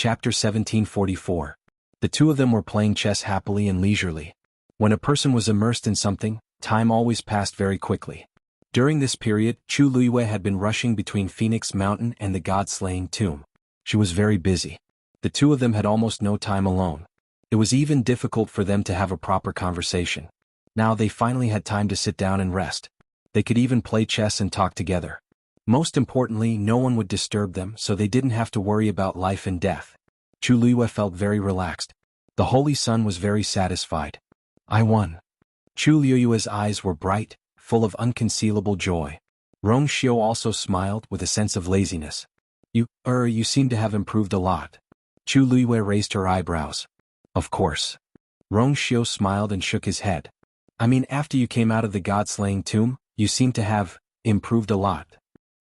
Chapter 1744. The two of them were playing chess happily and leisurely. When a person was immersed in something, time always passed very quickly. During this period, Chu Luiyue had been rushing between Phoenix Mountain and the god-slaying tomb. She was very busy. The two of them had almost no time alone. It was even difficult for them to have a proper conversation. Now they finally had time to sit down and rest. They could even play chess and talk together. Most importantly, no one would disturb them, so they didn't have to worry about life and death. Chu Luiyue felt very relaxed. The Holy Sun was very satisfied. I won. Chu Luiyue's eyes were bright, full of unconcealable joy. Rong Xiu also smiled with a sense of laziness. You seem to have improved a lot. Chu Luiyue raised her eyebrows. Of course. Rong Xiu smiled and shook his head. I mean, after you came out of the god-slaying tomb, you seem to have improved a lot.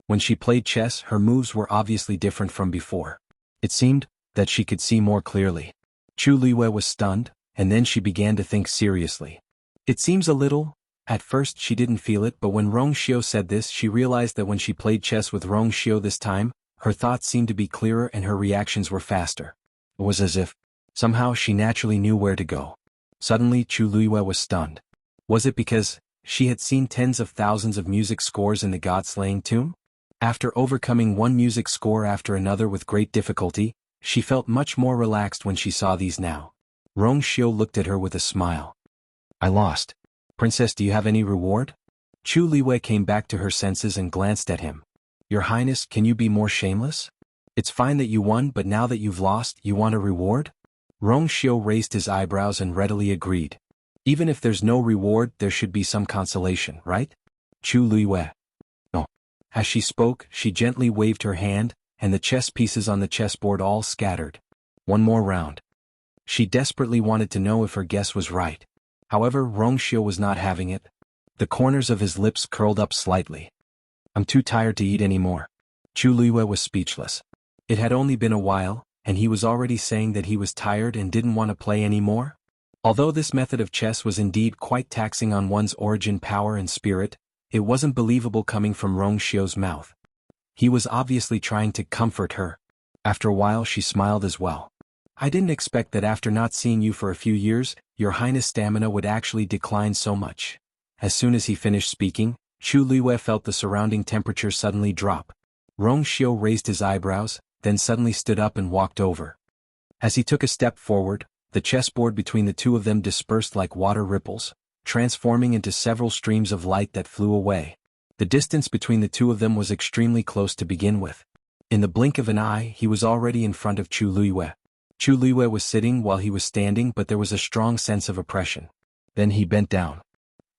When she played chess, her moves were obviously different from before. It seemed that she could see more clearly. Chu Luiyue was stunned, and then she began to think seriously. It seems a little. At first she didn't feel it, but when Rong Xiu said this, she realized that when she played chess with Rong Xiu this time, her thoughts seemed to be clearer and her reactions were faster. It was as if, somehow she naturally knew where to go. Suddenly Chu Luiyue was stunned. Was it because she had seen tens of thousands of music scores in the god-slaying tomb? After overcoming one music score after another with great difficulty, she felt much more relaxed when she saw these now. Rong Xiu looked at her with a smile. I lost. Princess, do you have any reward? Chu Luiyue came back to her senses and glanced at him. Your Highness, can you be more shameless? It's fine that you won, but now that you've lost, you want a reward? Rong Xiu raised his eyebrows and readily agreed. Even if there's no reward, there should be some consolation, right? Chu Luiyue. No. As she spoke, she gently waved her hand, and the chess pieces on the chessboard all scattered. One more round. She desperately wanted to know if her guess was right. However, Rong Xiu was not having it. The corners of his lips curled up slightly. I'm too tired to eat anymore. Chu Luiyue was speechless. It had only been a while, and he was already saying that he was tired and didn't want to play anymore? Although this method of chess was indeed quite taxing on one's origin power and spirit, it wasn't believable coming from Rong Xiu's mouth. He was obviously trying to comfort her. After a while she smiled as well. I didn't expect that after not seeing you for a few years, your Highness' stamina would actually decline so much. As soon as he finished speaking, Chu Luiyue felt the surrounding temperature suddenly drop. Rong Xiu raised his eyebrows, then suddenly stood up and walked over. As he took a step forward, the chessboard between the two of them dispersed like water ripples, transforming into several streams of light that flew away. The distance between the two of them was extremely close to begin with. In the blink of an eye, he was already in front of Chu Luiyue. Chu Luiyue was sitting while he was standing, but there was a strong sense of oppression. Then he bent down.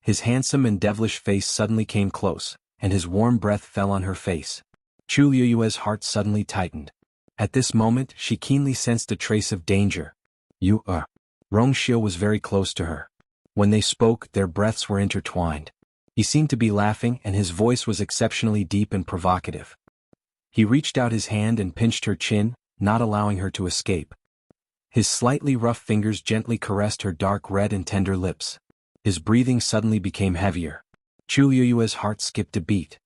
His handsome and devilish face suddenly came close, and his warm breath fell on her face. Chu Luiyue's heart suddenly tightened. At this moment, she keenly sensed a trace of danger. Rong Xiu was very close to her. When they spoke, their breaths were intertwined. He seemed to be laughing, and his voice was exceptionally deep and provocative. He reached out his hand and pinched her chin, not allowing her to escape. His slightly rough fingers gently caressed her dark red and tender lips. His breathing suddenly became heavier. Chu Luiyue's heart skipped a beat.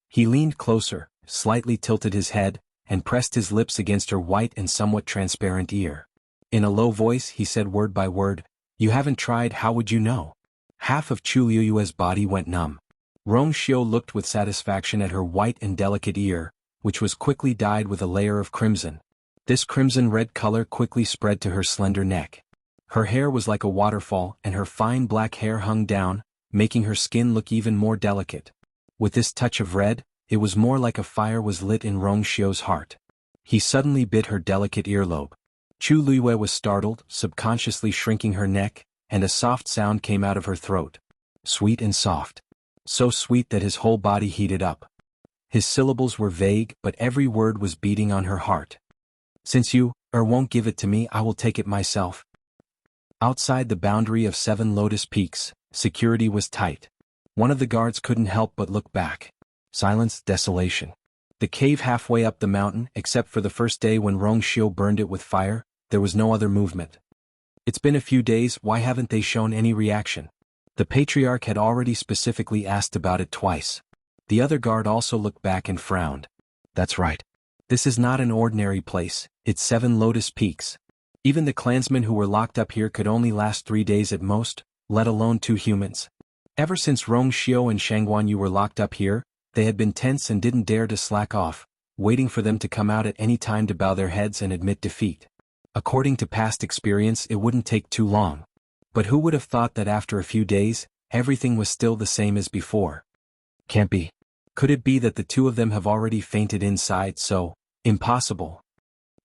He leaned closer, slightly tilted his head, and pressed his lips against her white and somewhat transparent ear. In a low voice he said word by word, "You haven't tried, how would you know?" Half of Chu Luiyue's body went numb. Rong Xiu looked with satisfaction at her white and delicate ear, which was quickly dyed with a layer of crimson. This crimson-red color quickly spread to her slender neck. Her hair was like a waterfall, and her fine black hair hung down, making her skin look even more delicate. With this touch of red, it was more like a fire was lit in Rong Xiu's heart. He suddenly bit her delicate earlobe. Chu Luiyue was startled, subconsciously shrinking her neck, and a soft sound came out of her throat. Sweet and soft. So sweet that his whole body heated up. His syllables were vague, but every word was beating on her heart. Since you won't give it to me, I will take it myself. Outside the boundary of 7 Lotus Peaks, security was tight. One of the guards couldn't help but look back. Silence, desolation. The cave halfway up the mountain, except for the first day when Rong Xiu burned it with fire, there was no other movement. It's been a few days, why haven't they shown any reaction? The patriarch had already specifically asked about it twice. The other guard also looked back and frowned. That's right. This is not an ordinary place, it's 7 Lotus Peaks. Even the clansmen who were locked up here could only last 3 days at most, let alone 2 humans. Ever since Rong Xiao and Shangguan Yu were locked up here, they had been tense and didn't dare to slack off, waiting for them to come out at any time to bow their heads and admit defeat. According to past experience, it wouldn't take too long. But who would have thought that after a few days, everything was still the same as before? Can't be. Could it be that the 2 of them have already fainted inside? So impossible.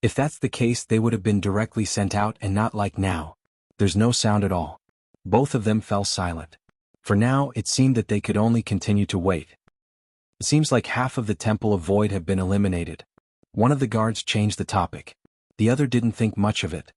If that's the case, they would have been directly sent out and not like now. There's no sound at all. Both of them fell silent. For now, it seemed that they could only continue to wait. It seems like half of the Temple of Void have been eliminated. One of the guards changed the topic. The other didn't think much of it.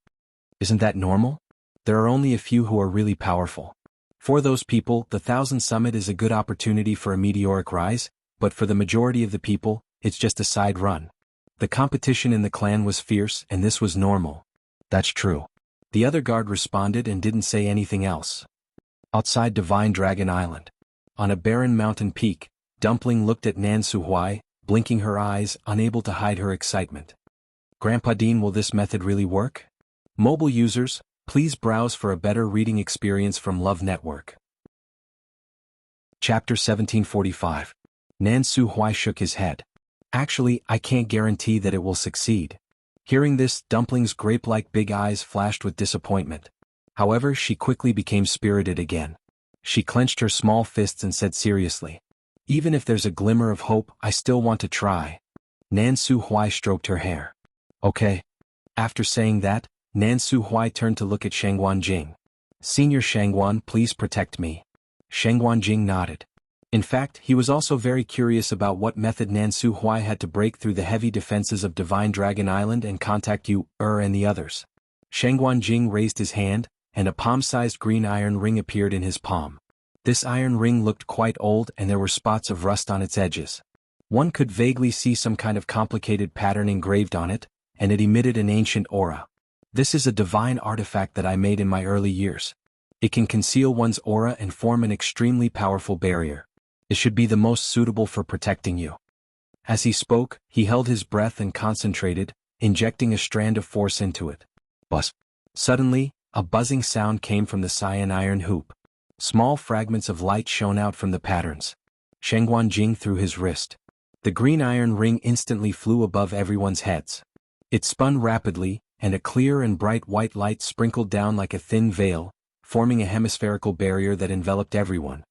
Isn't that normal? There are only a few who are really powerful. For those people, the 1000 Summit is a good opportunity for a meteoric rise, but for the majority of the people, it's just a side run. The competition in the clan was fierce and this was normal. That's true. The other guard responded and didn't say anything else. Outside Divine Dragon Island. On a barren mountain peak, Dumpling looked at Nan Suhuai, blinking her eyes, unable to hide her excitement. Grandpa Dean, will this method really work? Mobile users, please browse for a better reading experience from Love Network. Chapter 1745. Nan Suhuai shook his head. Actually, I can't guarantee that it will succeed. Hearing this, Dumpling's grape-like big eyes flashed with disappointment. However, she quickly became spirited again. She clenched her small fists and said seriously, "Even if there's a glimmer of hope, I still want to try." Nan Suhuai stroked her hair. Okay. After saying that, Nan Suhuai turned to look at Shangguan Jing. "Senior Shangguan, please protect me." Shangguan Jing nodded. In fact, he was also very curious about what method Nan Suhuai had to break through the heavy defenses of Divine Dragon Island and contact you, and the others. Shangguan Jing raised his hand, and a palm-sized green iron ring appeared in his palm. This iron ring looked quite old and there were spots of rust on its edges. One could vaguely see some kind of complicated pattern engraved on it, and it emitted an ancient aura. This is a divine artifact that I made in my early years. It can conceal one's aura and form an extremely powerful barrier. It should be the most suitable for protecting you. As he spoke, he held his breath and concentrated, injecting a strand of force into it. Buzz. Suddenly, a buzzing sound came from the cyan iron hoop. Small fragments of light shone out from the patterns. Shangguan Jing threw his wrist. The green iron ring instantly flew above everyone's heads. It spun rapidly, and a clear and bright white light sprinkled down like a thin veil, forming a hemispherical barrier that enveloped everyone.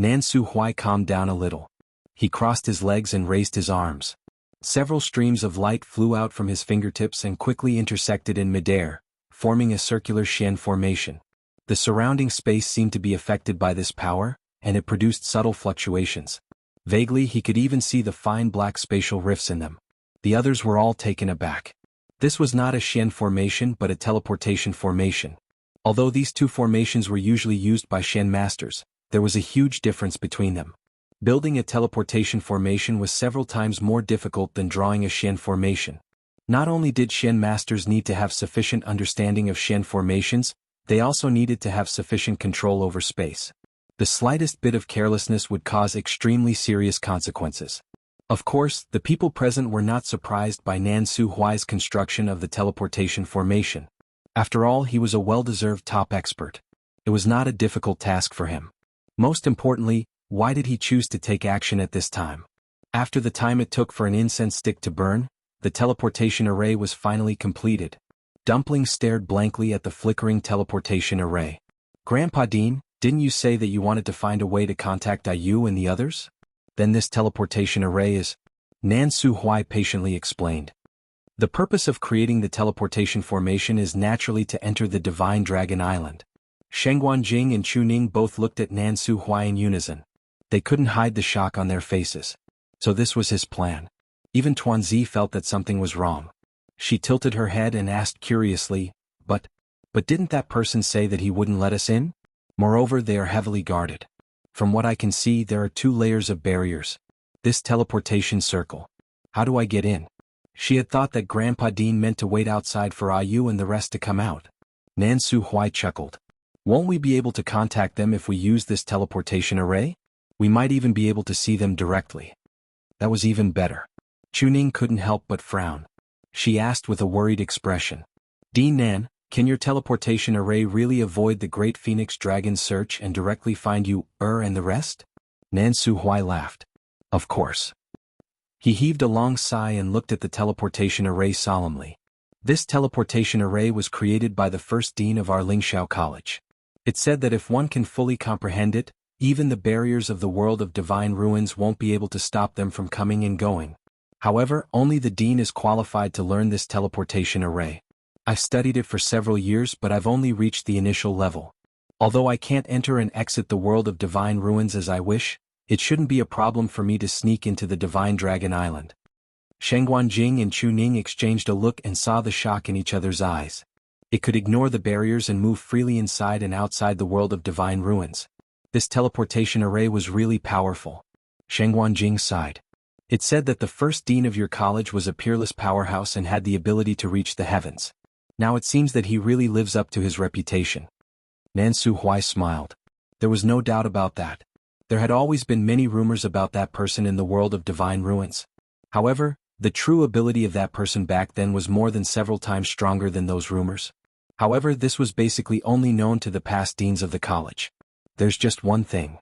Nan Suhuai calmed down a little. He crossed his legs and raised his arms. Several streams of light flew out from his fingertips and quickly intersected in midair, forming a circular Xian formation. The surrounding space seemed to be affected by this power, and it produced subtle fluctuations. Vaguely he could even see the fine black spatial rifts in them. The others were all taken aback. This was not a Xian formation but a teleportation formation. Although these 2 formations were usually used by Xian masters, there was a huge difference between them. Building a teleportation formation was several times more difficult than drawing a Xian formation. Not only did Xian masters need to have sufficient understanding of Xian formations, they also needed to have sufficient control over space. The slightest bit of carelessness would cause extremely serious consequences. Of course, the people present were not surprised by Nan Suhuai's construction of the teleportation formation. After all, he was a well-deserved top expert. It was not a difficult task for him. Most importantly, why did he choose to take action at this time? After the time it took for an incense stick to burn, the teleportation array was finally completed. Dumpling stared blankly at the flickering teleportation array. Grandpa Dean, didn't you say that you wanted to find a way to contact Ayu and the others? Then this teleportation array is... Nan Suhuai patiently explained. The purpose of creating the teleportation formation is naturally to enter the Divine Dragon Island. Shangguan Jing and Chu Ning both looked at Nan Suhuai in unison. They couldn't hide the shock on their faces. So this was his plan. Even Tuanzi felt that something was wrong. She tilted her head and asked curiously, But didn't that person say that he wouldn't let us in? Moreover, they are heavily guarded. From what I can see, there are 2 layers of barriers. This teleportation circle. How do I get in? She had thought that Grandpa Dean meant to wait outside for Ayu and the rest to come out. Nan Suhuai chuckled. Won't we be able to contact them if we use this teleportation array? We might even be able to see them directly. That was even better. Chuning couldn't help but frown. She asked with a worried expression. Dean Nan, can your teleportation array really avoid the Great Phoenix Dragon's search and directly find you, and the rest? Nan Suhui laughed. Of course. He heaved a long sigh and looked at the teleportation array solemnly. This teleportation array was created by the first dean of our Lingxiao College. It said that if one can fully comprehend it, even the barriers of the world of divine ruins won't be able to stop them from coming and going. However, only the dean is qualified to learn this teleportation array. I've studied it for several years, but I've only reached the initial level. Although I can't enter and exit the world of divine ruins as I wish, it shouldn't be a problem for me to sneak into the Divine Dragon Island. Sheng Guanjing and Chu Ning exchanged a look and saw the shock in each other's eyes. It could ignore the barriers and move freely inside and outside the world of divine ruins. This teleportation array was really powerful. Sheng Guanjing sighed. It said that the first dean of your college was a peerless powerhouse and had the ability to reach the heavens. Now it seems that he really lives up to his reputation. Nan Suhui smiled. There was no doubt about that. There had always been many rumors about that person in the world of divine ruins. However, the true ability of that person back then was more than several times stronger than those rumors. However, this was basically only known to the past deans of the college. There's just one thing.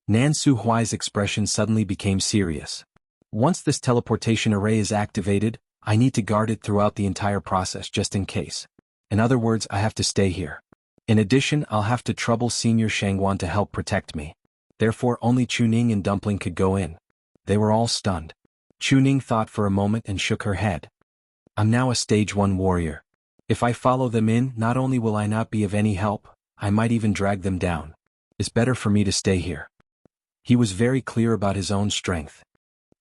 Nan Suhui's expression suddenly became serious. Once this teleportation array is activated, I need to guard it throughout the entire process just in case. In other words, I have to stay here. In addition, I'll have to trouble Senior Shangguan to help protect me. Therefore, only Chuning and Dumpling could go in. They were all stunned. Chuning thought for a moment and shook her head. I'm now a stage 1 warrior. If I follow them in, not only will I not be of any help, I might even drag them down. It's better for me to stay here. He was very clear about his own strength.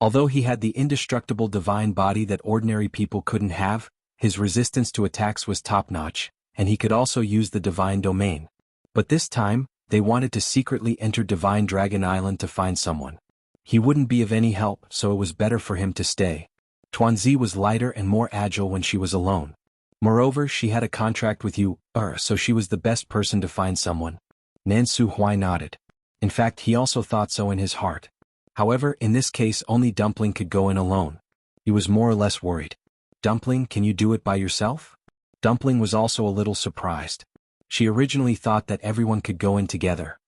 Although he had the indestructible divine body that ordinary people couldn't have, his resistance to attacks was top-notch, and he could also use the divine domain. But this time, they wanted to secretly enter Divine Dragon Island to find someone. He wouldn't be of any help, so it was better for him to stay. Tuanzi was lighter and more agile when she was alone. Moreover, she had a contract with you, so she was the best person to find someone. Nan Suhui nodded. In fact, he also thought so in his heart. However, in this case only Dumpling could go in alone. He was more or less worried. Dumpling, can you do it by yourself? Dumpling was also a little surprised. She originally thought that everyone could go in together.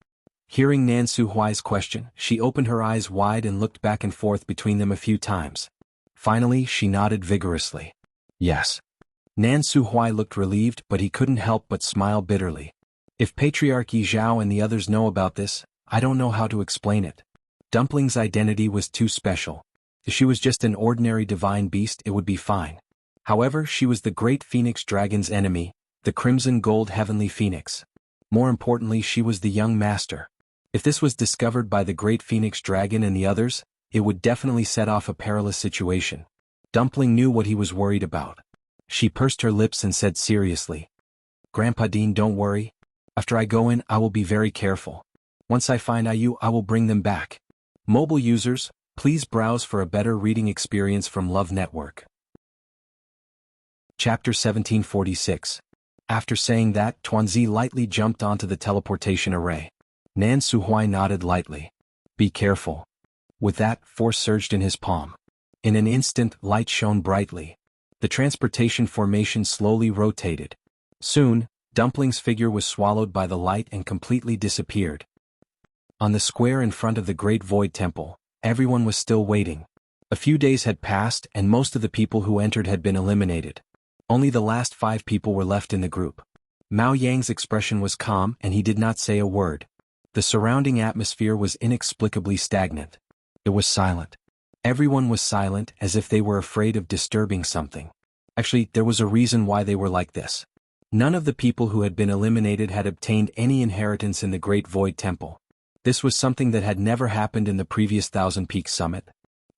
Hearing Nan Suhui's question, she opened her eyes wide and looked back and forth between them a few times. Finally, she nodded vigorously. Yes. Nan Suhui looked relieved, but he couldn't help but smile bitterly. If Patriarch Yi Zhao and the others know about this, I don't know how to explain it. Dumpling's identity was too special. If she was just an ordinary divine beast, it would be fine. However, she was the Great Phoenix Dragon's enemy, the Crimson Gold Heavenly Phoenix. More importantly, she was the young master. If this was discovered by the Great Phoenix Dragon and the others, it would definitely set off a perilous situation. Dumpling knew what he was worried about. She pursed her lips and said seriously, Grandpa Dean, don't worry. After I go in, I will be very careful. Once I find IU, I will bring them back. Mobile users, please browse for a better reading experience from Love Network. Chapter 1746. After saying that, Tuanzi lightly jumped onto the teleportation array. Nan Suhui nodded lightly. Be careful. With that, force surged in his palm. In an instant, light shone brightly. The transportation formation slowly rotated. Soon, Dumpling's figure was swallowed by the light and completely disappeared. On the square in front of the Great Void Temple, everyone was still waiting. A few days had passed and most of the people who entered had been eliminated. Only the last 5 people were left in the group. Mao Yang's expression was calm and he did not say a word. The surrounding atmosphere was inexplicably stagnant. It was silent. Everyone was silent as if they were afraid of disturbing something. Actually, there was a reason why they were like this. None of the people who had been eliminated had obtained any inheritance in the Great Void Temple. This was something that had never happened in the previous Thousand Peaks Summit.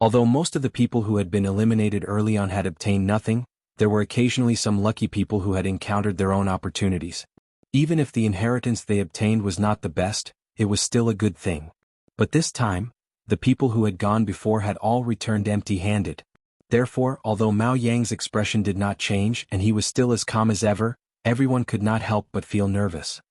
Although most of the people who had been eliminated early on had obtained nothing, there were occasionally some lucky people who had encountered their own opportunities. Even if the inheritance they obtained was not the best, it was still a good thing. But this time, the people who had gone before had all returned empty-handed. Therefore, although Mao Yang's expression did not change and he was still as calm as ever, everyone could not help but feel nervous.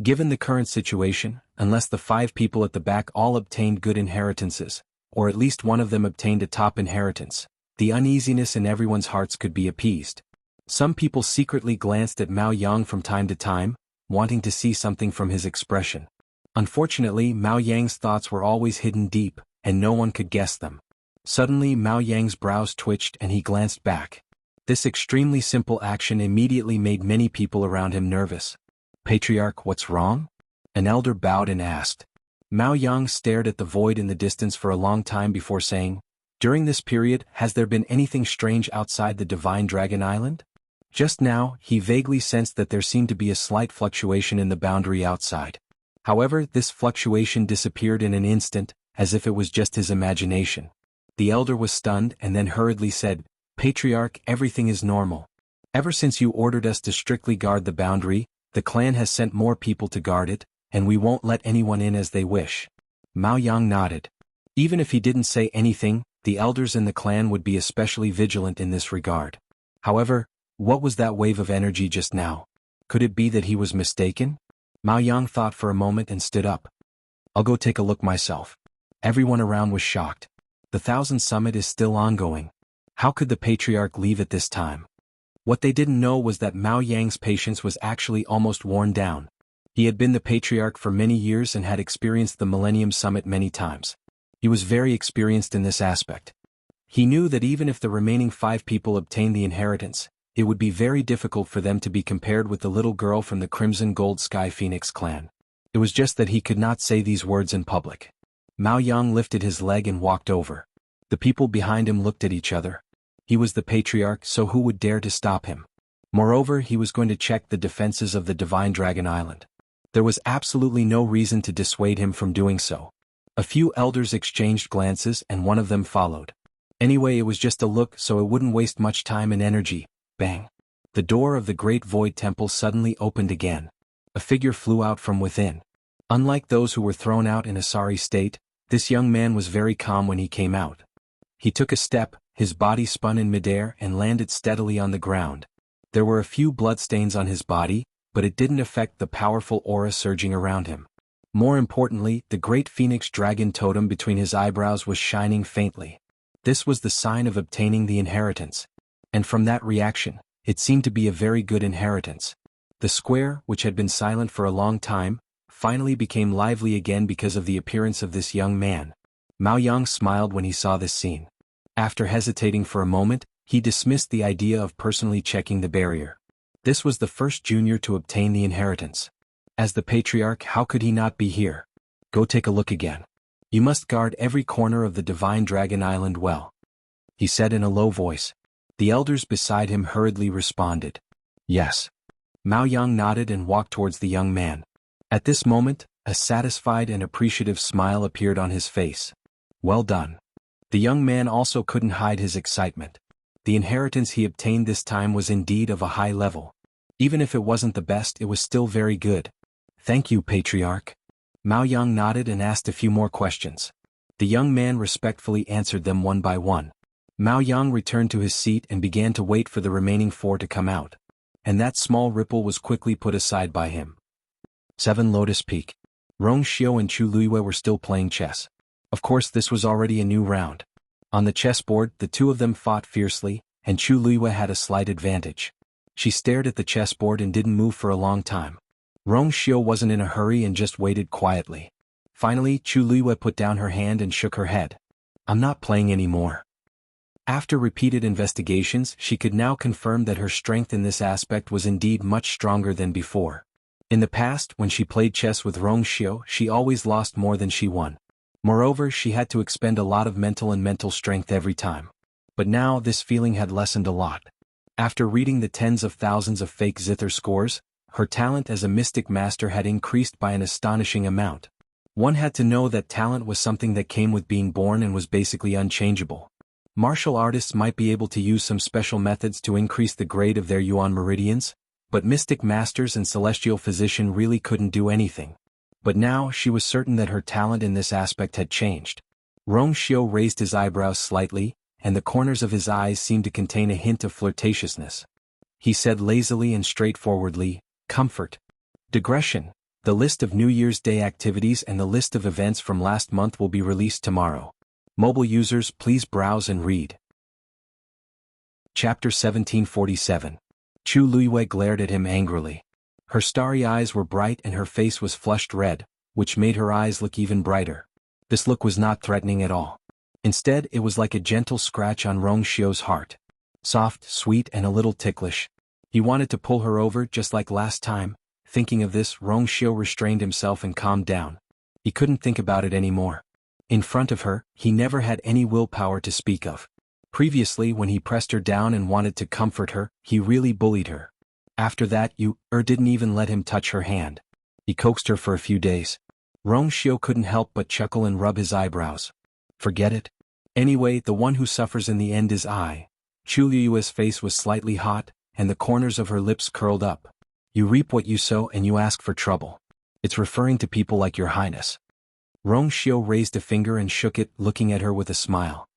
Given the current situation, unless the 5 people at the back all obtained good inheritances, or at least one of them obtained a top inheritance, the uneasiness in everyone's hearts could be appeased. Some people secretly glanced at Mao Yang from time to time, wanting to see something from his expression. Unfortunately, Mao Yang's thoughts were always hidden deep, and no one could guess them. Suddenly Mao Yang's brows twitched and he glanced back. This extremely simple action immediately made many people around him nervous. "Patriarch, what's wrong?" An elder bowed and asked. Mao Yang stared at the void in the distance for a long time before saying, "During this period, has there been anything strange outside the Divine Dragon Island?" Just now, he vaguely sensed that there seemed to be a slight fluctuation in the boundary outside. However, this fluctuation disappeared in an instant, as if it was just his imagination. The elder was stunned and then hurriedly said, "Patriarch, everything is normal. Ever since you ordered us to strictly guard the boundary, the clan has sent more people to guard it, and we won't let anyone in as they wish." Mao Yang nodded. Even if he didn't say anything, the elders in the clan would be especially vigilant in this regard. However, what was that wave of energy just now? Could it be that he was mistaken? Mao Yang thought for a moment and stood up. "I'll go take a look myself." Everyone around was shocked. The Thousand Summit is still ongoing. How could the Patriarch leave at this time? What they didn't know was that Mao Yang's patience was actually almost worn down. He had been the Patriarch for many years and had experienced the Millennium Summit many times. He was very experienced in this aspect. He knew that even if the remaining 5 people obtained the inheritance, it would be very difficult for them to be compared with the little girl from the Crimson Gold Sky Phoenix clan. It was just that he could not say these words in public. Mao Yang lifted his leg and walked over. The people behind him looked at each other. He was the Patriarch, so who would dare to stop him? Moreover, he was going to check the defenses of the Divine Dragon Island. There was absolutely no reason to dissuade him from doing so. A few elders exchanged glances and one of them followed. Anyway, it was just a look, so it wouldn't waste much time and energy. Bang! The door of the Great Void Temple suddenly opened again. A figure flew out from within. Unlike those who were thrown out in a sorry state, this young man was very calm when he came out. He took a step, his body spun in midair and landed steadily on the ground. There were a few bloodstains on his body, but it didn't affect the powerful aura surging around him. More importantly, the great phoenix dragon totem between his eyebrows was shining faintly. This was the sign of obtaining the inheritance. And from that reaction, it seemed to be a very good inheritance. The square, which had been silent for a long time, finally became lively again because of the appearance of this young man. Mao Yang smiled when he saw this scene. After hesitating for a moment, he dismissed the idea of personally checking the barrier. This was the first junior to obtain the inheritance. As the Patriarch, how could he not be here? "Go take a look again. You must guard every corner of the Divine Dragon Island well," he said in a low voice. The elders beside him hurriedly responded, "Yes." Mao Yang nodded and walked towards the young man. At this moment, a satisfied and appreciative smile appeared on his face. "Well done." The young man also couldn't hide his excitement. The inheritance he obtained this time was indeed of a high level. Even if it wasn't the best, it was still very good. "Thank you, Patriarch." Mao Yang nodded and asked a few more questions. The young man respectfully answered them one by one. Mao Yang returned to his seat and began to wait for the remaining 4 to come out. And that small ripple was quickly put aside by him. 7 Lotus Peak. Rong Xiao and Chu Luiyue were still playing chess. Of course, this was already a new round. On the chessboard, the two of them fought fiercely, and Chu Luiyue had a slight advantage. She stared at the chessboard and didn't move for a long time. Rong Xiao wasn't in a hurry and just waited quietly. Finally, Chu Luiyue put down her hand and shook her head. "I'm not playing anymore." After repeated investigations, she could now confirm that her strength in this aspect was indeed much stronger than before. In the past, when she played chess with Rong Xiao, she always lost more than she won. Moreover, she had to expend a lot of mental strength every time. But now this feeling had lessened a lot. After reading the tens of thousands of fake zither scores, her talent as a mystic master had increased by an astonishing amount. One had to know that talent was something that came with being born and was basically unchangeable. Martial artists might be able to use some special methods to increase the grade of their yuan meridians, but mystic masters and celestial physician really couldn't do anything. But now she was certain that her talent in this aspect had changed. Rong Xiao raised his eyebrows slightly, and the corners of his eyes seemed to contain a hint of flirtatiousness. He said lazily and straightforwardly, "Comfort. Digression. The list of New Year's Day activities and the list of events from last month will be released tomorrow. Mobile users, please browse and read." Chapter 1747. Chu Luiyue glared at him angrily. Her starry eyes were bright and her face was flushed red, which made her eyes look even brighter. This look was not threatening at all. Instead, it was like a gentle scratch on Rong Xiu's heart. Soft, sweet, and a little ticklish. He wanted to pull her over just like last time. Thinking of this, Rong Xiu restrained himself and calmed down. He couldn't think about it anymore. In front of her, he never had any willpower to speak of. Previously, when he pressed her down and wanted to comfort her, he really bullied her. After that, didn't even let him touch her hand. He coaxed her for a few days. Rong Xiu couldn't help but chuckle and rub his eyebrows. Forget it. Anyway, the one who suffers in the end is I. Chu Luiyue's face was slightly hot, and the corners of her lips curled up. You reap what you sow and you ask for trouble. It's referring to people like your highness. Rong Xiu raised a finger and shook it, looking at her with a smile.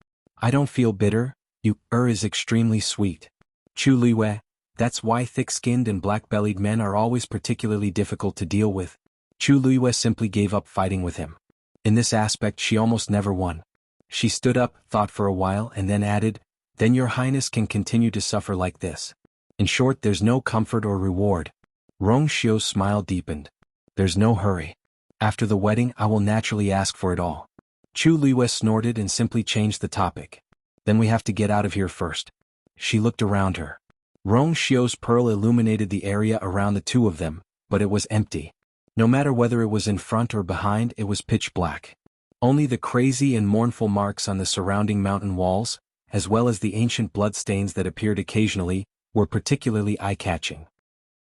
I don't feel bitter, is extremely sweet. Chu Luiyue, that's why thick-skinned and black-bellied men are always particularly difficult to deal with. Chu Luiyue simply gave up fighting with him. In this aspect she almost never won. She stood up, thought for a while and then added, then your highness can continue to suffer like this. In short, there's no comfort or reward. Rong Xiu's smile deepened. There's no hurry. After the wedding I will naturally ask for it all. Chu Luiyue snorted and simply changed the topic. Then we have to get out of here first. She looked around her. Rong Xiu's pearl illuminated the area around the two of them, but it was empty. No matter whether it was in front or behind, it was pitch black. Only the crazy and mournful marks on the surrounding mountain walls, as well as the ancient bloodstains that appeared occasionally, were particularly eye-catching.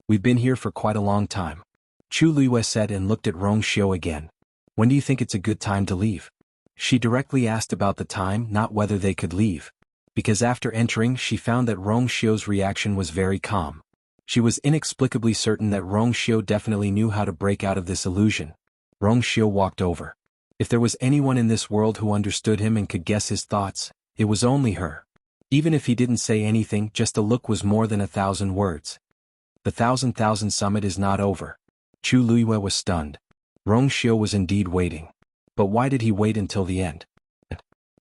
We've been here for quite a long time. Chu Luiyue said and looked at Rong Xiu again. When do you think it's a good time to leave? She directly asked about the time, not whether they could leave. Because after entering she found that Rong Xiu's reaction was very calm. She was inexplicably certain that Rong Xiu definitely knew how to break out of this illusion. Rong Xiu walked over. If there was anyone in this world who understood him and could guess his thoughts, it was only her. Even if he didn't say anything, just a look was more than 1,000 words. The thousand summit is not over. Chu Luiyue was stunned. Rong Xiu was indeed waiting. But why did he wait until the end?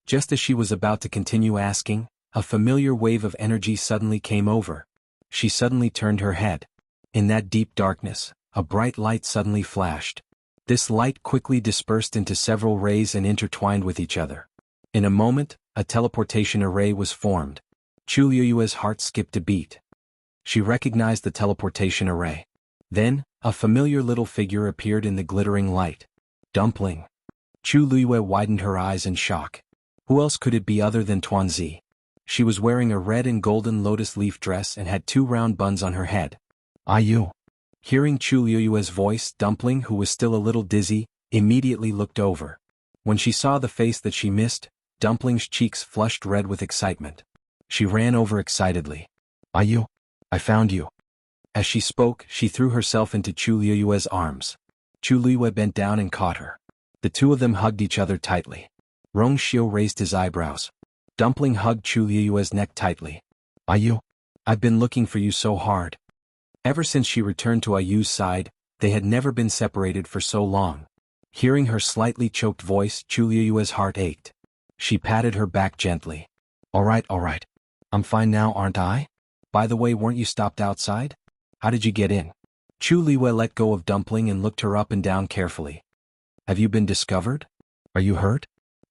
Just as she was about to continue asking, a familiar wave of energy suddenly came over. She suddenly turned her head. In that deep darkness, a bright light suddenly flashed. This light quickly dispersed into several rays and intertwined with each other. In a moment, a teleportation array was formed. Chu Luiyue's heart skipped a beat. She recognized the teleportation array. Then, a familiar little figure appeared in the glittering light. Dumpling. Chu Luiyue widened her eyes in shock. Who else could it be other than Tuanzi? She was wearing a red and golden lotus leaf dress and had 2 round buns on her head. You. Hearing Chu Luiyue's voice, Dumpling, who was still a little dizzy, immediately looked over. When she saw the face that she missed, Dumpling's cheeks flushed red with excitement. She ran over excitedly. You. I found you. As she spoke, she threw herself into Chu Luiyue's arms. Chu Luiyue bent down and caught her. The two of them hugged each other tightly. Rong Xiu raised his eyebrows. Dumpling hugged Chu Luiyue's neck tightly. You. I've been looking for you so hard. Ever since she returned to Ayu's side, they had never been separated for so long. Hearing her slightly choked voice, Chu Luiyue's heart ached. She patted her back gently. All right. I'm fine now, aren't I? By the way, weren't you stopped outside? How did you get in? Chu Luiyue let go of Dumpling and looked her up and down carefully. Have you been discovered? Are you hurt?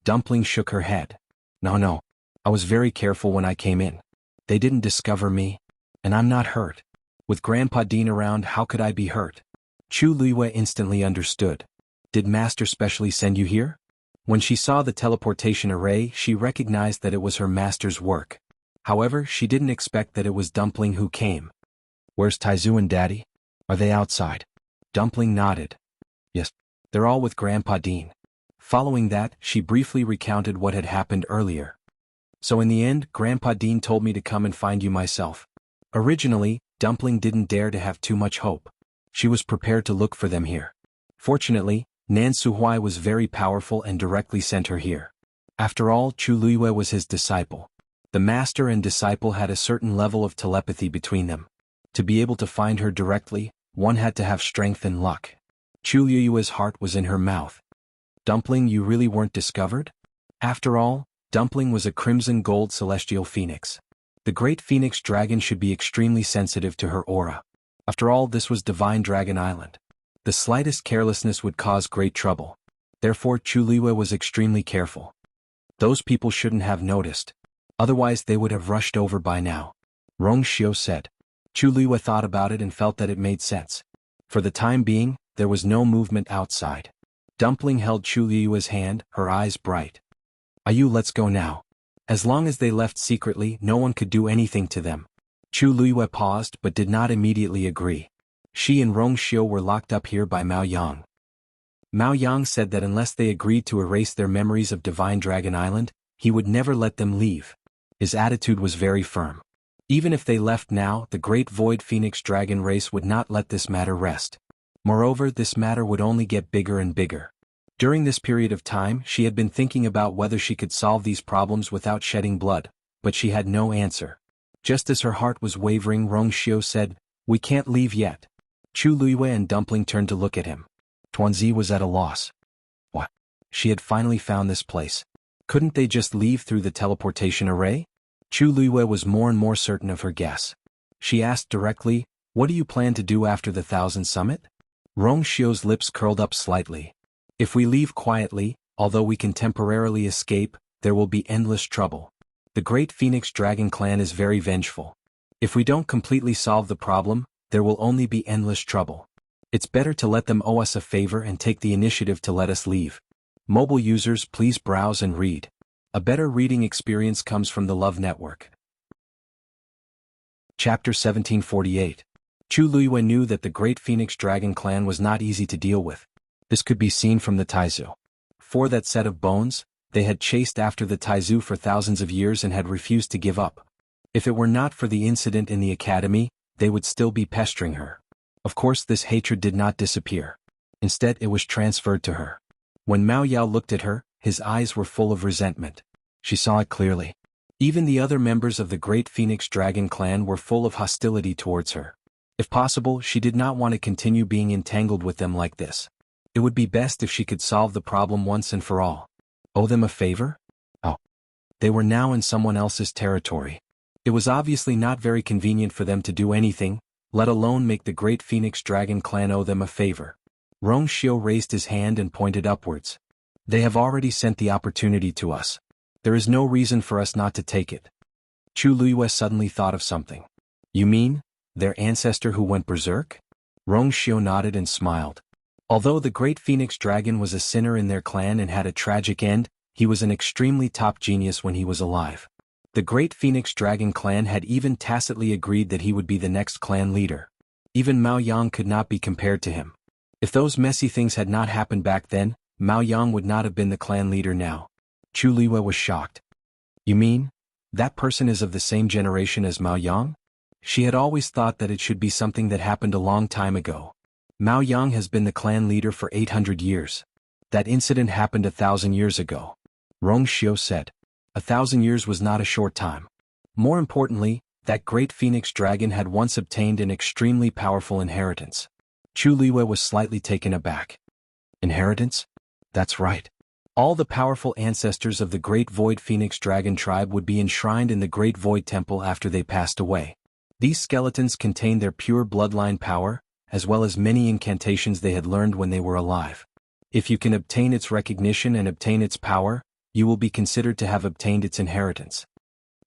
Dumpling shook her head. No. I was very careful when I came in. They didn't discover me. And I'm not hurt. With Grandpa Dean around, how could I be hurt? Chu Luiyue instantly understood. Did Master specially send you here? When she saw the teleportation array, she recognized that it was her master's work. However, she didn't expect that it was Dumpling who came. Where's Taizu and Daddy? Are they outside? Dumpling nodded. Yes, they're all with Grandpa Dean. Following that, she briefly recounted what had happened earlier. So in the end, Grandpa Dean told me to come and find you myself. Originally, Dumpling didn't dare to have too much hope. She was prepared to look for them here. Fortunately, Nan Suhui was very powerful and directly sent her here. After all, Chu Luiyue was his disciple. The master and disciple had a certain level of telepathy between them. To be able to find her directly, one had to have strength and luck. Chu Luiyue's heart was in her mouth. Dumpling, you really weren't discovered? After all, Dumpling was a crimson gold celestial phoenix. The great phoenix dragon should be extremely sensitive to her aura. After all, this was Divine Dragon Island. The slightest carelessness would cause great trouble. Therefore, Chu Liwei was extremely careful. Those people shouldn't have noticed. Otherwise they would have rushed over by now, Rong Xiu said. Chu Liwei thought about it and felt that it made sense. For the time being, there was no movement outside. Dumpling held Chu Liwei's hand, her eyes bright. Let's go now. As long as they left secretly, no one could do anything to them. Chu Liwei paused but did not immediately agree. She and Rong Xiu were locked up here by Mao Yang. Mao Yang said that unless they agreed to erase their memories of Divine Dragon Island, he would never let them leave. His attitude was very firm. Even if they left now, the great Void Phoenix Dragon race would not let this matter rest. Moreover, this matter would only get bigger and bigger. During this period of time, she had been thinking about whether she could solve these problems without shedding blood, but she had no answer. Just as her heart was wavering, Rong Xiu said, "We can't leave yet." Chu Liwei and Dumpling turned to look at him. Tuanzi was at a loss. What? She had finally found this place. Couldn't they just leave through the teleportation array? Chu Liwei was more and more certain of her guess. She asked directly, "What do you plan to do after the Thousand Summit?" Rong Xiu's lips curled up slightly. "If we leave quietly, although we can temporarily escape, there will be endless trouble. The great Phoenix Dragon clan is very vengeful. If we don't completely solve the problem, there will only be endless trouble. It's better to let them owe us a favor and take the initiative to let us leave." Mobile users, please browse and read. A better reading experience comes from the Love Network. Chapter 1748. Chu Liwei knew that the great Phoenix Dragon clan was not easy to deal with. This could be seen from the Taizu. For that set of bones, they had chased after the Taizu for thousands of years and had refused to give up. If it were not for the incident in the academy, they would still be pestering her. Of course, this hatred did not disappear. Instead, it was transferred to her. When Mao Yao looked at her, his eyes were full of resentment. She saw it clearly. Even the other members of the great Phoenix Dragon clan were full of hostility towards her. If possible, she did not want to continue being entangled with them like this. It would be best if she could solve the problem once and for all. Owe them a favor? Oh. They were now in someone else's territory. It was obviously not very convenient for them to do anything, let alone make the great Phoenix Dragon clan owe them a favor. Rong Xiu raised his hand and pointed upwards. "They have already sent the opportunity to us. There is no reason for us not to take it." Chu Liwei suddenly thought of something. "You mean, their ancestor who went berserk?" Rong Xiu nodded and smiled. Although the great Phoenix Dragon was a sinner in their clan and had a tragic end, he was an extremely top genius when he was alive. The great Phoenix Dragon clan had even tacitly agreed that he would be the next clan leader. Even Mao Yang could not be compared to him. If those messy things had not happened back then, Mao Yang would not have been the clan leader now. Chu Liwei was shocked. "You mean, that person is of the same generation as Mao Yang?" She had always thought that it should be something that happened a long time ago. Mao Yang has been the clan leader for 800 years. That incident happened 1,000 years ago. Rong Xiu said. 1,000 years was not a short time. More importantly, that great Phoenix Dragon had once obtained an extremely powerful inheritance. Chu Liwei was slightly taken aback. Inheritance? That's right. All the powerful ancestors of the great Void Phoenix Dragon tribe would be enshrined in the Great Void Temple after they passed away. These skeletons contained their pure bloodline power, as well as many incantations they had learned when they were alive. If you can obtain its recognition and obtain its power, you will be considered to have obtained its inheritance.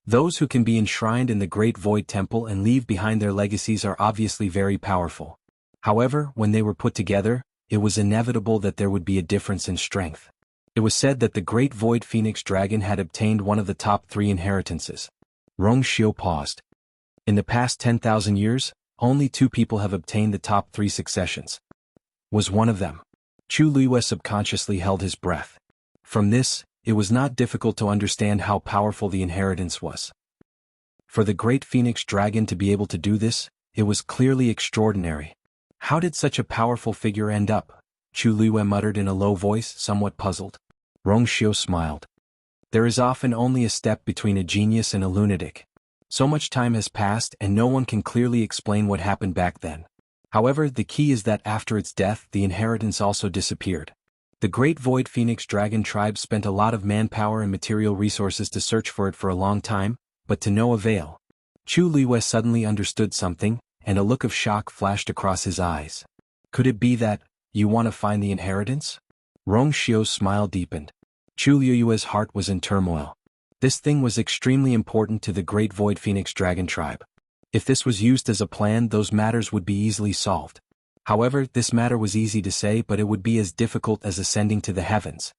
Those who can be enshrined in the Great Void Temple and leave behind their legacies are obviously very powerful. However, when they were put together, it was inevitable that there would be a difference in strength. It was said that the Great Void Phoenix Dragon had obtained one of the top 3 inheritances. Rong Xiu paused. In the past 10,000 years, only 2 people have obtained the top 3 successions. Was one of them? Chu Liwei subconsciously held his breath. From this, it was not difficult to understand how powerful the inheritance was. For the Great Phoenix Dragon to be able to do this, it was clearly extraordinary. How did such a powerful figure end up? Chu Liwei muttered in a low voice, somewhat puzzled. Rong Xiu smiled. There is often only a step between a genius and a lunatic. So much time has passed and no one can clearly explain what happened back then. However, the key is that after its death, the inheritance also disappeared. The Great Void Phoenix Dragon tribe spent a lot of manpower and material resources to search for it for a long time, but to no avail. Chu Liwei suddenly understood something, and a look of shock flashed across his eyes. Could it be that, you want to find the inheritance? Rong Xiu's smile deepened. Chu Liwei's heart was in turmoil. This thing was extremely important to the Great Void Phoenix Dragon tribe. If this was used as a plan, those matters would be easily solved. However, this matter was easy to say, but it would be as difficult as ascending to the heavens.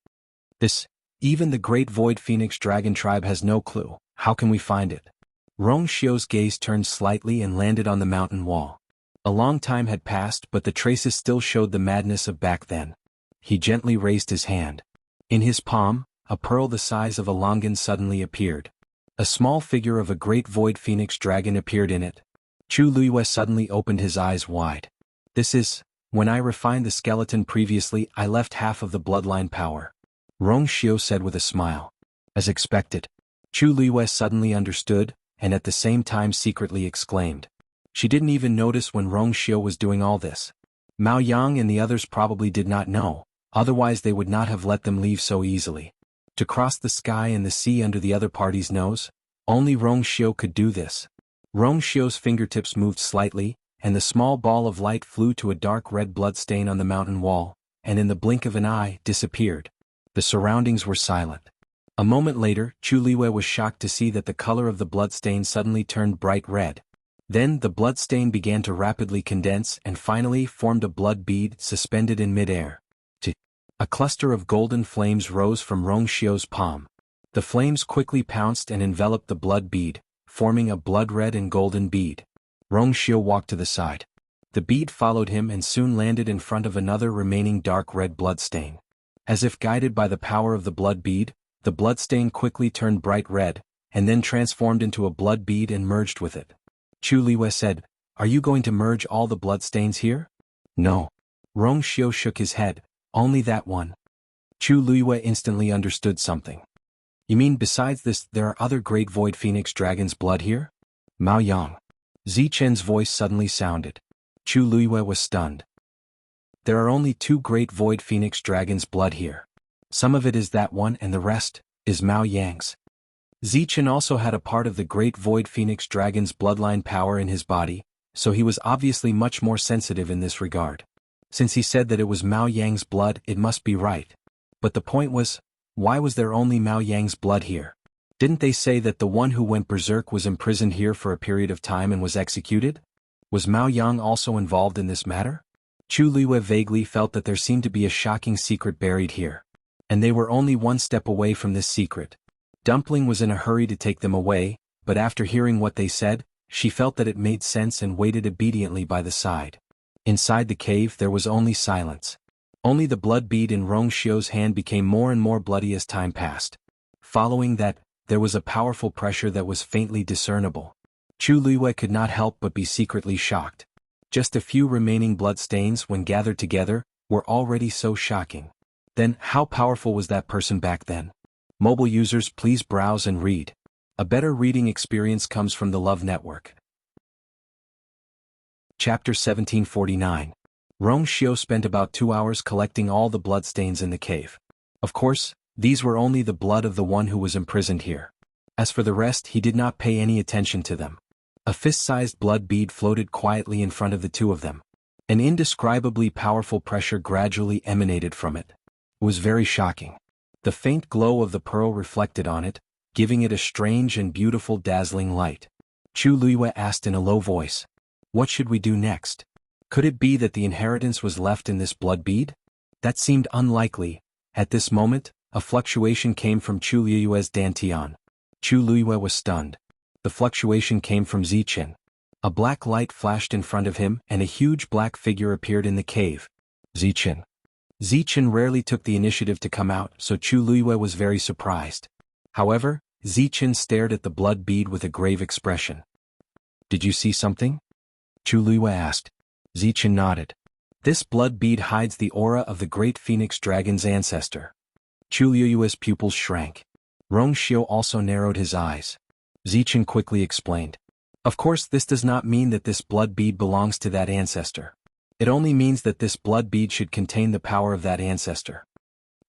Even the Great Void Phoenix Dragon tribe has no clue. How can we find it? Rong Xiu's gaze turned slightly and landed on the mountain wall. A long time had passed, but the traces still showed the madness of back then. He gently raised his hand. In his palm, a pearl the size of a longan suddenly appeared. A small figure of a Great Void Phoenix Dragon appeared in it. Chu Liwei suddenly opened his eyes wide. When I refined the skeleton previously, I left half of the bloodline power. Rong Xiu said with a smile. As expected. Chu Liwei suddenly understood, and at the same time secretly exclaimed. She didn't even notice when Rong Xiu was doing all this. Mao Yang and the others probably did not know, otherwise they would not have let them leave so easily. To cross the sky and the sea under the other party's nose? Only Rong Xiu could do this. Rong Xiu's fingertips moved slightly, and the small ball of light flew to a dark red blood stain on the mountain wall, and in the blink of an eye, disappeared. The surroundings were silent. A moment later, Chu Liwei was shocked to see that the color of the bloodstain suddenly turned bright red. Then the bloodstain began to rapidly condense and finally formed a blood bead suspended in midair. A cluster of golden flames rose from Rong Xiu's palm. The flames quickly pounced and enveloped the blood bead, forming a blood-red and golden bead. Rong Xiu walked to the side. The bead followed him and soon landed in front of another remaining dark red bloodstain. As if guided by the power of the blood bead, the bloodstain quickly turned bright red, and then transformed into a blood bead and merged with it. Chu Liwei said, "Are you going to merge all the bloodstains here?" "No." Rong Xiu shook his head, "Only that one." Chu Liwei instantly understood something. "You mean besides this, there are other Great Void Phoenix Dragon's blood here?" Mao Yang. Zichen's voice suddenly sounded. Chu Liwei was stunned. "There are only 2 Great Void Phoenix Dragon's blood here. Some of it is that one and the rest is Mao Yang's." Zichen also had a part of the Great Void Phoenix Dragon's bloodline power in his body, so he was obviously much more sensitive in this regard. Since he said that it was Mao Yang's blood, it must be right. But the point was, why was there only Mao Yang's blood here? Didn't they say that the one who went berserk was imprisoned here for a period of time and was executed? Was Mao Yang also involved in this matter? Chu Liwei vaguely felt that there seemed to be a shocking secret buried here. And they were only one step away from this secret. Dumpling was in a hurry to take them away, but after hearing what they said, she felt that it made sense and waited obediently by the side. Inside the cave there was only silence. Only the blood bead in Rong Xiu's hand became more and more bloody as time passed. Following that, there was a powerful pressure that was faintly discernible. Chu Liwei could not help but be secretly shocked. Just a few remaining blood stains when gathered together, were already so shocking. Then, how powerful was that person back then? Mobile users, please browse and read. A better reading experience comes from the Love Network. Chapter 1749. Rong Xiu spent about 2 hours collecting all the bloodstains in the cave. Of course, these were only the blood of the one who was imprisoned here. As for the rest, he did not pay any attention to them. A fist-sized blood bead floated quietly in front of the 2 of them. An indescribably powerful pressure gradually emanated from it. It was very shocking. The faint glow of the pearl reflected on it, giving it a strange and beautiful dazzling light. Chu Liwei asked in a low voice, "What should we do next? Could it be that the inheritance was left in this blood bead?" That seemed unlikely. At this moment, a fluctuation came from Chu Liwei's dantian. Chu Liwei was stunned. The fluctuation came from Zichen. A black light flashed in front of him and a huge black figure appeared in the cave. Zichen. Zichen rarely took the initiative to come out, so Chu Liwei was very surprised. However, Zichen stared at the blood bead with a grave expression. "Did you see something?" Chu Liwei asked. Zichen nodded. "This blood bead hides the aura of the great phoenix dragon's ancestor." Chu Liwei's pupils shrank. Rong Xiu also narrowed his eyes. Zichen quickly explained. "Of course, this does not mean that this blood bead belongs to that ancestor. It only means that this blood bead should contain the power of that ancestor."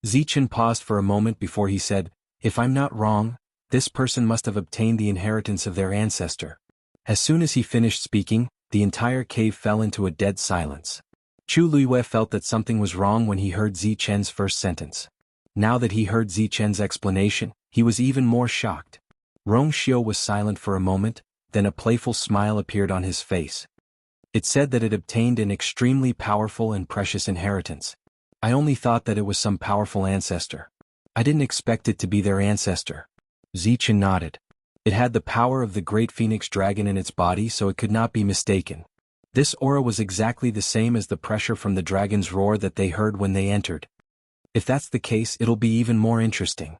Zichen paused for a moment before he said, "If I'm not wrong, this person must have obtained the inheritance of their ancestor. As soon as he finished speaking, the entire cave fell into a dead silence. Chu Luiyue felt that something was wrong when he heard Zichen's first sentence. Now that he heard Zichen's explanation, he was even more shocked. Rong Xiu was silent for a moment, then a playful smile appeared on his face. It said that it obtained an extremely powerful and precious inheritance. I only thought that it was some powerful ancestor. I didn't expect it to be their ancestor. Zichen nodded. It had the power of the great phoenix dragon in its body, so it could not be mistaken. This aura was exactly the same as the pressure from the dragon's roar that they heard when they entered. If that's the case, it'll be even more interesting.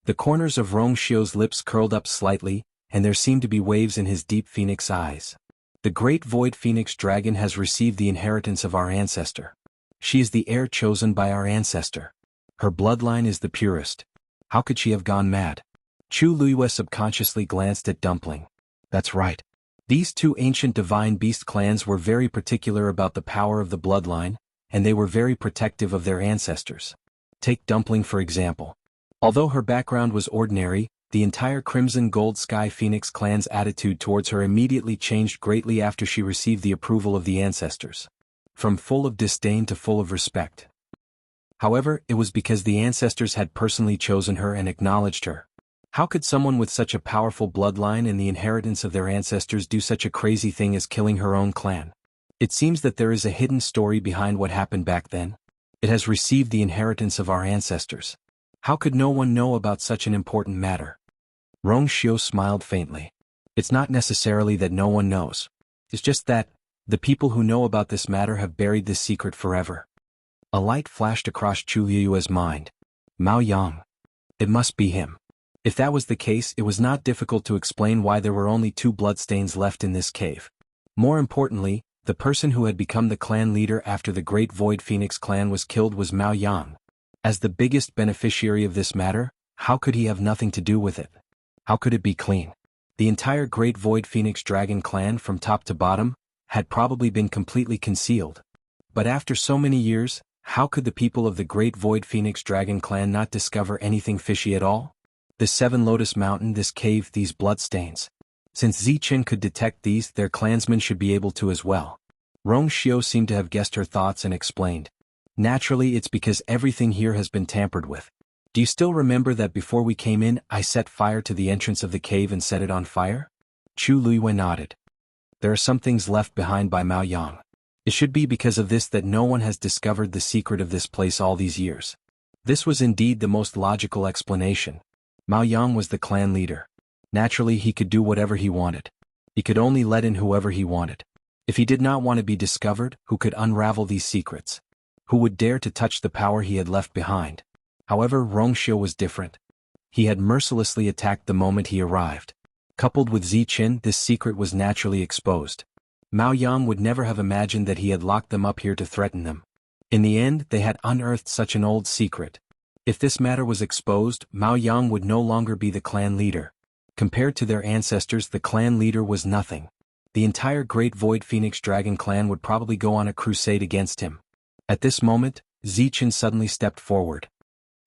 The corners of Rong Xiu's lips curled up slightly, and there seemed to be waves in his deep phoenix eyes. The great void phoenix dragon has received the inheritance of our ancestor. She is the heir chosen by our ancestor. Her bloodline is the purest. How could she have gone mad? Chu Luiyue subconsciously glanced at Dumpling. That's right. These two ancient divine beast clans were very particular about the power of the bloodline, and they were very protective of their ancestors. Take Dumpling for example. Although her background was ordinary, the entire Crimson Gold Sky Phoenix clan's attitude towards her immediately changed greatly after she received the approval of the ancestors. From full of disdain to full of respect. However, it was because the ancestors had personally chosen her and acknowledged her. How could someone with such a powerful bloodline and the inheritance of their ancestors do such a crazy thing as killing her own clan? It seems that there is a hidden story behind what happened back then. It has received the inheritance of our ancestors. How could no one know about such an important matter? Rong Xiu smiled faintly. It's not necessarily that no one knows. It's just that the people who know about this matter have buried this secret forever. A light flashed across Chu Luiyue's mind. Mao Yang. It must be him. If that was the case, it was not difficult to explain why there were only 2 bloodstains left in this cave. More importantly, the person who had become the clan leader after the Great Void Phoenix clan was killed was Mao Yang. As the biggest beneficiary of this matter, how could he have nothing to do with it? How could it be clean? The entire Great Void Phoenix Dragon clan from top to bottom had probably been completely concealed. But after so many years, how could the people of the Great Void Phoenix Dragon clan not discover anything fishy at all? The 7 Lotus Mountain, this cave, these bloodstains. Since Zichen could detect these, their clansmen should be able to as well. Rong Xiu seemed to have guessed her thoughts and explained. Naturally, it's because everything here has been tampered with. Do you still remember that before we came in, I set fire to the entrance of the cave and set it on fire? Chu Luiyue nodded. There are some things left behind by Mao Yang. It should be because of this that no one has discovered the secret of this place all these years. This was indeed the most logical explanation. Mao Yang was the clan leader. Naturally, he could do whatever he wanted. He could only let in whoever he wanted. If he did not want to be discovered, who could unravel these secrets? Who would dare to touch the power he had left behind? However, Rong Xiu was different. He had mercilessly attacked the moment he arrived. Coupled with Zichen, this secret was naturally exposed. Mao Yang would never have imagined that he had locked them up here to threaten them. In the end, they had unearthed such an old secret. If this matter was exposed, Mao Yang would no longer be the clan leader. Compared to their ancestors, the clan leader was nothing. The entire Great Void Phoenix Dragon clan would probably go on a crusade against him. At this moment, Zichen suddenly stepped forward.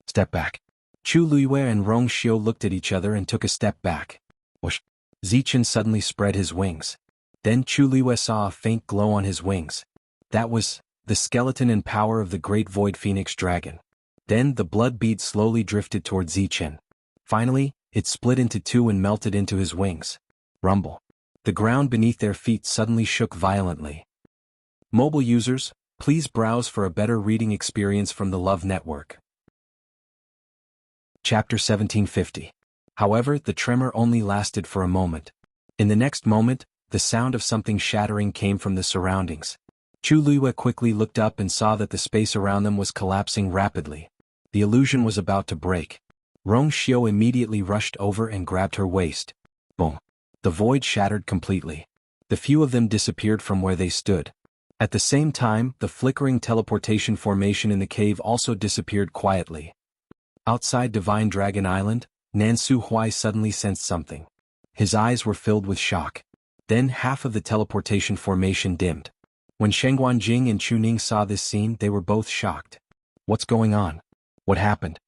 Step back. Chu Luiyue and Rong Xiu looked at each other and took a step back. Whoosh. Zichen suddenly spread his wings. Then Chu Luiyue saw a faint glow on his wings. That was the skeleton and power of the Great Void Phoenix Dragon. Then the blood bead slowly drifted toward Zichen. Finally, it split into 2 and melted into his wings. Rumble. The ground beneath their feet suddenly shook violently. Mobile users, please browse for a better reading experience from the Love Network. Chapter 1750. However, the tremor only lasted for a moment. In the next moment, the sound of something shattering came from the surroundings. Chu Luiyue quickly looked up and saw that the space around them was collapsing rapidly. The illusion was about to break. Rong Xiu immediately rushed over and grabbed her waist. Boom. The void shattered completely. The few of them disappeared from where they stood. At the same time, the flickering teleportation formation in the cave also disappeared quietly. Outside Divine Dragon Island, Nansu Huai suddenly sensed something. His eyes were filled with shock. Then half of the teleportation formation dimmed. When Shengguan Jing and Chu Ning saw this scene, they were both shocked. What's going on? What happened?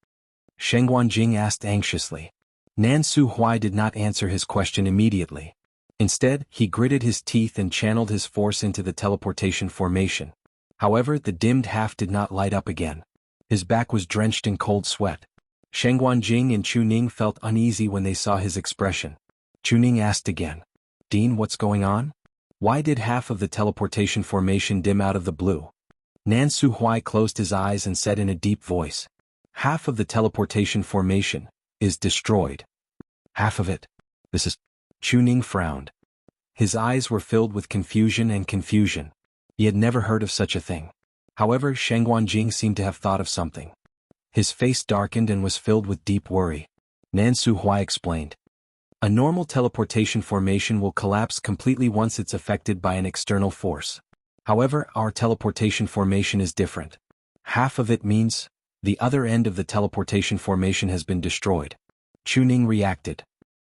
Shengguan Jing asked anxiously. Nansu Huai did not answer his question immediately. Instead, he gritted his teeth and channeled his force into the teleportation formation. However, the dimmed half did not light up again. His back was drenched in cold sweat. Shen Guanjing and Chu Ning felt uneasy when they saw his expression. Chu Ning asked again, "Dean, what's going on? Why did half of the teleportation formation dim out of the blue?" Nan Su Huai closed his eyes and said in a deep voice, "Half of the teleportation formation is destroyed." "Half of it? This is..." Chu Ning frowned. His eyes were filled with confusion. He had never heard of such a thing. However, Shen Guanjing seemed to have thought of something. His face darkened and was filled with deep worry. Nan Su Huai explained, "A normal teleportation formation will collapse completely once it's affected by an external force. However, our teleportation formation is different. Half of it means the other end of the teleportation formation has been destroyed." Chu Ning reacted.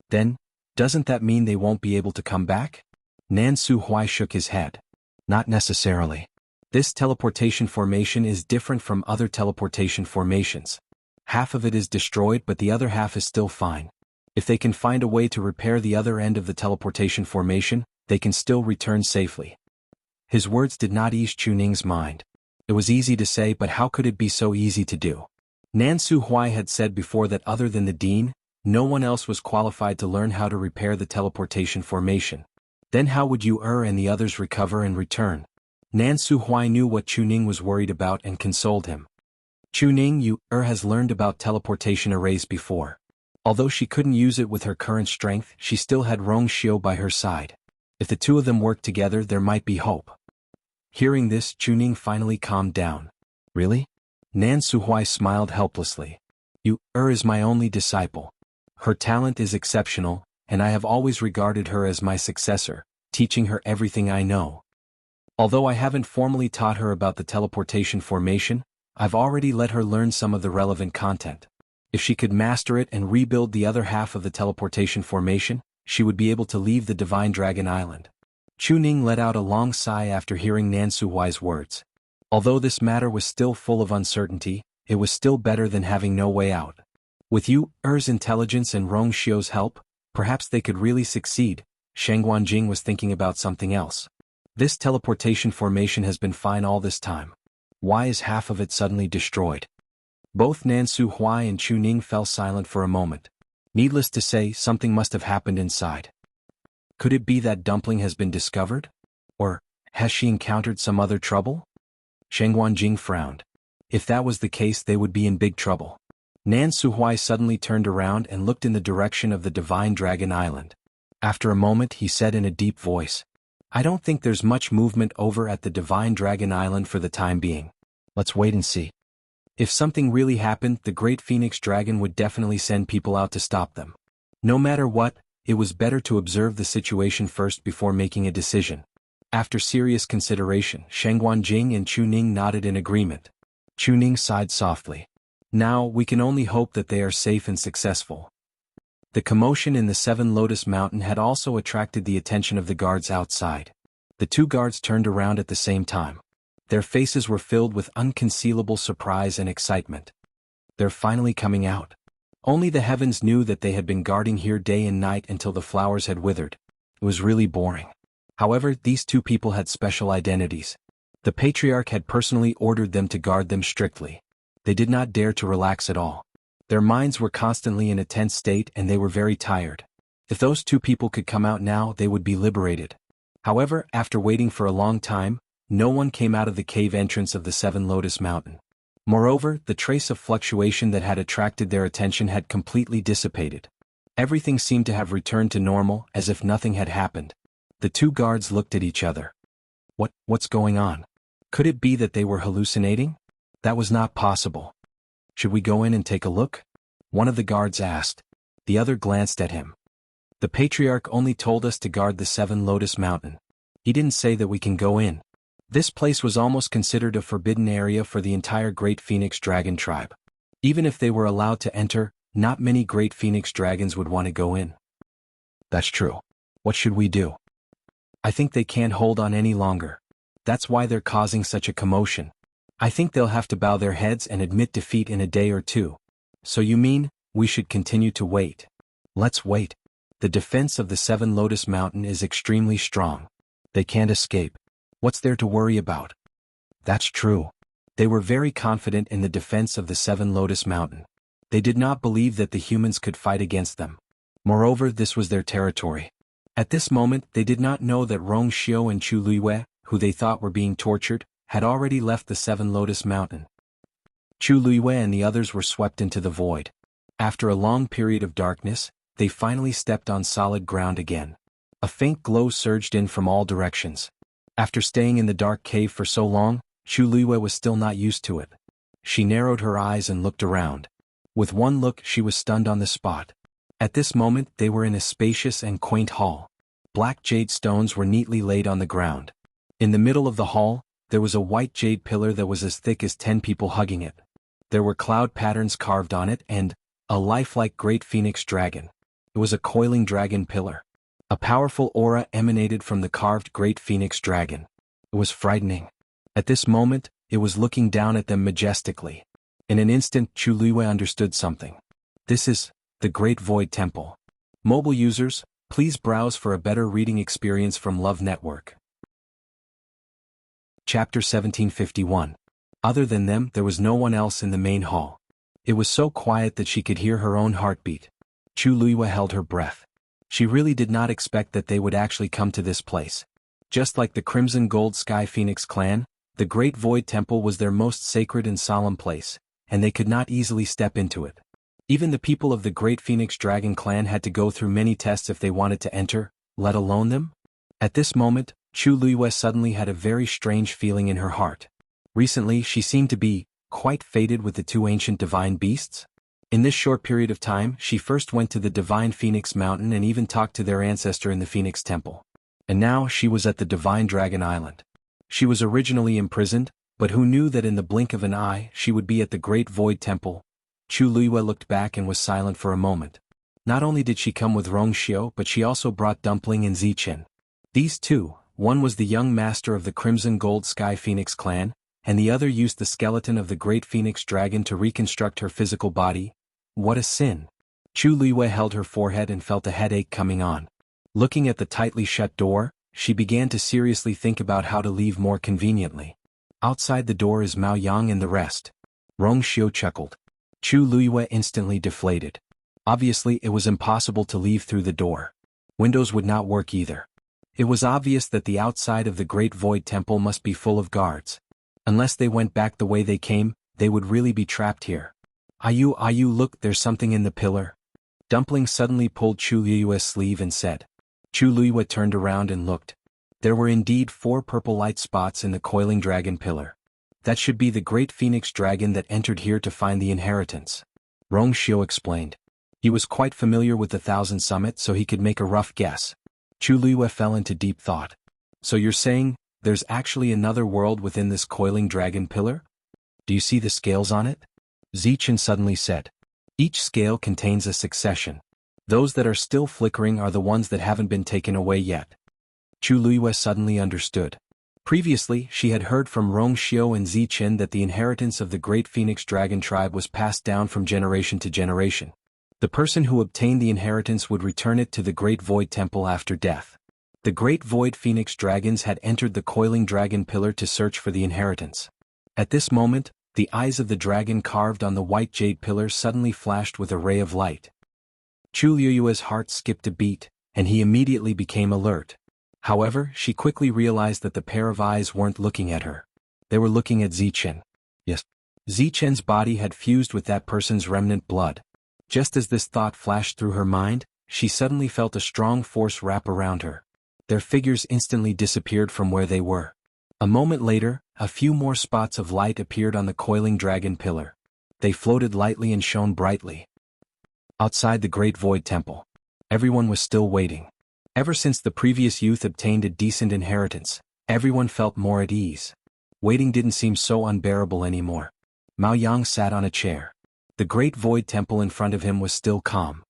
"Then, doesn't that mean they won't be able to come back?" Nan Su Huai shook his head. "Not necessarily. This teleportation formation is different from other teleportation formations. Half of it is destroyed but the other half is still fine. If they can find a way to repair the other end of the teleportation formation, they can still return safely." His words did not ease Chu Ning's mind. It was easy to say, but how could it be so easy to do? Nan Su Huai had said before that other than the dean, no one else was qualified to learn how to repair the teleportation formation. Then how would you and the others recover and return? Nan Su Huai knew what Chu Ning was worried about and consoled him. "Chu Ning, you has learned about teleportation arrays before." Although she couldn't use it with her current strength, she still had Rong Xiu by her side. If the two of them worked together, there might be hope. Hearing this, Chu Ning finally calmed down. "Really?" Nan Su Huai smiled helplessly. "You is my only disciple. Her talent is exceptional, and I have always regarded her as my successor, teaching her everything I know. Although I haven't formally taught her about the teleportation formation, I've already let her learn some of the relevant content. If she could master it and rebuild the other half of the teleportation formation, she would be able to leave the Divine Dragon Island." Chu Ning let out a long sigh after hearing Nan Su Huai's words. Although this matter was still full of uncertainty, it was still better than having no way out. With Yu's intelligence and Rong Xiu's help, perhaps they could really succeed. Shen Guanjing was thinking about something else. This teleportation formation has been fine all this time. Why is half of it suddenly destroyed? Both Nan Su Huai and Chu Ning fell silent for a moment. Needless to say, something must have happened inside. Could it be that Dumpling has been discovered? Or has she encountered some other trouble? Shen Guanjing frowned. If that was the case, they would be in big trouble. Nan Su Huai suddenly turned around and looked in the direction of the Divine Dragon Island. After a moment, he said in a deep voice, "I don't think there's much movement over at the Divine Dragon Island for the time being. Let's wait and see." If something really happened, the Great Phoenix Dragon would definitely send people out to stop them. No matter what, it was better to observe the situation first before making a decision. After serious consideration, Shen Guanjing and Chu Ning nodded in agreement. Chu Ning sighed softly. "Now, we can only hope that they are safe and successful." The commotion in the Seven Lotus Mountain had also attracted the attention of the guards outside. The two guards turned around at the same time. Their faces were filled with unconcealable surprise and excitement. "They're finally coming out." Only the heavens knew that they had been guarding here day and night until the flowers had withered. It was really boring. However, these two people had special identities. The patriarch had personally ordered them to guard them strictly. They did not dare to relax at all. Their minds were constantly in a tense state and they were very tired. If those two people could come out now, they would be liberated. However, after waiting for a long time, no one came out of the cave entrance of the Seven Lotus Mountain. Moreover, the trace of fluctuation that had attracted their attention had completely dissipated. Everything seemed to have returned to normal, as if nothing had happened. The two guards looked at each other. What's going on? Could it be that they were hallucinating? That was not possible. "Should we go in and take a look?" one of the guards asked. The other glanced at him. "The patriarch only told us to guard the Seven Lotus Mountain. He didn't say that we can go in." This place was almost considered a forbidden area for the entire Great Phoenix Dragon tribe. Even if they were allowed to enter, not many Great Phoenix Dragons would want to go in. "That's true. What should we do?" "I think they can't hold on any longer. That's why they're causing such a commotion. I think they'll have to bow their heads and admit defeat in a day or two." "So you mean, we should continue to wait?" "Let's wait. The defense of the Seven Lotus Mountain is extremely strong. They can't escape. What's there to worry about? That's true. They were very confident in the defense of the Seven Lotus Mountain. They did not believe that the humans could fight against them. Moreover, this was their territory. At this moment, they did not know that Rong Xiu and Chu Luiyue, who they thought were being tortured, had already left the Seven Lotus Mountain. Chu Luiyue and the others were swept into the void. After a long period of darkness, they finally stepped on solid ground again. A faint glow surged in from all directions. After staying in the dark cave for so long, Chu Luiyue was still not used to it. She narrowed her eyes and looked around. With one look, she was stunned on the spot. At this moment, they were in a spacious and quaint hall. Black jade stones were neatly laid on the ground. In the middle of the hall, there was a white jade pillar that was as thick as 10 people hugging it. There were cloud patterns carved on it and a lifelike great phoenix dragon. It was a coiling dragon pillar. A powerful aura emanated from the carved great phoenix dragon. It was frightening. At this moment, it was looking down at them majestically. In an instant, Chu Luiyue understood something. This is the Great Void Temple. Mobile users, please browse for a better reading experience from Love Network. Chapter 1751. Other than them, there was no one else in the main hall. It was so quiet that she could hear her own heartbeat. Chu Luiyue held her breath. She really did not expect that they would actually come to this place. Just like the Crimson Gold Sky Phoenix clan, the Great Void Temple was their most sacred and solemn place, and they could not easily step into it. Even the people of the Great Phoenix Dragon clan had to go through many tests if they wanted to enter, let alone them. At this moment, Chu Luiyue suddenly had a very strange feeling in her heart. Recently, she seemed to be quite fated with the two ancient divine beasts. In this short period of time, she first went to the Divine Phoenix Mountain and even talked to their ancestor in the Phoenix Temple. And now she was at the Divine Dragon Island. She was originally imprisoned, but who knew that in the blink of an eye she would be at the Great Void Temple? Chu Luiyue looked back and was silent for a moment. Not only did she come with Rong Xiu, but she also brought Dumpling and Zichen. These two, one was the young master of the Crimson Gold Sky Phoenix clan, and the other used the skeleton of the Great Phoenix Dragon to reconstruct her physical body. What a sin! Chu Luiyue held her forehead and felt a headache coming on. Looking at the tightly shut door, she began to seriously think about how to leave more conveniently. Outside the door is Mao Yang and the rest. Rong Xiu chuckled. Chu Luiyue instantly deflated. Obviously, it was impossible to leave through the door. Windows would not work either. It was obvious that the outside of the Great Void Temple must be full of guards. Unless they went back the way they came, they would really be trapped here. Ayu, look, there's something in the pillar. Dumpling suddenly pulled Chu Luiyue's sleeve and said. Chu Luiyue turned around and looked. There were indeed 4 purple light spots in the coiling dragon pillar. That should be the great phoenix dragon that entered here to find the inheritance. Rong Xiu explained. He was quite familiar with the Thousand Summit, so he could make a rough guess. Chu Luiyue fell into deep thought. So you're saying, there's actually another world within this coiling dragon pillar? Do you see the scales on it? Zichen suddenly said. Each scale contains a succession. Those that are still flickering are the ones that haven't been taken away yet. Chu Luiyue suddenly understood. Previously, she had heard from Rong Xiu and Zichen that the inheritance of the Great Phoenix Dragon tribe was passed down from generation to generation. The person who obtained the inheritance would return it to the Great Void Temple after death. The Great Void Phoenix Dragons had entered the coiling dragon pillar to search for the inheritance. At this moment, the eyes of the dragon carved on the white jade pillar suddenly flashed with a ray of light. Chu Luiyue's heart skipped a beat, and he immediately became alert. However, she quickly realized that the pair of eyes weren't looking at her. They were looking at Zichen. Yes. Zichen's body had fused with that person's remnant blood. Just as this thought flashed through her mind, she suddenly felt a strong force wrap around her. Their figures instantly disappeared from where they were. A moment later, a few more spots of light appeared on the coiling dragon pillar. They floated lightly and shone brightly. Outside the Great Void Temple, everyone was still waiting. Ever since the previous youth obtained a decent inheritance, everyone felt more at ease. Waiting didn't seem so unbearable anymore. Mao Yang sat on a chair. The Great Void Temple in front of him was still calm.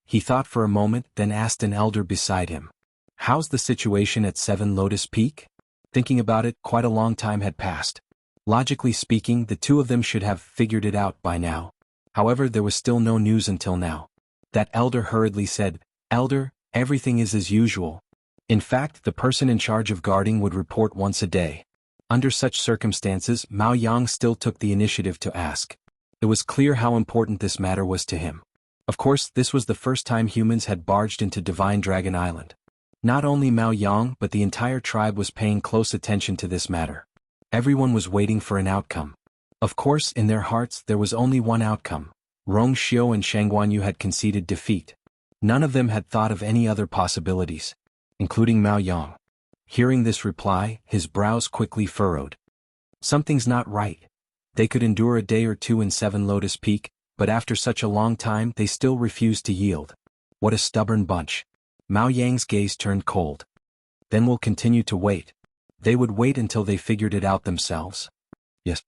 He thought for a moment, then asked an elder beside him. How's the situation at 7 Lotus Peak? Thinking about it, quite a long time had passed. Logically speaking, the two of them should have figured it out by now. However, there was still no news until now. That elder hurriedly said, Elder, Everything is as usual. In fact, the person in charge of guarding would report once a day. Under such circumstances, Mao Yang still took the initiative to ask. It was clear how important this matter was to him. Of course, this was the first time humans had barged into Divine Dragon Island. Not only Mao Yang but the entire tribe was paying close attention to this matter. Everyone was waiting for an outcome. Of course, in their hearts there was only one outcome. Rong Xiu and Shang Guanyu had conceded defeat. None of them had thought of any other possibilities, including Mao Yang. Hearing this reply, his brows quickly furrowed. Something's not right. They could endure a day or two in Seven Lotus Peak, but after such a long time they still refused to yield. What a stubborn bunch. Mao Yang's gaze turned cold. Then we'll continue to wait. They would wait until they figured it out themselves. Yes.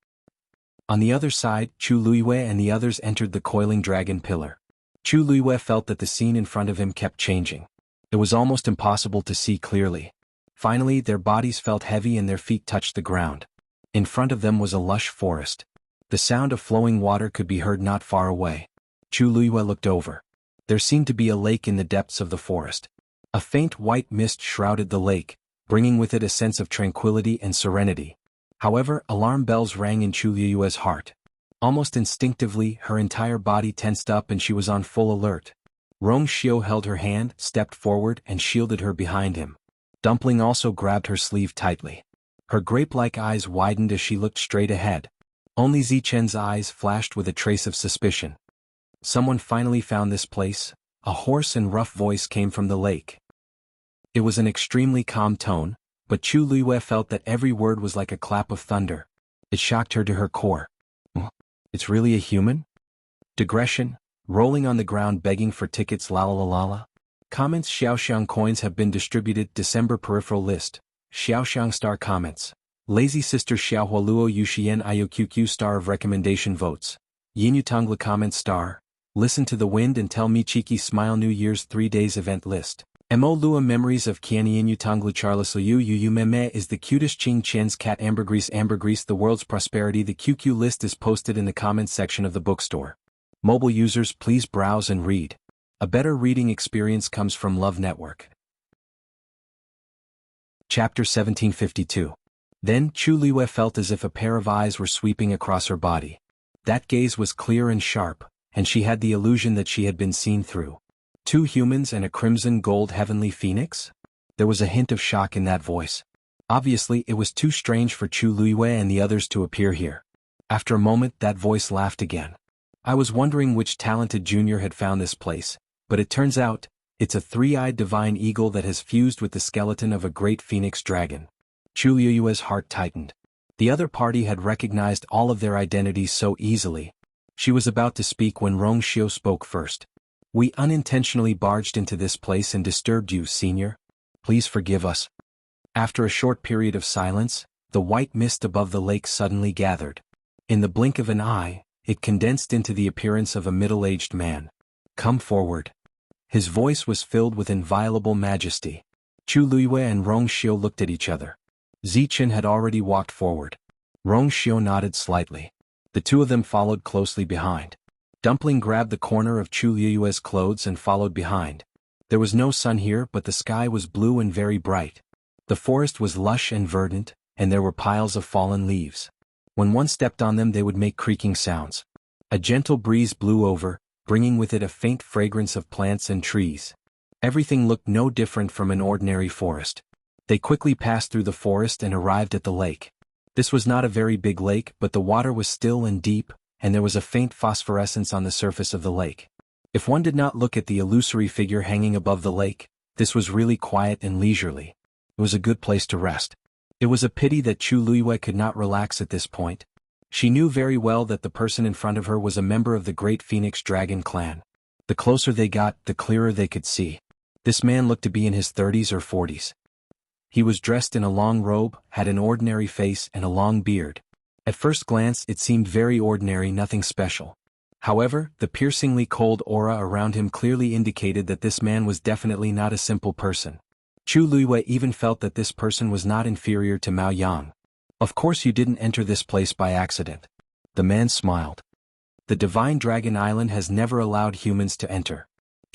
On the other side, Chu Luiyue and the others entered the coiling dragon pillar. Chu Luiyue felt that the scene in front of him kept changing. It was almost impossible to see clearly. Finally, their bodies felt heavy and their feet touched the ground. In front of them was a lush forest. The sound of flowing water could be heard not far away. Chu Luiyue looked over. There seemed to be a lake in the depths of the forest. A faint white mist shrouded the lake, bringing with it a sense of tranquility and serenity. However, alarm bells rang in Chu Luiyue's heart. Almost instinctively, her entire body tensed up and she was on full alert. Rong Xiu held her hand, stepped forward, and shielded her behind him. Dumpling also grabbed her sleeve tightly. Her grape-like eyes widened as she looked straight ahead. Only Zichen's eyes flashed with a trace of suspicion. Someone finally found this place. A hoarse and rough voice came from the lake. It was an extremely calm tone, but Chu Luiyue felt that every word was like a clap of thunder. It shocked her to her core. It's really a human? Digression, rolling on the ground begging for tickets la la la la la. Comments Xiaoxiang coins have been distributed December peripheral list. Xiaoxiang star comments. Lazy sister Xiaohualuo Yuxian IOQQ star of recommendation votes. Yinyutangla comments star. Listen to the wind and tell me cheeky smile New Year's 3 days event list. Mo Lua memories of Kianian Yutanglu Charles Liu Yu Meme is the cutest Ching Chen's cat Ambergrease the world's prosperity. The QQ list is posted in the comments section of the bookstore. Mobile users please browse and read. A better reading experience comes from Love Network. Chapter 1752. Then Chu Luiyue felt as if a pair of eyes were sweeping across her body. That gaze was clear and sharp, and she had the illusion that she had been seen through. 2 humans and a crimson gold heavenly phoenix? There was a hint of shock in that voice. Obviously, it was too strange for Chu Luiyue and the others to appear here. After a moment, that voice laughed again. I was wondering which talented junior had found this place, but it turns out, it's a 3-eyed divine eagle that has fused with the skeleton of a great phoenix dragon. Chu Luiyue's heart tightened. The other party had recognized all of their identities so easily. She was about to speak when Rong Xiu spoke first. We unintentionally barged into this place and disturbed you, senior. Please forgive us. After a short period of silence, the white mist above the lake suddenly gathered. In the blink of an eye, it condensed into the appearance of a middle-aged man. Come forward. His voice was filled with inviolable majesty. Chu Luiyue and Rong Xiu looked at each other. Zichen had already walked forward. Rong Xiu nodded slightly. The 2 of them followed closely behind. Dumpling grabbed the corner of Chu Luiyue's clothes and followed behind. There was no sun here, but the sky was blue and very bright. The forest was lush and verdant, and there were piles of fallen leaves. When one stepped on them they would make creaking sounds. A gentle breeze blew over, bringing with it a faint fragrance of plants and trees. Everything looked no different from an ordinary forest. They quickly passed through the forest and arrived at the lake. This was not a very big lake, but the water was still and deep, and there was a faint phosphorescence on the surface of the lake. If one did not look at the illusory figure hanging above the lake, this was really quiet and leisurely. It was a good place to rest. It was a pity that Chu Luiyue could not relax at this point. She knew very well that the person in front of her was a member of the great Phoenix Dragon clan. The closer they got, the clearer they could see. This man looked to be in his 30s or 40s. He was dressed in a long robe, had an ordinary face and a long beard. At first glance it seemed very ordinary, nothing special. However, the piercingly cold aura around him clearly indicated that this man was definitely not a simple person. Chu Luiyue even felt that this person was not inferior to Mao Yang. Of course you didn't enter this place by accident. The man smiled. The Divine Dragon Island has never allowed humans to enter.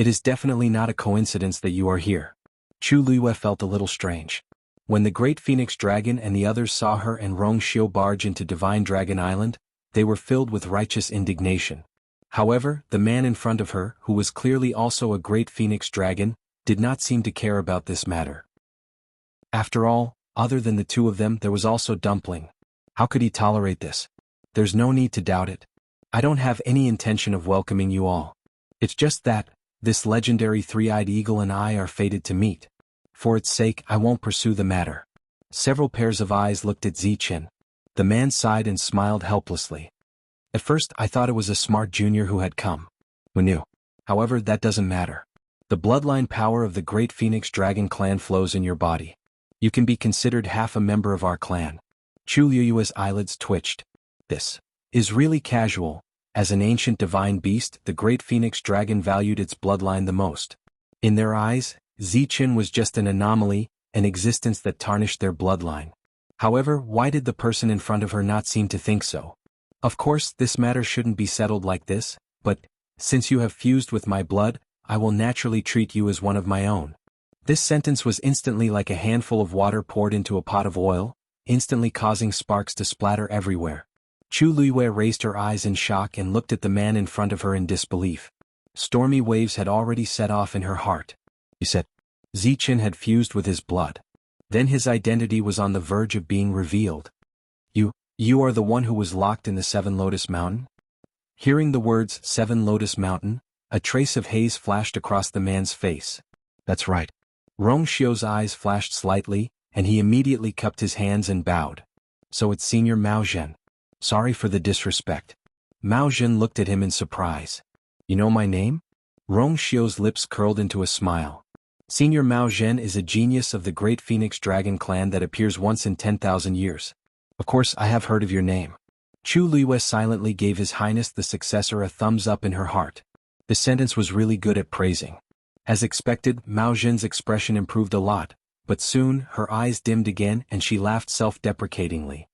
It is definitely not a coincidence that you are here. Chu Luiyue felt a little strange. When the Great Phoenix Dragon and the others saw her and Rong Xiu barge into Divine Dragon Island, they were filled with righteous indignation. However, the man in front of her, who was clearly also a Great Phoenix Dragon, did not seem to care about this matter. After all, other than the two of them there was also Dumpling. How could he tolerate this? There's no need to doubt it. I don't have any intention of welcoming you all. It's just that, this legendary three-eyed eagle and I are fated to meet. For its sake I won't pursue the matter. Several pairs of eyes looked at Zichen. The man sighed and smiled helplessly. At first I thought it was a smart junior who had come. Who knew? However, that doesn't matter. The bloodline power of the Great Phoenix Dragon clan flows in your body. You can be considered half a member of our clan. Chu Luiyue's eyelids twitched. This is really casual. As an ancient divine beast, the Great Phoenix Dragon valued its bloodline the most. In their eyes, Zichen was just an anomaly, an existence that tarnished their bloodline. However, why did the person in front of her not seem to think so? Of course, this matter shouldn't be settled like this, but, since you have fused with my blood, I will naturally treat you as one of my own. This sentence was instantly like a handful of water poured into a pot of oil, instantly causing sparks to splatter everywhere. Chu Luiyue raised her eyes in shock and looked at the man in front of her in disbelief. Stormy waves had already set off in her heart. You said, Zichen had fused with his blood. Then his identity was on the verge of being revealed. You are the one who was locked in the Seven Lotus Mountain? Hearing the words Seven Lotus Mountain, a trace of haze flashed across the man's face. That's right. Rong Xiu's eyes flashed slightly, and he immediately cupped his hands and bowed. So it's Senior Mao Zhen. Sorry for the disrespect. Mao Zhen looked at him in surprise. You know my name? Rong Xiu's lips curled into a smile. Senior Mao Zhen is a genius of the Great Phoenix Dragon clan that appears once in 10,000 years. Of course I have heard of your name. Chu Luiyue silently gave His Highness the Successor a thumbs up in her heart. The sentence was really good at praising. As expected, Mao Zhen's expression improved a lot, but soon her eyes dimmed again and she laughed self-deprecatingly.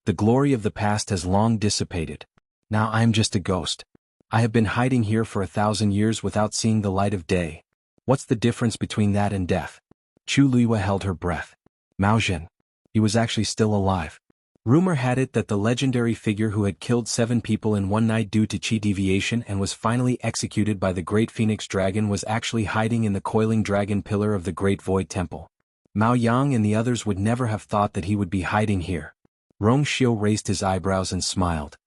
The glory of the past has long dissipated. Now I am just a ghost. I have been hiding here for 1,000 years without seeing the light of day. What's the difference between that and death? Chu Luiyue held her breath. Mao Zhen. He was actually still alive. Rumor had it that the legendary figure who had killed 7 people in one night due to chi deviation and was finally executed by the Great Phoenix Dragon was actually hiding in the coiling dragon pillar of the Great Void Temple. Mao Yang and the others would never have thought that he would be hiding here. Rong Xiu raised his eyebrows and smiled.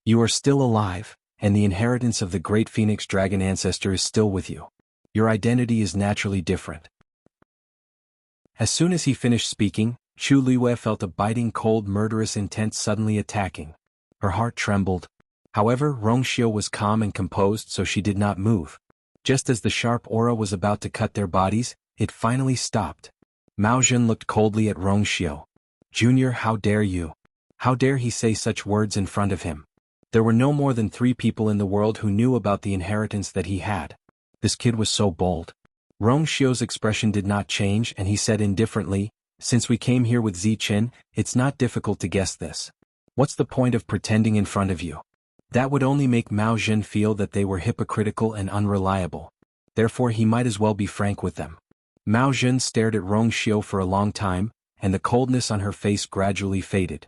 You are still alive, and the inheritance of the Great Phoenix Dragon ancestor is still with you. Your identity is naturally different. As soon as he finished speaking, Chu Luiyue felt a biting cold murderous intent suddenly attacking. Her heart trembled. However, Rong Xiu was calm and composed so she did not move. Just as the sharp aura was about to cut their bodies, it finally stopped. Mao Zhen looked coldly at Rong Xiu. Junior, how dare you? How dare he say such words in front of him? There were no more than 3 people in the world who knew about the inheritance that he had. This kid was so bold. Rong Xiu's expression did not change and he said indifferently, Since we came here with Zichen, it's not difficult to guess this. What's the point of pretending in front of you? That would only make Mao Zhen feel that they were hypocritical and unreliable. Therefore he might as well be frank with them. Mao Zhen stared at Rong Xiu for a long time, and the coldness on her face gradually faded.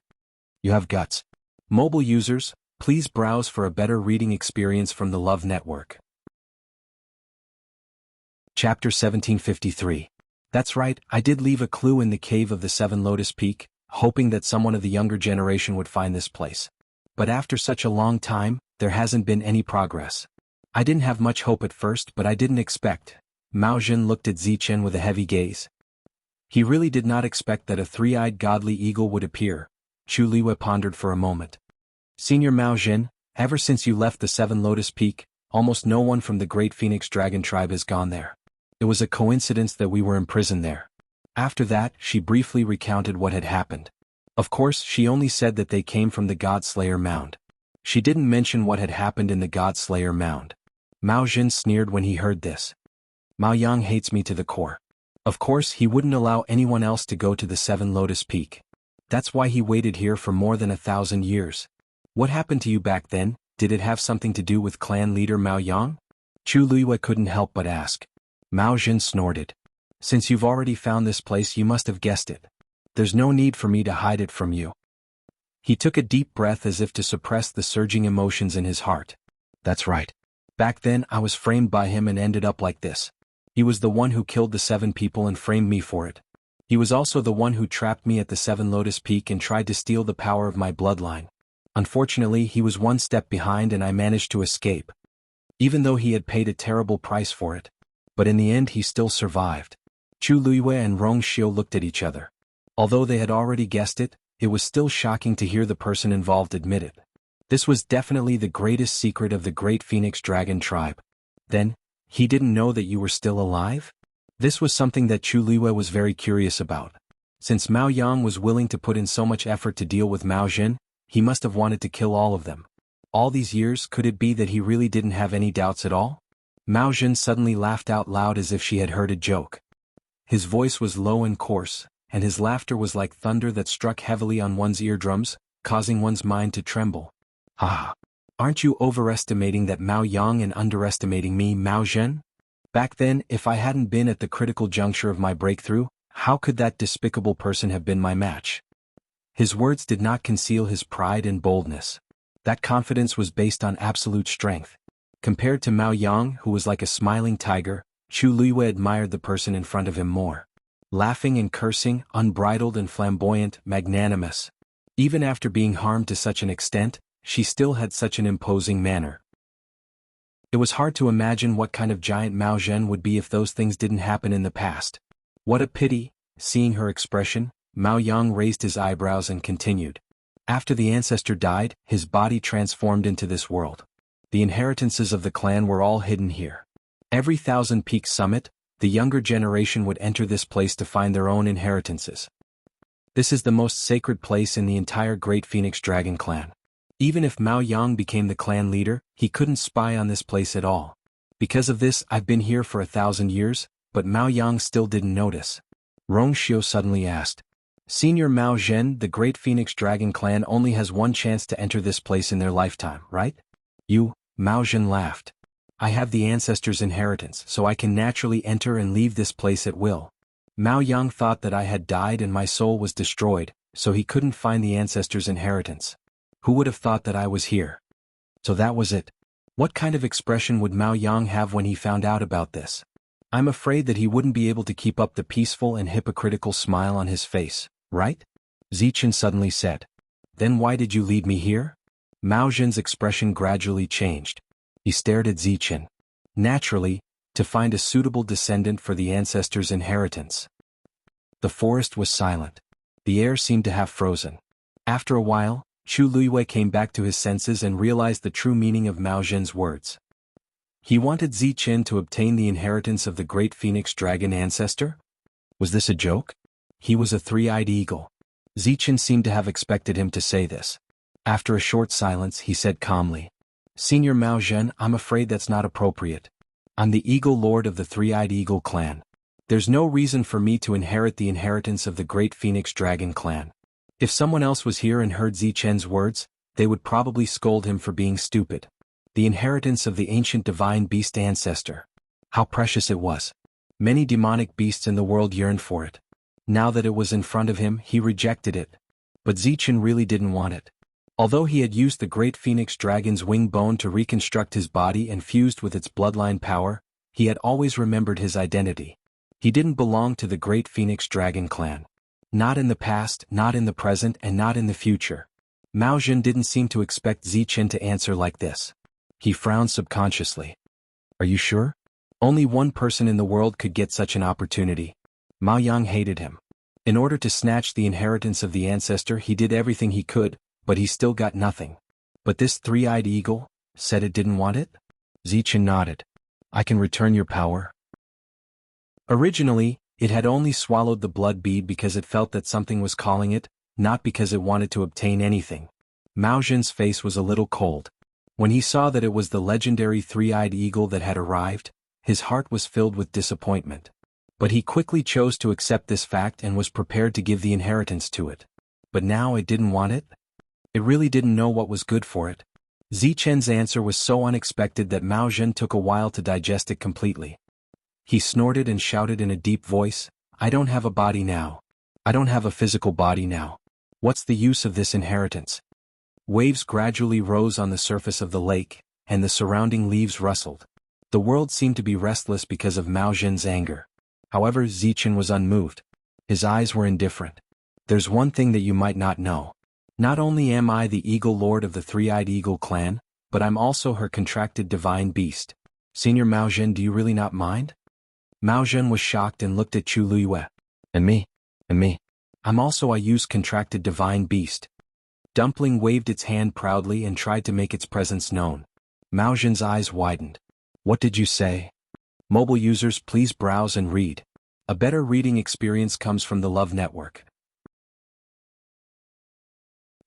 You have guts. Mobile users, please browse for a better reading experience from the Love Network. Chapter 1753. That's right, I did leave a clue in the cave of the 7 Lotus Peak, hoping that someone of the younger generation would find this place. But after such a long time, there hasn't been any progress. I didn't have much hope at first, but I didn't expect. Mao Zhen looked at Zichen with a heavy gaze. He really did not expect that a 3-eyed godly eagle would appear. Chu Luiyue pondered for a moment. Senior Mao Zhen, ever since you left the 7 Lotus Peak, almost no one from the Great Phoenix Dragon tribe has gone there. It was a coincidence that we were imprisoned there. After that, she briefly recounted what had happened. Of course, she only said that they came from the God-Slayer Mound. She didn't mention what had happened in the God-Slayer Mound. Mao Zhen sneered when he heard this. Mao Yang hates me to the core. Of course, he wouldn't allow anyone else to go to the 7 Lotus Peak. That's why he waited here for more than 1,000 years. What happened to you back then? Did it have something to do with clan leader Mao Yang? Chu Luiyue couldn't help but ask. Mao Jin snorted. Since you've already found this place, you must have guessed it. There's no need for me to hide it from you. He took a deep breath as if to suppress the surging emotions in his heart. That's right. Back then I was framed by him and ended up like this. He was the one who killed the 7 people and framed me for it. He was also the one who trapped me at the 7 Lotus Peak and tried to steal the power of my bloodline. Unfortunately, he was one step behind and I managed to escape. Even though he had paid a terrible price for it. But in the end he still survived. Chu Luiyue and Rong Xiu looked at each other. Although they had already guessed it, it was still shocking to hear the person involved admit it. This was definitely the greatest secret of the Great Phoenix Dragon tribe. Then, he didn't know that you were still alive? This was something that Chu Luiyue was very curious about. Since Mao Yang was willing to put in so much effort to deal with Mao Jin, he must have wanted to kill all of them. All these years, could it be that he really didn't have any doubts at all? Mao Jin suddenly laughed out loud as if she had heard a joke. His voice was low and coarse, and his laughter was like thunder that struck heavily on one's eardrums, causing one's mind to tremble. Ah! Aren't you overestimating that Mao Yang and underestimating me, Mao Zhen? Back then, if I hadn't been at the critical juncture of my breakthrough, how could that despicable person have been my match? His words did not conceal his pride and boldness. That confidence was based on absolute strength. Compared to Mao Yang, who was like a smiling tiger, Chu Luiyue admired the person in front of him more. Laughing and cursing, unbridled and flamboyant, magnanimous. Even after being harmed to such an extent, she still had such an imposing manner. It was hard to imagine what kind of giant Mao Zhen would be if those things didn't happen in the past. What a pity. Seeing her expression, Mao Yang raised his eyebrows and continued. After the ancestor died, his body transformed into this world. The inheritances of the clan were all hidden here. Every 1,000 Peak summit, the younger generation would enter this place to find their own inheritances. This is the most sacred place in the entire Great Phoenix Dragon clan. Even if Mao Yang became the clan leader, he couldn't spy on this place at all. Because of this, I've been here for 1,000 years, but Mao Yang still didn't notice. Rong Xiu suddenly asked. Senior Mao Zhen, the Great Phoenix Dragon clan only has one chance to enter this place in their lifetime, right? You, Mao Zhen laughed. I have the ancestors' inheritance, so I can naturally enter and leave this place at will. Mao Yang thought that I had died and my soul was destroyed, so he couldn't find the ancestors' inheritance. Who would have thought that I was here? So that was it. What kind of expression would Mao Yang have when he found out about this? I'm afraid that he wouldn't be able to keep up the peaceful and hypocritical smile on his face, right? Zichen suddenly said. Then why did you lead me here? Mao Zhen's expression gradually changed. He stared at Zichen. Naturally, to find a suitable descendant for the ancestors' inheritance. The forest was silent. The air seemed to have frozen. After a while, Chu Luiyue came back to his senses and realized the true meaning of Mao Zhen's words. He wanted Zichen to obtain the inheritance of the Great Phoenix Dragon ancestor? Was this a joke? He was a 3-eyed eagle. Zichen seemed to have expected him to say this. After a short silence, he said calmly, Senior Mao Zhen, I'm afraid that's not appropriate. I'm the Eagle Lord of the 3-eyed Eagle clan. There's no reason for me to inherit the inheritance of the Great Phoenix Dragon clan. If someone else was here and heard Zichen's words, they would probably scold him for being stupid. The inheritance of the ancient divine beast ancestor. How precious it was. Many demonic beasts in the world yearned for it. Now that it was in front of him, he rejected it. But Zichen really didn't want it. Although he had used the Great Phoenix Dragon's wing bone to reconstruct his body and fused with its bloodline power, he had always remembered his identity. He didn't belong to the Great Phoenix Dragon clan. Not in the past, not in the present, and not in the future. Mao Zhen didn't seem to expect Zichen to answer like this. He frowned subconsciously. Are you sure? Only one person in the world could get such an opportunity. Mao Yang hated him. In order to snatch the inheritance of the ancestor, he did everything he could, but he still got nothing. But this 3-eyed eagle said it didn't want it? Zichen nodded. I can return your power. Originally, it had only swallowed the blood bead because it felt that something was calling it, not because it wanted to obtain anything. Mao Zhen's face was a little cold. When he saw that it was the legendary 3-eyed eagle that had arrived, his heart was filled with disappointment. But he quickly chose to accept this fact and was prepared to give the inheritance to it. But now it didn't want it? It really didn't know what was good for it. Zichen's answer was so unexpected that Mao Zhen took a while to digest it completely. He snorted and shouted in a deep voice, "I don't have a body now. I don't have a physical body now. What's the use of this inheritance?" Waves gradually rose on the surface of the lake, and the surrounding leaves rustled. The world seemed to be restless because of Mao Zhen's anger. However, Zichen was unmoved. His eyes were indifferent. "There's one thing that you might not know. Not only am I the Eagle Lord of the Three-Eyed Eagle clan, but I'm also her contracted divine beast. Senior Mao Zhen, do you really not mind?" Mao Zhen was shocked and looked at Chu Luiyue. And me? I'm also Ayu's contracted divine beast." Dumpling waved its hand proudly and tried to make its presence known. Mao Zhen's eyes widened. "What did you say?" Mobile users, please browse and read. A better reading experience comes from the Love Network.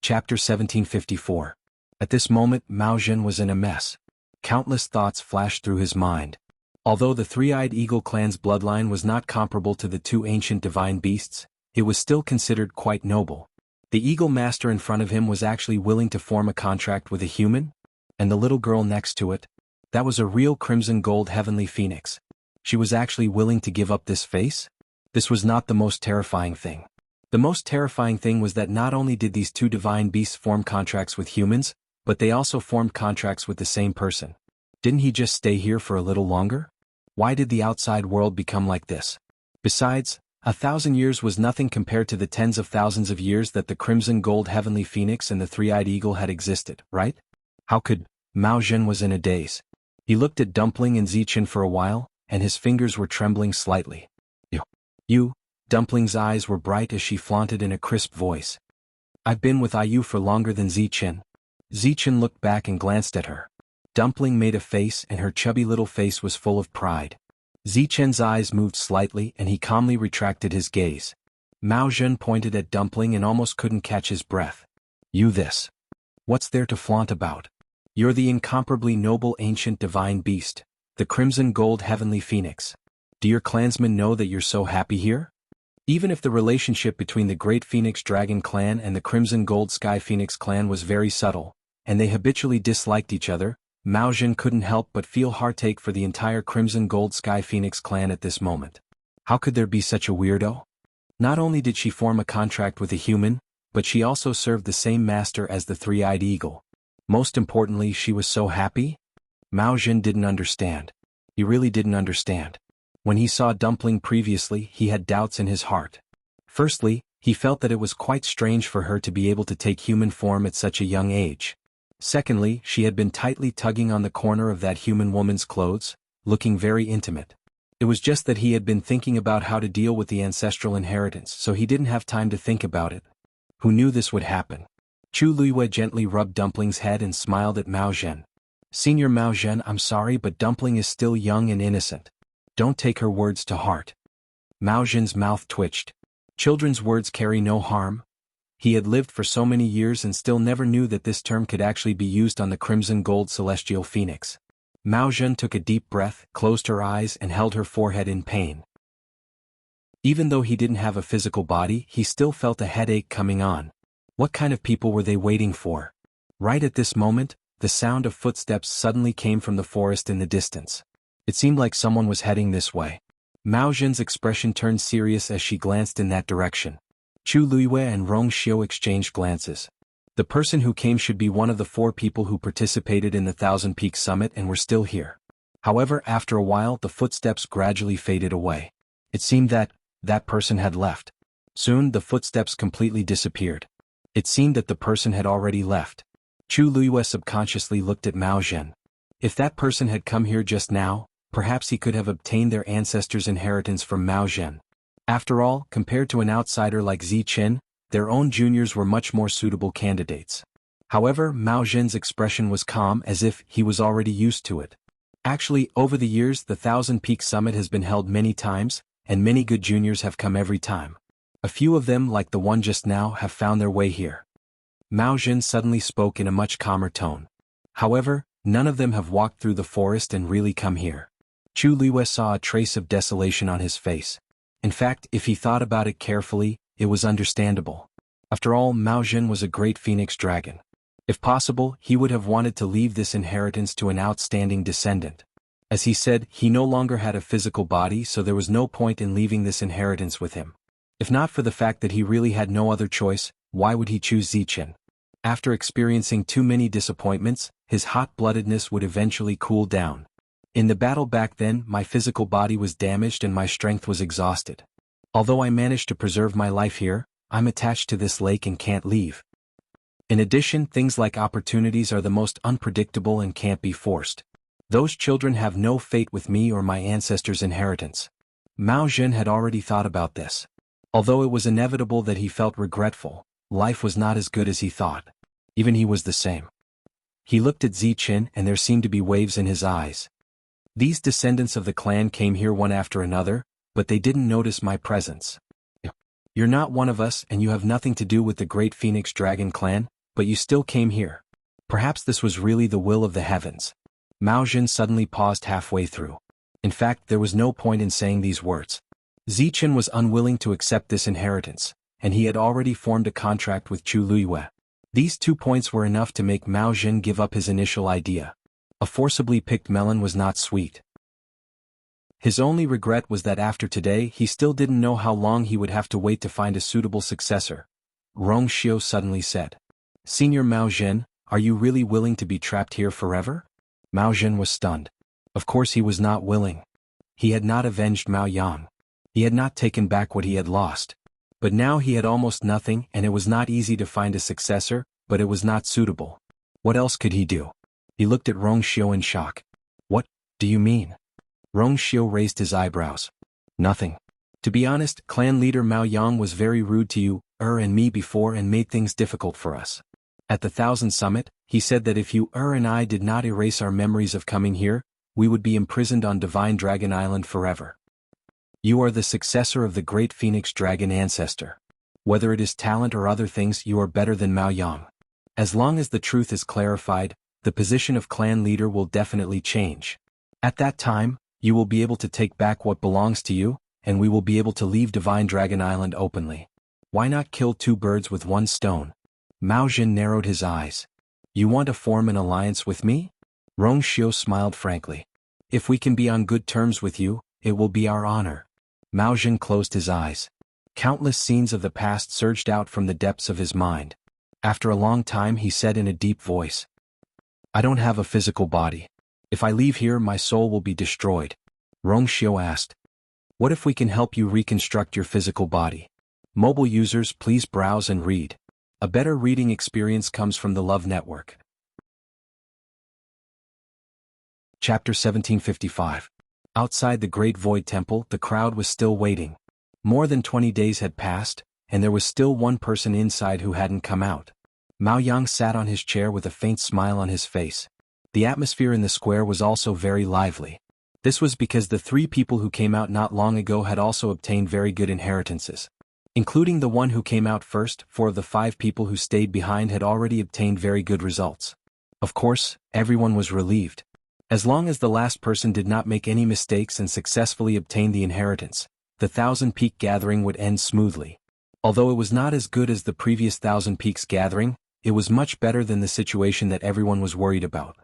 Chapter 1754. At this moment, Mao Zhen was in a mess. Countless thoughts flashed through his mind. Although the Three-Eyed Eagle clan's bloodline was not comparable to the two ancient divine beasts, it was still considered quite noble. The Eagle Master in front of him was actually willing to form a contract with a human? And the little girl next to it? That was a real crimson gold heavenly phoenix. She was actually willing to give up this face? This was not the most terrifying thing. The most terrifying thing was that not only did these two divine beasts form contracts with humans, but they also formed contracts with the same person. Didn't he just stay here for a little longer? Why did the outside world become like this? Besides, 1,000 years was nothing compared to the tens of thousands of years that the crimson gold heavenly phoenix and the three-eyed eagle had existed, right? How could... Mao Zhen was in a daze. He looked at Dumpling and Zichen for a while, and his fingers were trembling slightly. You... Dumpling's eyes were bright as she flaunted in a crisp voice. "I've been with Ayu for longer than Zichen." Zichen looked back and glanced at her. Dumpling made a face and her chubby little face was full of pride. Zichen's eyes moved slightly and he calmly retracted his gaze. Mao Zhen pointed at Dumpling and almost couldn't catch his breath. "You this. What's there to flaunt about? You're the incomparably noble ancient divine beast, the crimson gold heavenly phoenix. Do your clansmen know that you're so happy here?" Even if the relationship between the Great Phoenix Dragon clan and the Crimson Gold Sky Phoenix clan was very subtle, and they habitually disliked each other, Mao Zhen couldn't help but feel heartache for the entire Crimson Gold Sky Phoenix clan at this moment. How could there be such a weirdo? Not only did she form a contract with a human, but she also served the same master as the Three-Eyed Eagle. Most importantly, she was so happy? Mao Zhen didn't understand. He really didn't understand. When he saw Dumpling previously, he had doubts in his heart. Firstly, he felt that it was quite strange for her to be able to take human form at such a young age. Secondly, she had been tightly tugging on the corner of that human woman's clothes, looking very intimate. It was just that he had been thinking about how to deal with the ancestral inheritance, so he didn't have time to think about it. Who knew this would happen? Chu Luiyue gently rubbed Dumpling's head and smiled at Mao Zhen. "Senior Mao Zhen, I'm sorry, but Dumpling is still young and innocent. Don't take her words to heart." Mao Zhen's mouth twitched. Children's words carry no harm. He had lived for so many years and still never knew that this term could actually be used on the Crimson Gold Celestial Phoenix. Mao Zhen took a deep breath, closed her eyes and held her forehead in pain. Even though he didn't have a physical body, he still felt a headache coming on. What kind of people were they waiting for? Right at this moment, the sound of footsteps suddenly came from the forest in the distance. It seemed like someone was heading this way. Mao Zhen's expression turned serious as she glanced in that direction. Chu Luiyue and Rong Xiu exchanged glances. The person who came should be one of the 4 people who participated in the Thousand Peaks Summit and were still here. However, after a while the footsteps gradually faded away. It seemed that person had left. Soon the footsteps completely disappeared. It seemed that the person had already left. Chu Luiyue subconsciously looked at Mao Zhen. If that person had come here just now, perhaps he could have obtained their ancestors' inheritance from Mao Zhen. After all, compared to an outsider like Zichen, their own juniors were much more suitable candidates. However, Mao Zhen's expression was calm as if he was already used to it. Actually, over the years the Thousand Peaks Summit has been held many times, and many good juniors have come every time. A few of them, like the one just now, have found their way here. Mao Zhen suddenly spoke in a much calmer tone. However, none of them have walked through the forest and really come here. Chu Luiyue saw a trace of desolation on his face. In fact, if he thought about it carefully, it was understandable. After all, Mao Zhen was a great phoenix dragon. If possible, he would have wanted to leave this inheritance to an outstanding descendant. As he said, he no longer had a physical body, so there was no point in leaving this inheritance with him. If not for the fact that he really had no other choice, why would he choose Zichen? After experiencing too many disappointments, his hot-bloodedness would eventually cool down. In the battle back then, my physical body was damaged and my strength was exhausted. Although I managed to preserve my life here, I'm attached to this lake and can't leave. In addition, things like opportunities are the most unpredictable and can't be forced. Those children have no fate with me or my ancestors' inheritance. Mao Zhen had already thought about this. Although it was inevitable that he felt regretful, life was not as good as he thought. Even he was the same. He looked at Zichen and there seemed to be waves in his eyes. These descendants of the clan came here one after another, but they didn't notice my presence. You're not one of us and you have nothing to do with the great Phoenix Dragon clan, but you still came here. Perhaps this was really the will of the heavens. Mao Zhen suddenly paused halfway through. In fact, there was no point in saying these words. Zichen was unwilling to accept this inheritance, and he had already formed a contract with Chu Luiyue. These 2 points were enough to make Mao Zhen give up his initial idea. A forcibly picked melon was not sweet. His only regret was that after today he still didn't know how long he would have to wait to find a suitable successor. Rong Xiu suddenly said. Senior Mao Zhen, are you really willing to be trapped here forever? Mao Zhen was stunned. Of course he was not willing. He had not avenged Mao Yang. He had not taken back what he had lost. But now he had almost nothing and it was not easy to find a successor, but it was not suitable. What else could he do? He looked at Rong Xiu in shock. What do you mean? Rong Xiu raised his eyebrows. Nothing. To be honest, clan leader Mao Yang was very rude to you, and me before and made things difficult for us. At the Thousand Summit, he said that if you and I did not erase our memories of coming here, we would be imprisoned on Divine Dragon Island forever. You are the successor of the great Phoenix Dragon ancestor. Whether it is talent or other things, you are better than Mao Yang. As long as the truth is clarified, the position of clan leader will definitely change. At that time, you will be able to take back what belongs to you, and we will be able to leave Divine Dragon Island openly. Why not kill 2 birds with 1 stone? Mao Zhen narrowed his eyes. You want to form an alliance with me? Rong Xiu smiled frankly. If we can be on good terms with you, it will be our honor. Mao Zhen closed his eyes. Countless scenes of the past surged out from the depths of his mind. After a long time he said in a deep voice. I don't have a physical body. If I leave here my soul will be destroyed. Rong Xiu asked. What if we can help you reconstruct your physical body? Mobile users, please browse and read. A better reading experience comes from the Love Network. Chapter 1755. Outside the Great Void Temple, the crowd was still waiting. More than 20 days had passed, and there was still one person inside who hadn't come out. Mao Yang sat on his chair with a faint smile on his face. The atmosphere in the square was also very lively. This was because the 3 people who came out not long ago had also obtained very good inheritances. Including the one who came out first, 4 of the 5 people who stayed behind had already obtained very good results. Of course, everyone was relieved. As long as the last person did not make any mistakes and successfully obtain the inheritance, the Thousand Peak Gathering would end smoothly. Although it was not as good as the previous Thousand Peaks Gathering, it was much better than the situation that everyone was worried about.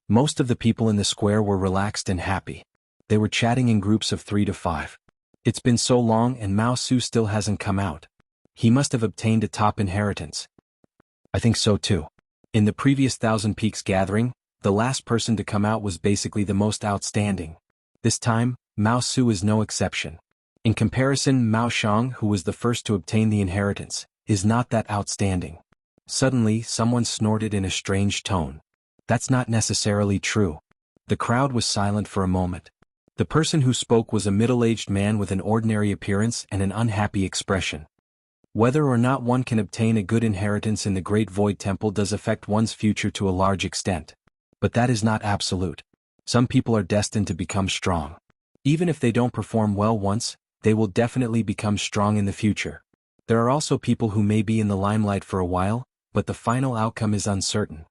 Most of the people in the square were relaxed and happy. They were chatting in groups of 3 to 5. It's been so long and Mao Su still hasn't come out. He must have obtained a top inheritance. I think so too. In the previous Thousand Peaks Gathering, the last person to come out was basically the most outstanding. This time, Mao Su is no exception. In comparison, Mao Shang, who was the first to obtain the inheritance, is not that outstanding. Suddenly, someone snorted in a strange tone. That's not necessarily true. The crowd was silent for a moment. The person who spoke was a middle-aged man with an ordinary appearance and an unhappy expression. Whether or not one can obtain a good inheritance in the Great Void Temple does affect one's future to a large extent. But that is not absolute. Some people are destined to become strong. Even if they don't perform well once, they will definitely become strong in the future. There are also people who may be in the limelight for a while, but the final outcome is uncertain.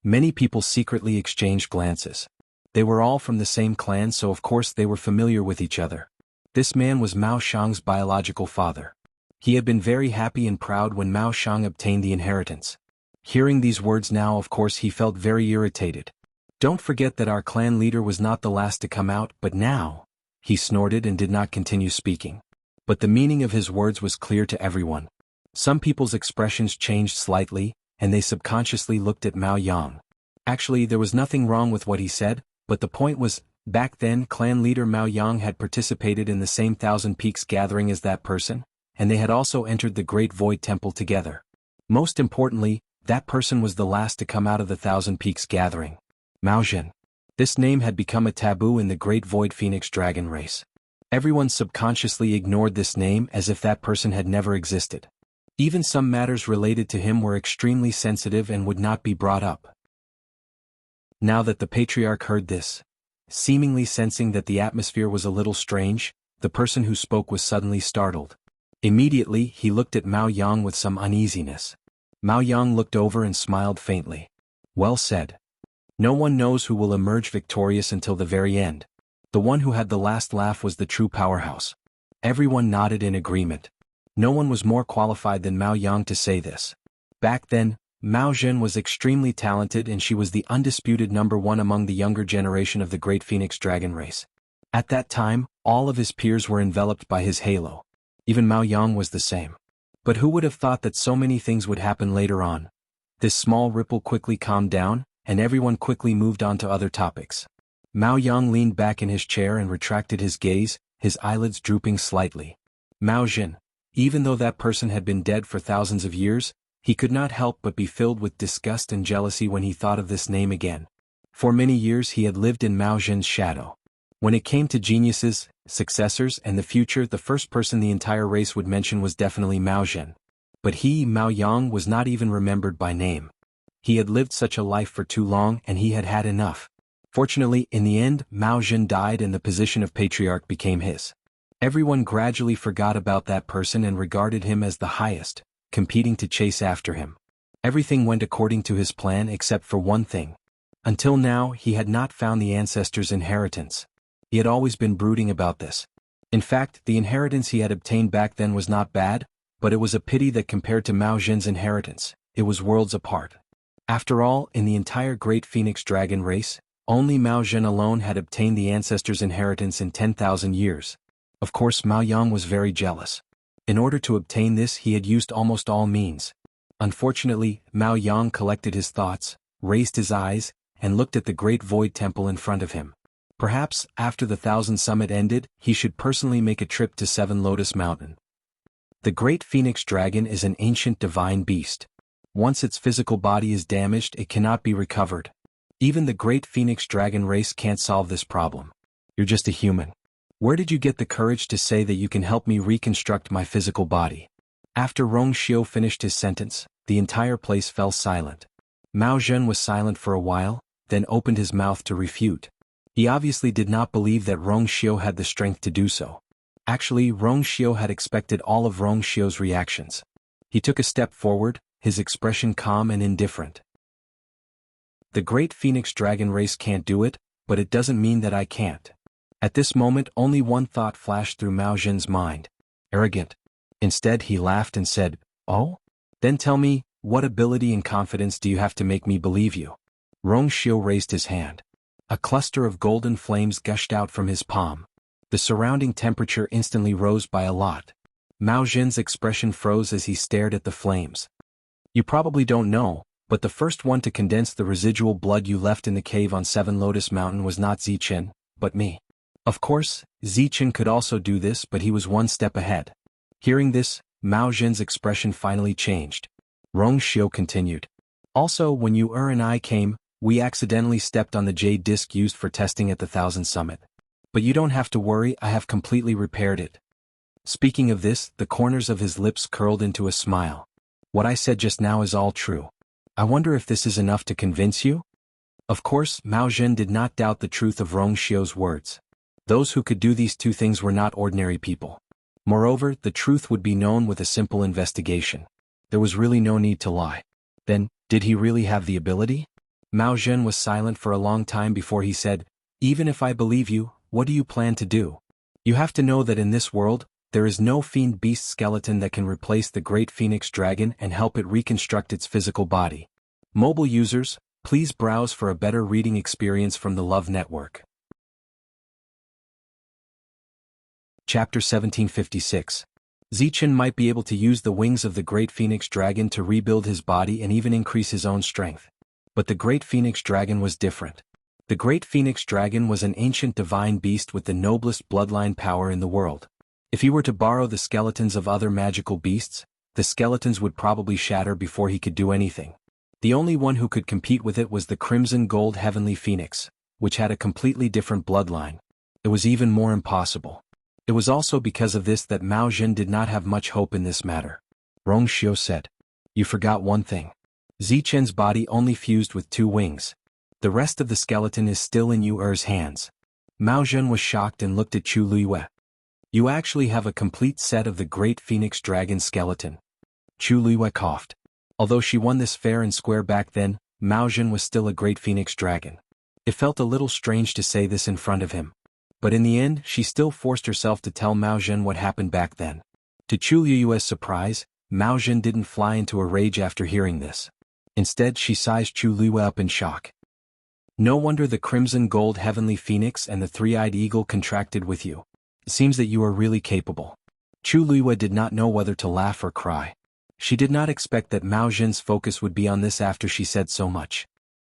Many people secretly exchanged glances. They were all from the same clan, so of course they were familiar with each other. This man was Mao Shang's biological father. He had been very happy and proud when Mao Shang obtained the inheritance. Hearing these words now, of course, he felt very irritated. Don't forget that our clan leader was not the last to come out, but now, he snorted and did not continue speaking. But the meaning of his words was clear to everyone. Some people's expressions changed slightly, and they subconsciously looked at Mao Yang. Actually, there was nothing wrong with what he said, but the point was, back then clan leader Mao Yang had participated in the same Thousand Peaks gathering as that person, and they had also entered the Great Void Temple together. Most importantly, that person was the last to come out of the Thousand Peaks gathering. Mao Zhen. This name had become a taboo in the Great Void Phoenix Dragon race. Everyone subconsciously ignored this name as if that person had never existed. Even some matters related to him were extremely sensitive and would not be brought up. Now that the patriarch heard this, seemingly sensing that the atmosphere was a little strange, the person who spoke was suddenly startled. Immediately, he looked at Mao Yang with some uneasiness. Mao Yang looked over and smiled faintly. Well said. No one knows who will emerge victorious until the very end. The one who had the last laugh was the true powerhouse. Everyone nodded in agreement. No one was more qualified than Mao Yang to say this. Back then, Mao Zhen was extremely talented and she was the undisputed #1 among the younger generation of the Great Phoenix Dragon race. At that time, all of his peers were enveloped by his halo. Even Mao Yang was the same. But who would have thought that so many things would happen later on? This small ripple quickly calmed down, and everyone quickly moved on to other topics. Mao Yang leaned back in his chair and retracted his gaze, his eyelids drooping slightly. Mao Zhen. Even though that person had been dead for thousands of years, he could not help but be filled with disgust and jealousy when he thought of this name again. For many years he had lived in Mao Zhen's shadow. When it came to geniuses, successors, and the future, the first person the entire race would mention was definitely Mao Zhen. But he, Mao Yang, was not even remembered by name. He had lived such a life for too long and he had had enough. Fortunately, in the end, Mao Zhen died and the position of patriarch became his. Everyone gradually forgot about that person and regarded him as the highest, competing to chase after him. Everything went according to his plan except for one thing. Until now, he had not found the ancestors' inheritance. He had always been brooding about this. In fact, the inheritance he had obtained back then was not bad, but it was a pity that compared to Mao Zhen's inheritance, it was worlds apart. After all, in the entire Great Phoenix Dragon race, only Mao Zhen alone had obtained the ancestors' inheritance in 10,000 years. Of course, Mao Yang was very jealous. In order to obtain this, he had used almost all means. Unfortunately, Mao Yang collected his thoughts, raised his eyes, and looked at the Great Void Temple in front of him. Perhaps, after the Thousand Summit ended, he should personally make a trip to Seven Lotus Mountain. The Great Phoenix Dragon is an ancient divine beast. Once its physical body is damaged, it cannot be recovered. Even the Great Phoenix Dragon race can't solve this problem. You're just a human. Where did you get the courage to say that you can help me reconstruct my physical body? After Rong Xiu finished his sentence, the entire place fell silent. Mao Zhen was silent for a while, then opened his mouth to refute. He obviously did not believe that Rong Xiu had the strength to do so. Actually, Rong Xiu had expected all of Rong Xiu's reactions. He took a step forward, his expression calm and indifferent. The Great Phoenix Dragon race can't do it, but it doesn't mean that I can't. At this moment, only one thought flashed through Mao Zhen's mind. Arrogant. Instead, he laughed and said, "Oh? Then tell me, what ability and confidence do you have to make me believe you?" Rong Xiu raised his hand. A cluster of golden flames gushed out from his palm. The surrounding temperature instantly rose by a lot. Mao Zhen's expression froze as he stared at the flames. You probably don't know, but the first one to condense the residual blood you left in the cave on Seven Lotus Mountain was not Zichen, but me. Of course, Zichen could also do this, but he was one step ahead. Hearing this, Mao Zhen's expression finally changed. Rong Xiu continued. Also, when you and I came, we accidentally stepped on the jade disc used for testing at the Thousand Summit. But you don't have to worry, I have completely repaired it. Speaking of this, the corners of his lips curled into a smile. What I said just now is all true. I wonder if this is enough to convince you? Of course, Mao Zhen did not doubt the truth of Rong Xiu's words. Those who could do these two things were not ordinary people. Moreover, the truth would be known with a simple investigation. There was really no need to lie. Then, did he really have the ability? Mao Zhen was silent for a long time before he said, "Even if I believe you, what do you plan to do? You have to know that in this world, there is no fiend beast skeleton that can replace the Great Phoenix Dragon and help it reconstruct its physical body. Mobile users, please browse for a better reading experience from the Love Network. Chapter 1756. Zichen might be able to use the wings of the Great Phoenix Dragon to rebuild his body and even increase his own strength. But the Great Phoenix Dragon was different. The Great Phoenix Dragon was an ancient divine beast with the noblest bloodline power in the world. If he were to borrow the skeletons of other magical beasts, the skeletons would probably shatter before he could do anything. The only one who could compete with it was the Crimson Gold Heavenly Phoenix, which had a completely different bloodline. It was even more impossible. It was also because of this that Mao Jin did not have much hope in this matter. Rong Xiu said, "You forgot one thing. Zichen's body only fused with 2 wings. The rest of the skeleton is still in Yu Er's hands." Mao Jin was shocked and looked at Chu Luiyue. "You actually have a complete set of the Great Phoenix Dragon skeleton." Chu Luiyue coughed. Although she won this fair and square back then, Mao Jin was still a Great Phoenix Dragon. It felt a little strange to say this in front of him. But in the end, she still forced herself to tell Mao Jin what happened back then. To Chu Luiyue's surprise, Mao Jin didn't fly into a rage after hearing this. Instead, she sized Chu Luiyue up in shock. "No wonder the Crimson Gold Heavenly Phoenix and the Three-Eyed Eagle contracted with you. It seems that you are really capable." Chu Luiyue did not know whether to laugh or cry. She did not expect that Mao Jin's focus would be on this after she said so much.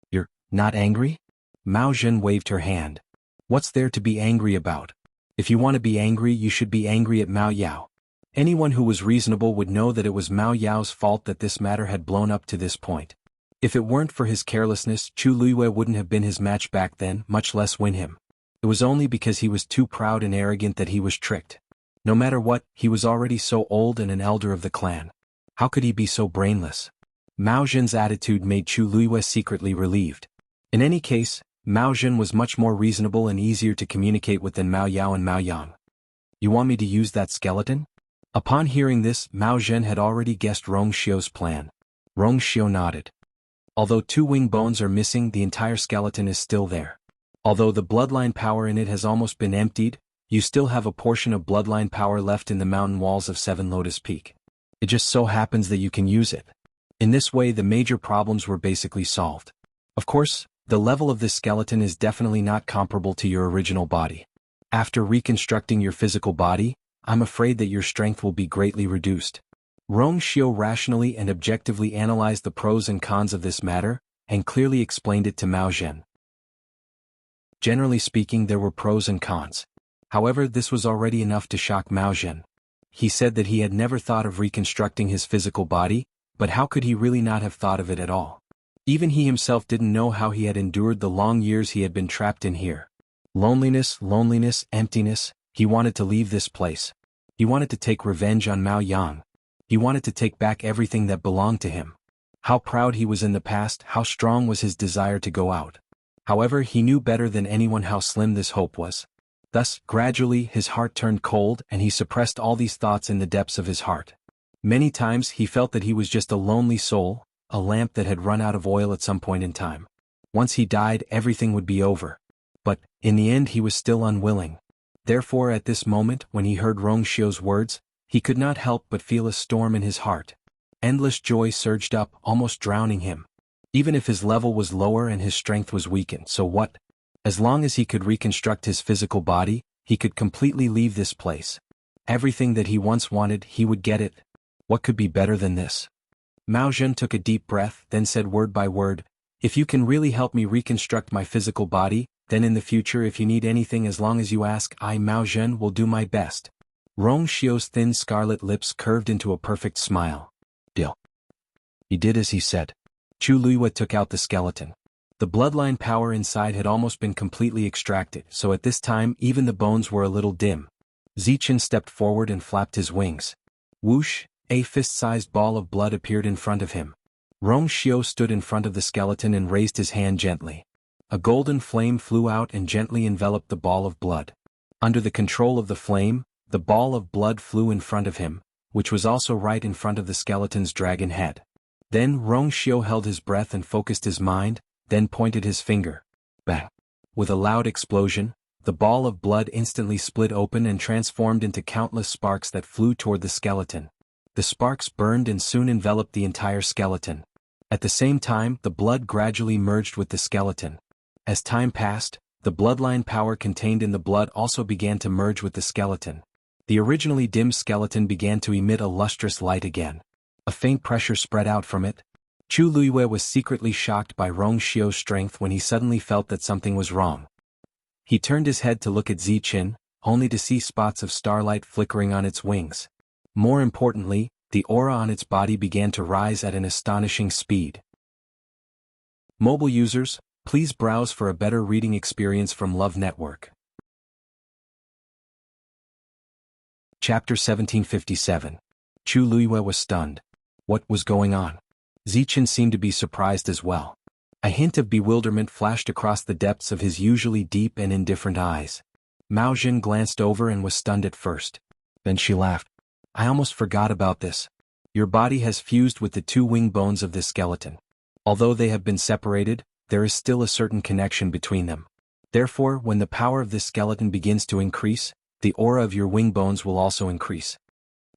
"You're not angry?" Mao Jin waved her hand. "What's there to be angry about? If you want to be angry, you should be angry at Mao Yao. Anyone who was reasonable would know that it was Mao Yao's fault that this matter had blown up to this point. If it weren't for his carelessness, Chu Luiyue wouldn't have been his match back then, much less win him. It was only because he was too proud and arrogant that he was tricked. No matter what, he was already so old and an elder of the clan. How could he be so brainless?" Mao Jin's attitude made Chu Luiyue secretly relieved. In any case, Mao Jin was much more reasonable and easier to communicate with than Mao Yao and Mao Yang. "You want me to use that skeleton?" Upon hearing this, Mao Jin had already guessed Rong Xiu's plan. Rong Xiu nodded. "Although 2 wing bones are missing, the entire skeleton is still there. Although the bloodline power in it has almost been emptied, you still have a portion of bloodline power left in the mountain walls of 7 Lotus Peak. It just so happens that you can use it." In this way, the major problems were basically solved. Of course, the level of this skeleton is definitely not comparable to your original body. After reconstructing your physical body, I'm afraid that your strength will be greatly reduced. Rong Xiu rationally and objectively analyzed the pros and cons of this matter, and clearly explained it to Mao Jin. Generally speaking, there were pros and cons. However, this was already enough to shock Mao Jin. He said that he had never thought of reconstructing his physical body, but how could he really not have thought of it at all? Even he himself didn't know how he had endured the long years he had been trapped in here. Loneliness, emptiness. He wanted to leave this place. He wanted to take revenge on Mao Yang. He wanted to take back everything that belonged to him. How proud he was in the past, how strong was his desire to go out. However, he knew better than anyone how slim this hope was. Thus, gradually, his heart turned cold and he suppressed all these thoughts in the depths of his heart. Many times he felt that he was just a lonely soul, a lamp that had run out of oil at some point in time. Once he died, everything would be over. But, in the end, he was still unwilling. Therefore, at this moment, when he heard Rong Xiu's words, he could not help but feel a storm in his heart. Endless joy surged up, almost drowning him. Even if his level was lower and his strength was weakened, so what? As long as he could reconstruct his physical body, he could completely leave this place. Everything that he once wanted, he would get it. What could be better than this? Mao Jin took a deep breath, then said word by word, "If you can really help me reconstruct my physical body, then in the future if you need anything as long as you ask, I, Mao Jin, will do my best." Rong Xiu's thin scarlet lips curved into a perfect smile. "Deal." He did as he said. Chu Luiyue took out the skeleton. The bloodline power inside had almost been completely extracted, so at this time even the bones were a little dim. Zichen stepped forward and flapped his wings. Whoosh! A fist-sized ball of blood appeared in front of him. Rong Xiu stood in front of the skeleton and raised his hand gently. A golden flame flew out and gently enveloped the ball of blood. Under the control of the flame, the ball of blood flew in front of him, which was also right in front of the skeleton's dragon head. Then Rong Xiu held his breath and focused his mind, then pointed his finger. Bang! With a loud explosion, The ball of blood instantly split open and transformed into countless sparks that flew toward the skeleton. The sparks burned and soon enveloped the entire skeleton. At the same time, the blood gradually merged with the skeleton. As time passed, the bloodline power contained in the blood also began to merge with the skeleton. The originally dim skeleton began to emit a lustrous light again. A faint pressure spread out from it. Chu Luiyue was secretly shocked by Rong Xiu's strength when he suddenly felt that something was wrong. He turned his head to look at Ziqin, only to see spots of starlight flickering on its wings. More importantly, the aura on its body began to rise at an astonishing speed. Mobile users, please browse for a better reading experience from Love Network. Chapter 1757. Chu Luiyue was stunned. What was going on? Ziqin seemed to be surprised as well. A hint of bewilderment flashed across the depths of his usually deep and indifferent eyes. Mao Jin glanced over and was stunned at first. Then she laughed. I almost forgot about this. Your body has fused with the two wing bones of this skeleton. Although they have been separated, there is still a certain connection between them. Therefore, when the power of this skeleton begins to increase, the aura of your wing bones will also increase.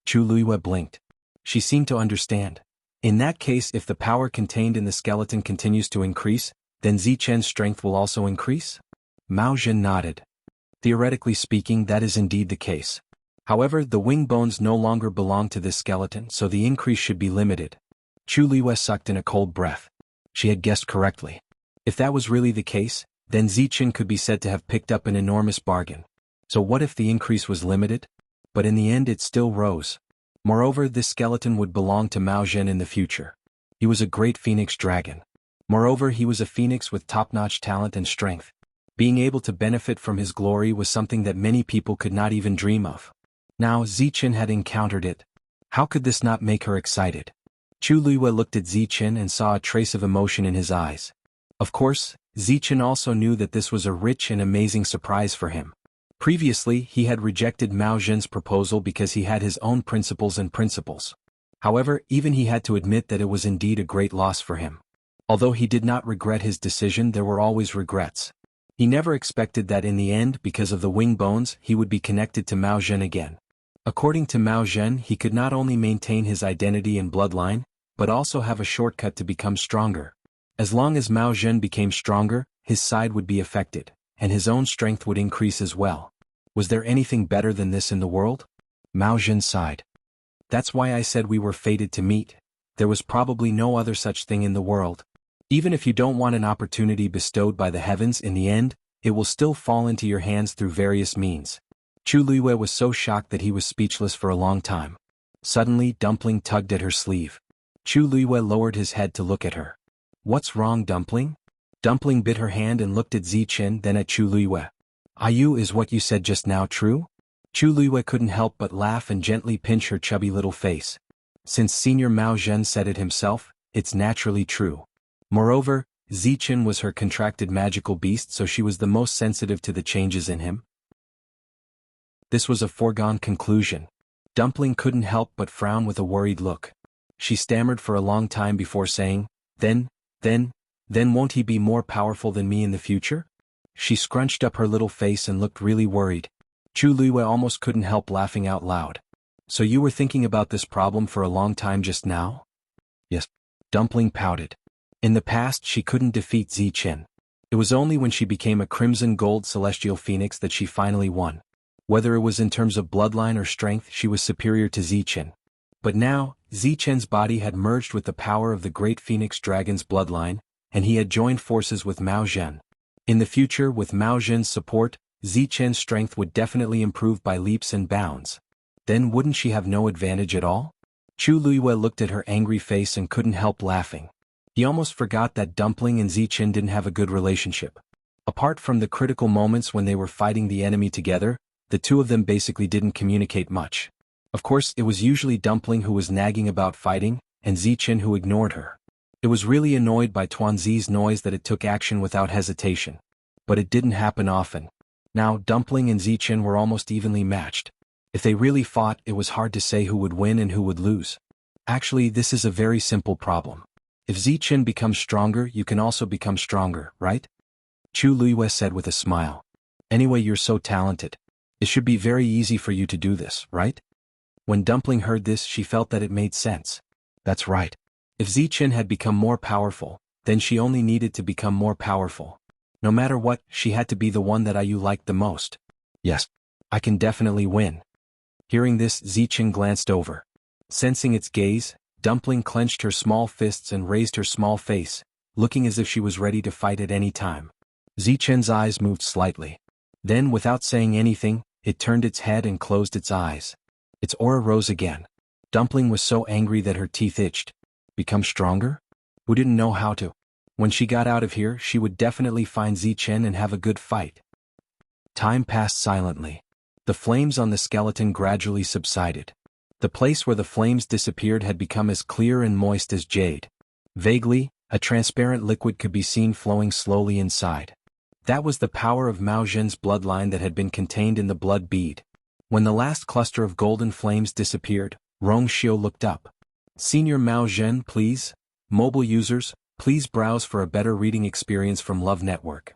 Chu Luiyue blinked. She seemed to understand. In that case, if the power contained in the skeleton continues to increase, then Ziqin's strength will also increase? Mao Jin nodded. Theoretically speaking, that is indeed the case. However, the wing bones no longer belong to this skeleton, so the increase should be limited. Chu Luiyue sucked in a cold breath. She had guessed correctly. If that was really the case, then Ziqin could be said to have picked up an enormous bargain. So what if the increase was limited? But in the end it still rose. Moreover, this skeleton would belong to Mao Jin in the future. He was a great phoenix dragon. Moreover, he was a phoenix with top-notch talent and strength. Being able to benefit from his glory was something that many people could not even dream of. Now Ziqin had encountered it. How could this not make her excited? Chu Luiyue looked at Ziqin and saw a trace of emotion in his eyes. Of course, Ziqin also knew that this was a rich and amazing surprise for him. Previously, he had rejected Mao Jin's proposal because he had his own principles. However, even he had to admit that it was indeed a great loss for him. Although he did not regret his decision, there were always regrets. He never expected that in the end, because of the wing bones, he would be connected to Mao Jin again. According to Mao Jin, he could not only maintain his identity and bloodline, but also have a shortcut to become stronger. As long as Mao Jin became stronger, his side would be affected, and his own strength would increase as well. Was there anything better than this in the world? Mao Jin sighed. That's why I said we were fated to meet. There was probably no other such thing in the world. Even if you don't want an opportunity bestowed by the heavens in the end, it will still fall into your hands through various means. Chu Luiyue was so shocked that he was speechless for a long time. Suddenly, Dumpling tugged at her sleeve. Chu Luiyue lowered his head to look at her. What's wrong, Dumpling? Dumpling bit her hand and looked at Ziqin, then at Chu Luiyue. Is what you said just now true? Chu Luiyue couldn't help but laugh and gently pinch her chubby little face. Since Senior Mao Jin said it himself, it's naturally true. Moreover, Ziqin was her contracted magical beast, so she was the most sensitive to the changes in him. This was a foregone conclusion. Dumpling couldn't help but frown with a worried look. She stammered for a long time before saying, Then won't he be more powerful than me in the future? She scrunched up her little face and looked really worried. Chu Luiyue almost couldn't help laughing out loud. So you were thinking about this problem for a long time just now? Yes. Dumpling pouted. In the past she couldn't defeat Ziqin. It was only when she became a crimson gold celestial phoenix that she finally won. Whether it was in terms of bloodline or strength, she was superior to Ziqin. But now, Ziqin's body had merged with the power of the great phoenix dragon's bloodline, and he had joined forces with Mao Jin. In the future, with Mao Jin's support, Ziqin's strength would definitely improve by leaps and bounds. Then wouldn't she have no advantage at all? Chu Luiyue looked at her angry face and couldn't help laughing. He almost forgot that Dumpling and Ziqin didn't have a good relationship. Apart from the critical moments when they were fighting the enemy together, the two of them basically didn't communicate much. Of course, it was usually Dumpling who was nagging about fighting, and Ziqin who ignored her. It was really annoyed by Tuanzi's noise that it took action without hesitation. But it didn't happen often. Now, Dumpling and Ziqin were almost evenly matched. If they really fought, it was hard to say who would win and who would lose. Actually, this is a very simple problem. If Ziqin becomes stronger, you can also become stronger, right? Chu Luiyue said with a smile. Anyway, you're so talented. It should be very easy for you to do this, right? When Dumpling heard this, she felt that it made sense. That's right. If Zichen had become more powerful, then she only needed to become more powerful. No matter what, she had to be the one that Ayu liked the most. Yes, I can definitely win. Hearing this, Zichen glanced over. Sensing its gaze, Dumpling clenched her small fists and raised her small face, looking as if she was ready to fight at any time. Zichen's eyes moved slightly. Then, without saying anything, it turned its head and closed its eyes. Its aura rose again. Dumpling was so angry that her teeth itched. Become stronger? Who didn't know how to? When she got out of here, she would definitely find Zichen and have a good fight. Time passed silently. The flames on the skeleton gradually subsided. The place where the flames disappeared had become as clear and moist as jade. Vaguely, a transparent liquid could be seen flowing slowly inside. That was the power of Mao Zhen's bloodline that had been contained in the blood bead. When the last cluster of golden flames disappeared, Rong Xiu looked up. Senior Mao Zhen, please. Mobile users, please browse for a better reading experience from Love Network.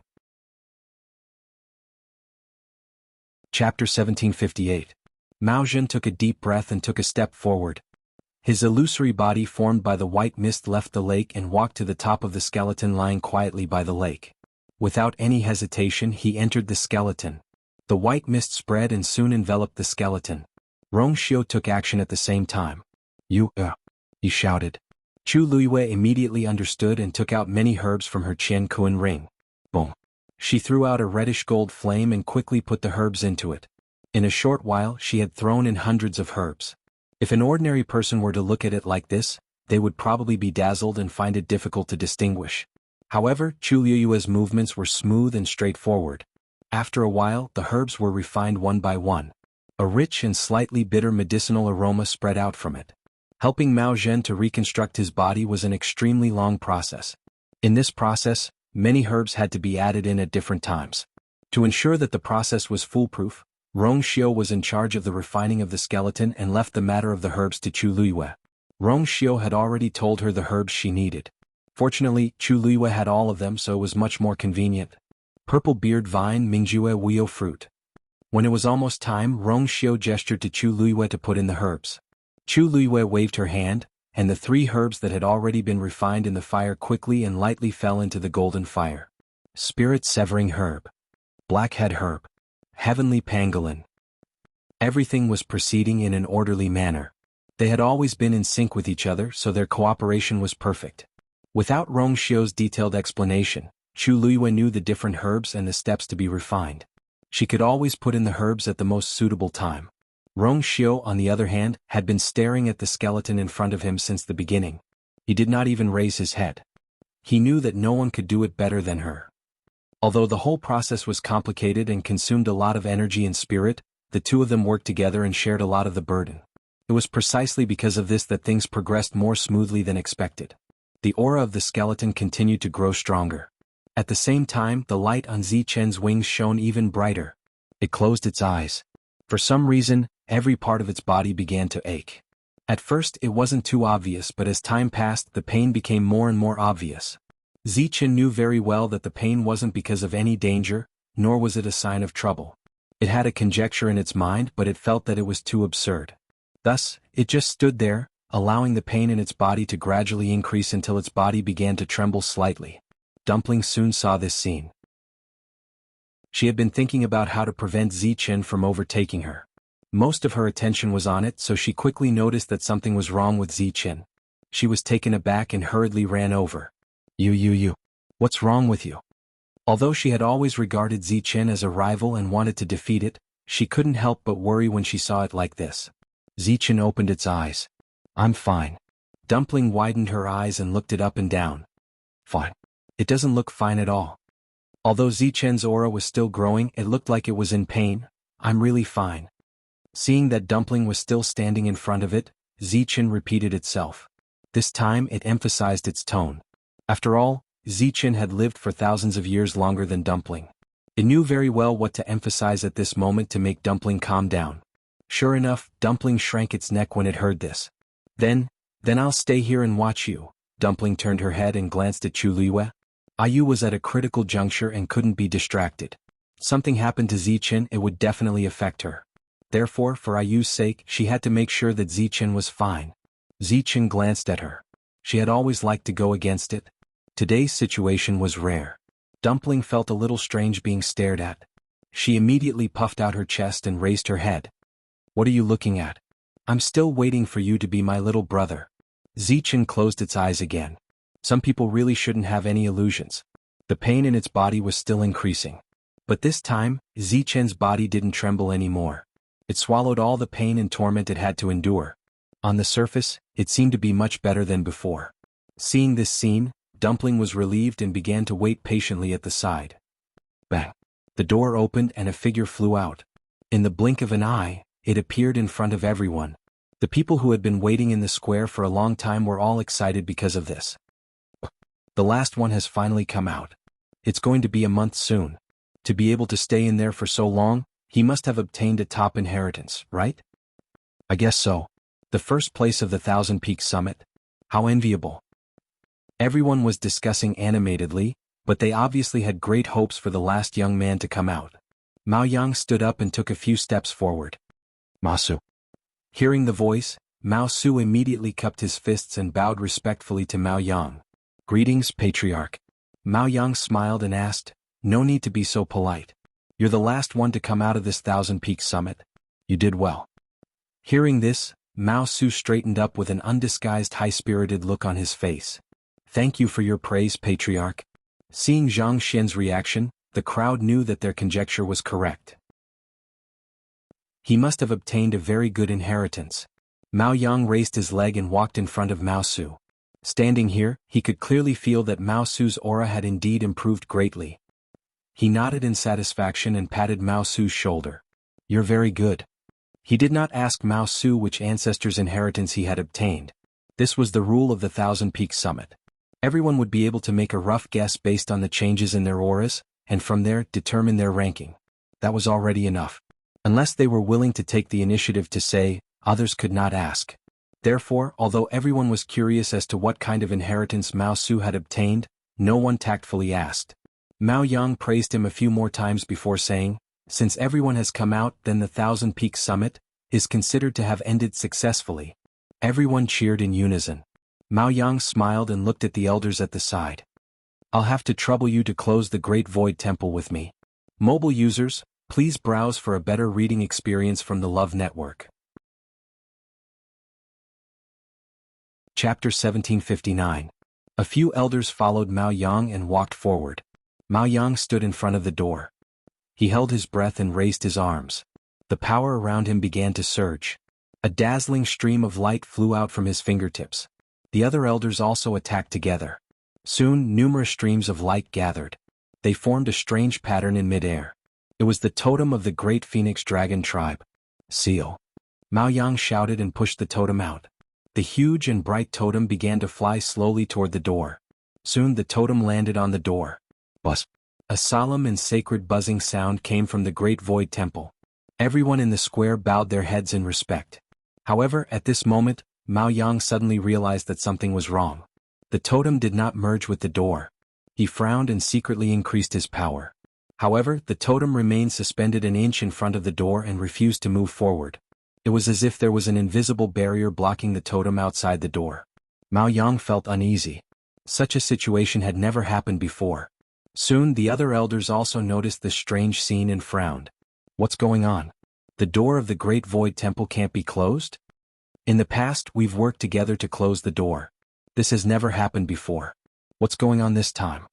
Chapter 1758. Mao Zhen took a deep breath and took a step forward. His illusory body formed by the white mist left the lake and walked to the top of the skeleton lying quietly by the lake. Without any hesitation, he entered the skeleton. The white mist spread and soon enveloped the skeleton. Rong Xiu took action at the same time. He shouted. Chu Luiyue immediately understood and took out many herbs from her Qian Kuan ring. Boom. She threw out a reddish gold flame and quickly put the herbs into it. In a short while, she had thrown in hundreds of herbs. If an ordinary person were to look at it like this, they would probably be dazzled and find it difficult to distinguish. However, Chu Luiyue's movements were smooth and straightforward. After a while, the herbs were refined one by one. A rich and slightly bitter medicinal aroma spread out from it. Helping Mao Zhen to reconstruct his body was an extremely long process. In this process, many herbs had to be added in at different times. To ensure that the process was foolproof, Rong Xiu was in charge of the refining of the skeleton and left the matter of the herbs to Chu Luiyue. Rong Xiu had already told her the herbs she needed. Fortunately, Chu Luiyue had all of them, so it was much more convenient. Purple beard vine Mingjue Wio fruit. When it was almost time, Rong Xiu gestured to Chu Luiyue to put in the herbs. Chu Luiyue waved her hand, and the 3 herbs that had already been refined in the fire quickly and lightly fell into the golden fire. Spirit-severing herb. Blackhead herb. Heavenly pangolin. Everything was proceeding in an orderly manner. They had always been in sync with each other, so their cooperation was perfect. Without Rong Xiu's detailed explanation, Chu Luiyue knew the different herbs and the steps to be refined. She could always put in the herbs at the most suitable time. Rong Xiu, on the other hand, had been staring at the skeleton in front of him since the beginning. He did not even raise his head. He knew that no one could do it better than her. Although the whole process was complicated and consumed a lot of energy and spirit, the two of them worked together and shared a lot of the burden. It was precisely because of this that things progressed more smoothly than expected. The aura of the skeleton continued to grow stronger. At the same time, the light on Zichen's wings shone even brighter. It closed its eyes. For some reason, every part of its body began to ache. At first it wasn't too obvious, but as time passed the pain became more and more obvious. Zichen knew very well that the pain wasn't because of any danger, nor was it a sign of trouble. It had a conjecture in its mind, but it felt that it was too absurd. Thus, it just stood there, allowing the pain in its body to gradually increase until its body began to tremble slightly. Dumpling soon saw this scene. She had been thinking about how to prevent Zichen from overtaking her. Most of her attention was on it, so she quickly noticed that something was wrong with Zichen. She was taken aback and hurriedly ran over. You. What's wrong with you? Although she had always regarded Zichen as a rival and wanted to defeat it, she couldn't help but worry when she saw it like this. Zichen opened its eyes. I'm fine. Dumpling widened her eyes and looked it up and down. Fine. It doesn't look fine at all. Although Zichen's aura was still growing, it looked like it was in pain. I'm really fine. Seeing that Dumpling was still standing in front of it, Zichen repeated itself. This time it emphasized its tone. After all, Zichen had lived for thousands of years longer than Dumpling. It knew very well what to emphasize at this moment to make Dumpling calm down. Sure enough, Dumpling shrank its neck when it heard this. Then I'll stay here and watch you. Dumpling turned her head and glanced at Chu Luiyue. Ayu was at a critical juncture and couldn't be distracted. Something happened to Zichen, it would definitely affect her. Therefore, for Ayu's sake, she had to make sure that Zichen was fine. Zichen glanced at her. She had always liked to go against it. Today's situation was rare. Dumpling felt a little strange being stared at. She immediately puffed out her chest and raised her head. What are you looking at? I'm still waiting for you to be my little brother. Zichen closed its eyes again. Some people really shouldn't have any illusions. The pain in its body was still increasing. But this time, Zichen's body didn't tremble anymore. It swallowed all the pain and torment it had to endure. On the surface, it seemed to be much better than before. Seeing this scene, Dumpling was relieved and began to wait patiently at the side. Bang! The door opened and a figure flew out. In the blink of an eye, it appeared in front of everyone. The people who had been waiting in the square for a long time were all excited because of this. The last one has finally come out. It's going to be a month soon. To be able to stay in there for so long, he must have obtained a top inheritance, right? I guess so. The first place of the Thousand Peaks Summit. How enviable. Everyone was discussing animatedly, but they obviously had great hopes for the last young man to come out. Mao Yang stood up and took a few steps forward. Ma Su. Hearing the voice, Mao Su immediately cupped his fists and bowed respectfully to Mao Yang. Greetings, Patriarch. Mao Yang smiled and asked, no need to be so polite. You're the last one to come out of this Thousand Peaks Summit. You did well. Hearing this, Mao Su straightened up with an undisguised high-spirited look on his face. Thank you for your praise, Patriarch. Seeing Zhang Xian's reaction, the crowd knew that their conjecture was correct. He must have obtained a very good inheritance. Mao Yang raised his leg and walked in front of Mao Su. Standing here, he could clearly feel that Mao Su's aura had indeed improved greatly. He nodded in satisfaction and patted Mao Su's shoulder. You're very good. He did not ask Mao Su which ancestor's inheritance he had obtained. This was the rule of the Thousand Peaks Summit. Everyone would be able to make a rough guess based on the changes in their auras, and from there determine their ranking. That was already enough. Unless they were willing to take the initiative to say, others could not ask. Therefore, although everyone was curious as to what kind of inheritance Mao Su had obtained, no one tactfully asked. Mao Yang praised him a few more times before saying, since everyone has come out, then the Thousand Peaks Summit is considered to have ended successfully. Everyone cheered in unison. Mao Yang smiled and looked at the elders at the side. I'll have to trouble you to close the Great Void Temple with me. Mobile users, please browse for a better reading experience from the Love Network. Chapter 1759. A few elders followed Mao Yang and walked forward. Mao Yang stood in front of the door. He held his breath and raised his arms. The power around him began to surge. A dazzling stream of light flew out from his fingertips. The other elders also attacked together. Soon, numerous streams of light gathered. They formed a strange pattern in midair. It was the totem of the great Phoenix Dragon tribe. Seal. Mao Yang shouted and pushed the totem out. The huge and bright totem began to fly slowly toward the door. Soon the totem landed on the door. Buzz. A solemn and sacred buzzing sound came from the Great Void Temple. Everyone in the square bowed their heads in respect. However, at this moment, Mao Yang suddenly realized that something was wrong. The totem did not merge with the door. He frowned and secretly increased his power. However, the totem remained suspended an inch in front of the door and refused to move forward. It was as if there was an invisible barrier blocking the totem outside the door. Mao Yang felt uneasy. Such a situation had never happened before. Soon the other elders also noticed this strange scene and frowned. What's going on? The door of the Great Void Temple can't be closed? In the past, we've worked together to close the door. This has never happened before. What's going on this time?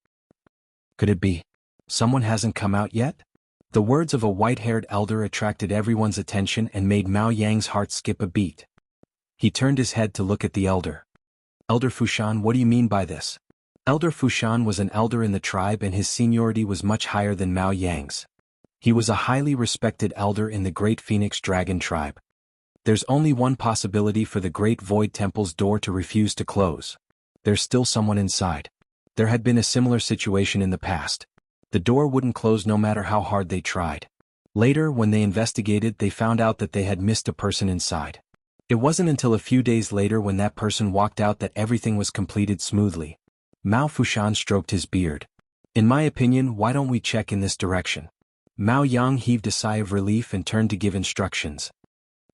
Could it be someone hasn't come out yet? The words of a white-haired elder attracted everyone's attention and made Mao Yang's heart skip a beat. He turned his head to look at the elder. Elder Fushan, what do you mean by this? Elder Fushan was an elder in the tribe and his seniority was much higher than Mao Yang's. He was a highly respected elder in the Great Phoenix Dragon tribe. There's only one possibility for the Great Void Temple's door to refuse to close. There's still someone inside. There had been a similar situation in the past. The door wouldn't close no matter how hard they tried. Later, when they investigated, they found out that they had missed a person inside. It wasn't until a few days later when that person walked out that everything was completed smoothly. Mao Fushan stroked his beard. In my opinion, why don't we check in this direction? Mao Yang heaved a sigh of relief and turned to give instructions.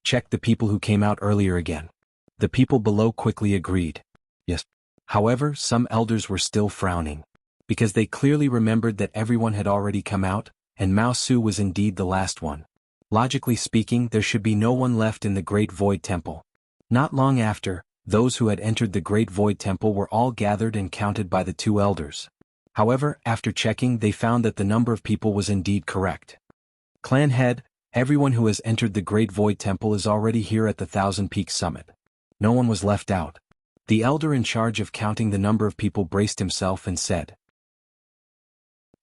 Check the people who came out earlier again. The people below quickly agreed. Yes. However, some elders were still frowning, because they clearly remembered that everyone had already come out, and Mao Su was indeed the last one. Logically speaking, there should be no one left in the Great Void Temple. Not long after, those who had entered the Great Void Temple were all gathered and counted by the two elders. However, after checking, they found that the number of people was indeed correct. Clan head, everyone who has entered the Great Void Temple is already here at the Thousand Peaks Summit. No one was left out. The elder in charge of counting the number of people braced himself and said.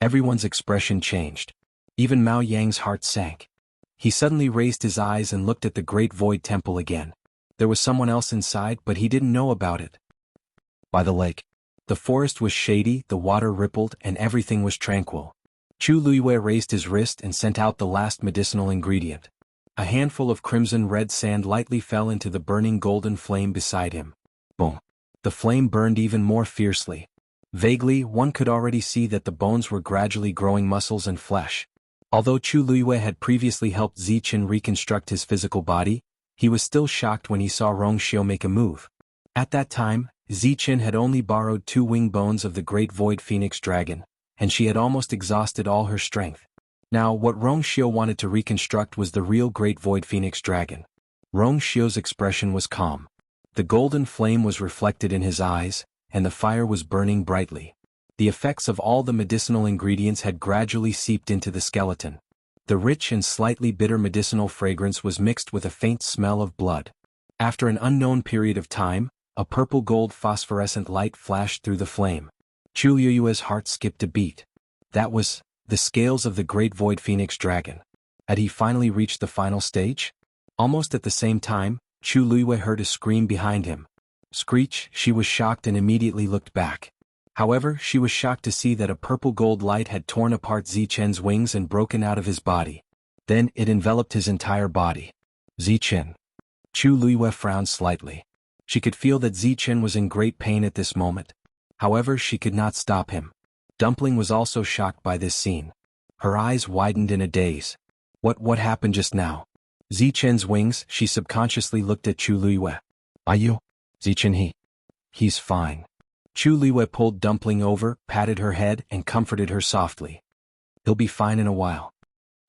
Everyone's expression changed. Even Mao Yang's heart sank. He suddenly raised his eyes and looked at the Great Void Temple again. There was someone else inside, but he didn't know about it. By the lake. The forest was shady, the water rippled, and everything was tranquil. Chu Luiyue raised his wrist and sent out the last medicinal ingredient. A handful of crimson-red sand lightly fell into the burning golden flame beside him. Boom. The flame burned even more fiercely. Vaguely, one could already see that the bones were gradually growing muscles and flesh. Although Chu Luiyue had previously helped Zichen reconstruct his physical body, he was still shocked when he saw Rongxiu make a move. At that time, Zichen had only borrowed 2 wing bones of the Great Void Phoenix Dragon, and she had almost exhausted all her strength. Now, what Rongxiu wanted to reconstruct was the real Great Void Phoenix Dragon. Rongxiu's expression was calm. The golden flame was reflected in his eyes, and the fire was burning brightly. The effects of all the medicinal ingredients had gradually seeped into the skeleton. The rich and slightly bitter medicinal fragrance was mixed with a faint smell of blood. After an unknown period of time, a purple-gold phosphorescent light flashed through the flame. Chu Luiyue's heart skipped a beat. That was the scales of the Great Void Phoenix Dragon. Had he finally reached the final stage? Almost at the same time, Chu Luiyue heard a scream behind him. Screech, she was shocked and immediately looked back. However, she was shocked to see that a purple-gold light had torn apart Zichen's wings and broken out of his body. Then it enveloped his entire body. Zichen. Chu Luiyue frowned slightly. She could feel that Zichen was in great pain at this moment. However, she could not stop him. Dumpling was also shocked by this scene. Her eyes widened in a daze. What happened just now? Zichen's wings, she subconsciously looked at Chu Luiyue. Are you? Zichen He's fine. Chu Luiyue pulled Dumpling over, patted her head, and comforted her softly. He'll be fine in a while.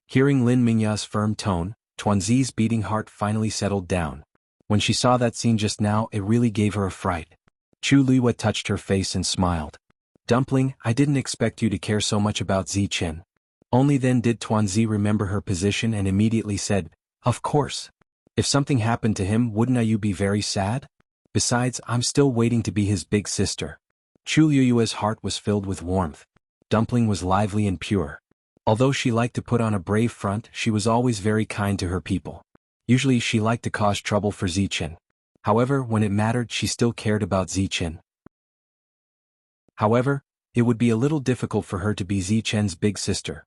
Hearing Lin Mingya's firm tone, Tuanzi's beating heart finally settled down. When she saw that scene just now, it really gave her a fright. Chu Luiyue touched her face and smiled. Dumpling, I didn't expect you to care so much about Zichen. Only then did Tuanzi remember her position and immediately said, Of course. If something happened to him, wouldn't you be very sad? Besides, I'm still waiting to be his big sister. Chu Luiyue's heart was filled with warmth. Dumpling was lively and pure. Although she liked to put on a brave front, she was always very kind to her people. Usually she liked to cause trouble for Zichen. However, when it mattered, she still cared about Zichen. However, it would be a little difficult for her to be Zichen's big sister.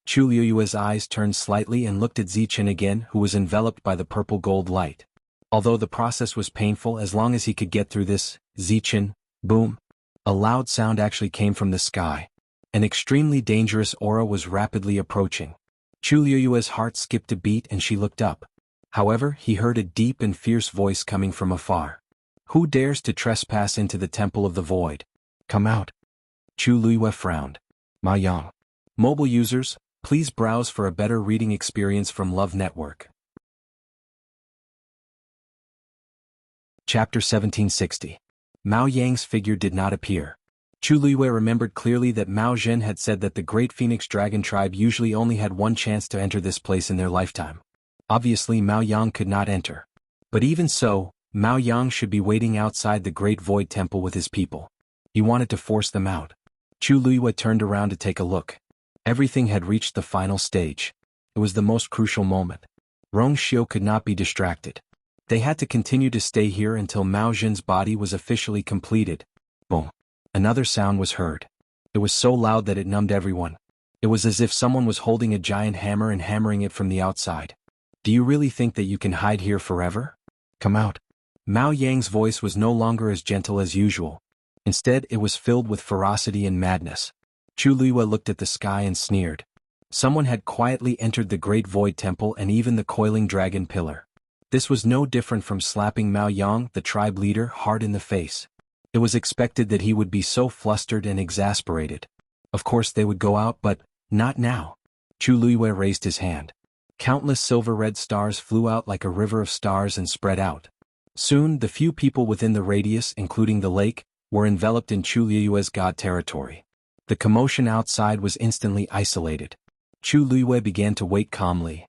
Chu Luiyue's eyes turned slightly and looked at Zichen again, who was enveloped by the purple gold light. Although the process was painful, as long as he could get through this, Zichen, boom. A loud sound actually came from the sky. An extremely dangerous aura was rapidly approaching. Chu Luiyue's heart skipped a beat and she looked up. However, he heard a deep and fierce voice coming from afar. Who dares to trespass into the Temple of the Void? Come out. Chu Luiyue frowned. Ma Yang. Mobile users, please browse for a better reading experience from Love Network. Chapter 1760. Mao Yang's figure did not appear. Chu Luiyue remembered clearly that Mao Zhen had said that the Great Phoenix Dragon tribe usually only had one chance to enter this place in their lifetime. Obviously Mao Yang could not enter. But even so, Mao Yang should be waiting outside the Great Void Temple with his people. He wanted to force them out. Chu Luiyue turned around to take a look. Everything had reached the final stage. It was the most crucial moment. Rongxiu could not be distracted. They had to continue to stay here until Mao Zhen's body was officially completed. Boom. Another sound was heard. It was so loud that it numbed everyone. It was as if someone was holding a giant hammer and hammering it from the outside. Do you really think that you can hide here forever? Come out. Mao Yang's voice was no longer as gentle as usual. Instead, it was filled with ferocity and madness. Chu Luiyue looked at the sky and sneered. Someone had quietly entered the Great Void Temple and even the coiling dragon pillar. This was no different from slapping Mao Yang, the tribe leader, hard in the face. It was expected that he would be so flustered and exasperated. Of course they would go out, but not now. Chu Luiyue raised his hand. Countless silver-red stars flew out like a river of stars and spread out. Soon, the few people within the radius, including the lake, were enveloped in Chu Luiyue's god territory. The commotion outside was instantly isolated. Chu Luiyue began to wait calmly.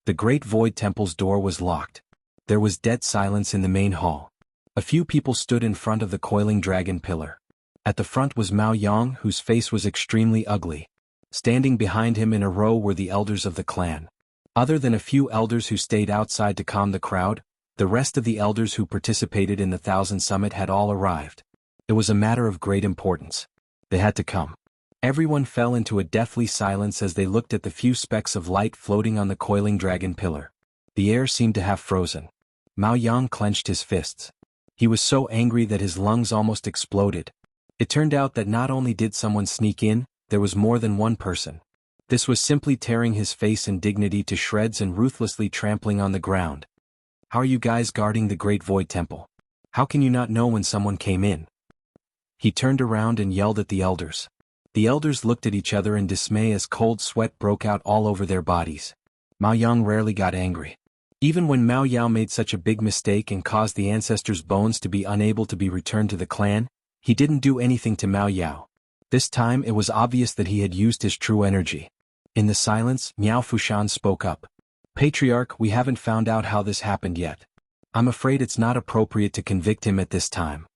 The Great Void Temple's door was locked. There was dead silence in the main hall. A few people stood in front of the coiling dragon pillar. At the front was Mao Yang, whose face was extremely ugly. Standing behind him in a row were the elders of the clan. Other than a few elders who stayed outside to calm the crowd, the rest of the elders who participated in the Thousand Summit had all arrived. It was a matter of great importance. They had to come. Everyone fell into a deathly silence as they looked at the few specks of light floating on the coiling dragon pillar. The air seemed to have frozen. Mao Yang clenched his fists. He was so angry that his lungs almost exploded. It turned out that not only did someone sneak in, there was more than one person. This was simply tearing his face and dignity to shreds and ruthlessly trampling on the ground. How are you guys guarding the Great Void Temple? How can you not know when someone came in? He turned around and yelled at the elders. The elders looked at each other in dismay as cold sweat broke out all over their bodies. Mao Yang rarely got angry. Even when Mao Yao made such a big mistake and caused the ancestors' bones to be unable to be returned to the clan, he didn't do anything to Mao Yao. This time it was obvious that he had used his true energy. In the silence, Miao Fushan spoke up. Patriarch, we haven't found out how this happened yet. I'm afraid it's not appropriate to convict him at this time.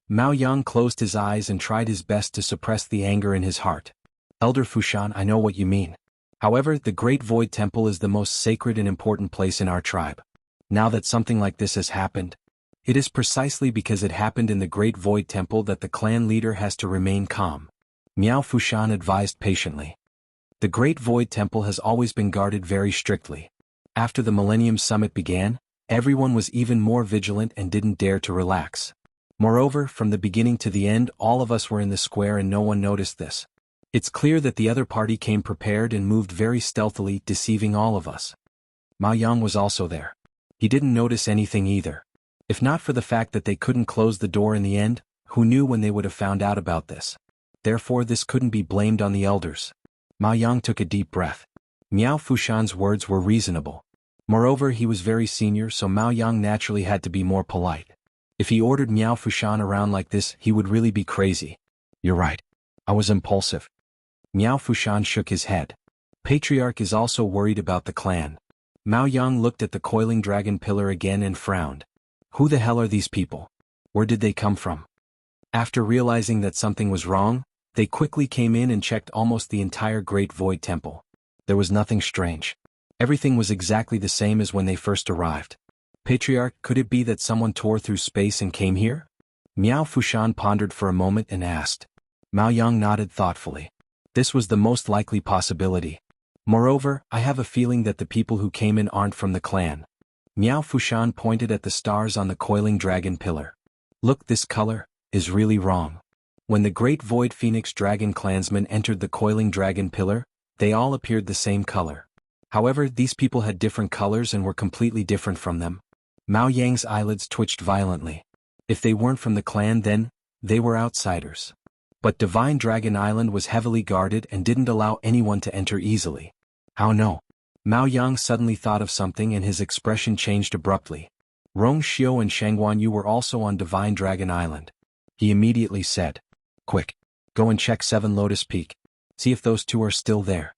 Mao Yang closed his eyes and tried his best to suppress the anger in his heart. Elder Fushan, I know what you mean. However, the Great Void Temple is the most sacred and important place in our tribe. Now that something like this has happened, it is precisely because it happened in the Great Void Temple that the clan leader has to remain calm. Miao Fushan advised patiently. The Great Void Temple has always been guarded very strictly. After the Millennium Summit began, everyone was even more vigilant and didn't dare to relax. Moreover, from the beginning to the end, all of us were in the square and no one noticed this. It's clear that the other party came prepared and moved very stealthily, deceiving all of us. Mao Yang was also there. He didn't notice anything either. If not for the fact that they couldn't close the door in the end, who knew when they would have found out about this? Therefore this couldn't be blamed on the elders. Mao Yang took a deep breath. Miao Fushan's words were reasonable. Moreover, he was very senior, so Mao Yang naturally had to be more polite. If he ordered Miao Fushan around like this, he would really be crazy. You're right. I was impulsive. Miao Fushan shook his head. Patriarch is also worried about the clan. Mao Yang looked at the coiling dragon pillar again and frowned. Who the hell are these people? Where did they come from? After realizing that something was wrong, they quickly came in and checked almost the entire Great Void Temple. There was nothing strange. Everything was exactly the same as when they first arrived. Patriarch, could it be that someone tore through space and came here? Miao Fushan pondered for a moment and asked. Mao Yang nodded thoughtfully. This was the most likely possibility. Moreover, I have a feeling that the people who came in aren't from the clan. Miao Fushan pointed at the stars on the coiling dragon pillar. Look, this color is really wrong. When the Great Void Phoenix Dragon clansmen entered the coiling dragon pillar, they all appeared the same color. However, these people had different colors and were completely different from them. Mao Yang's eyelids twitched violently. If they weren't from the clan, then they were outsiders. But Divine Dragon Island was heavily guarded and didn't allow anyone to enter easily. How no? Mao Yang suddenly thought of something and his expression changed abruptly. Rong Xiu and Shangguan Yu were also on Divine Dragon Island. He immediately said, Quick, go and check 7 Lotus Peak. See if those two are still there.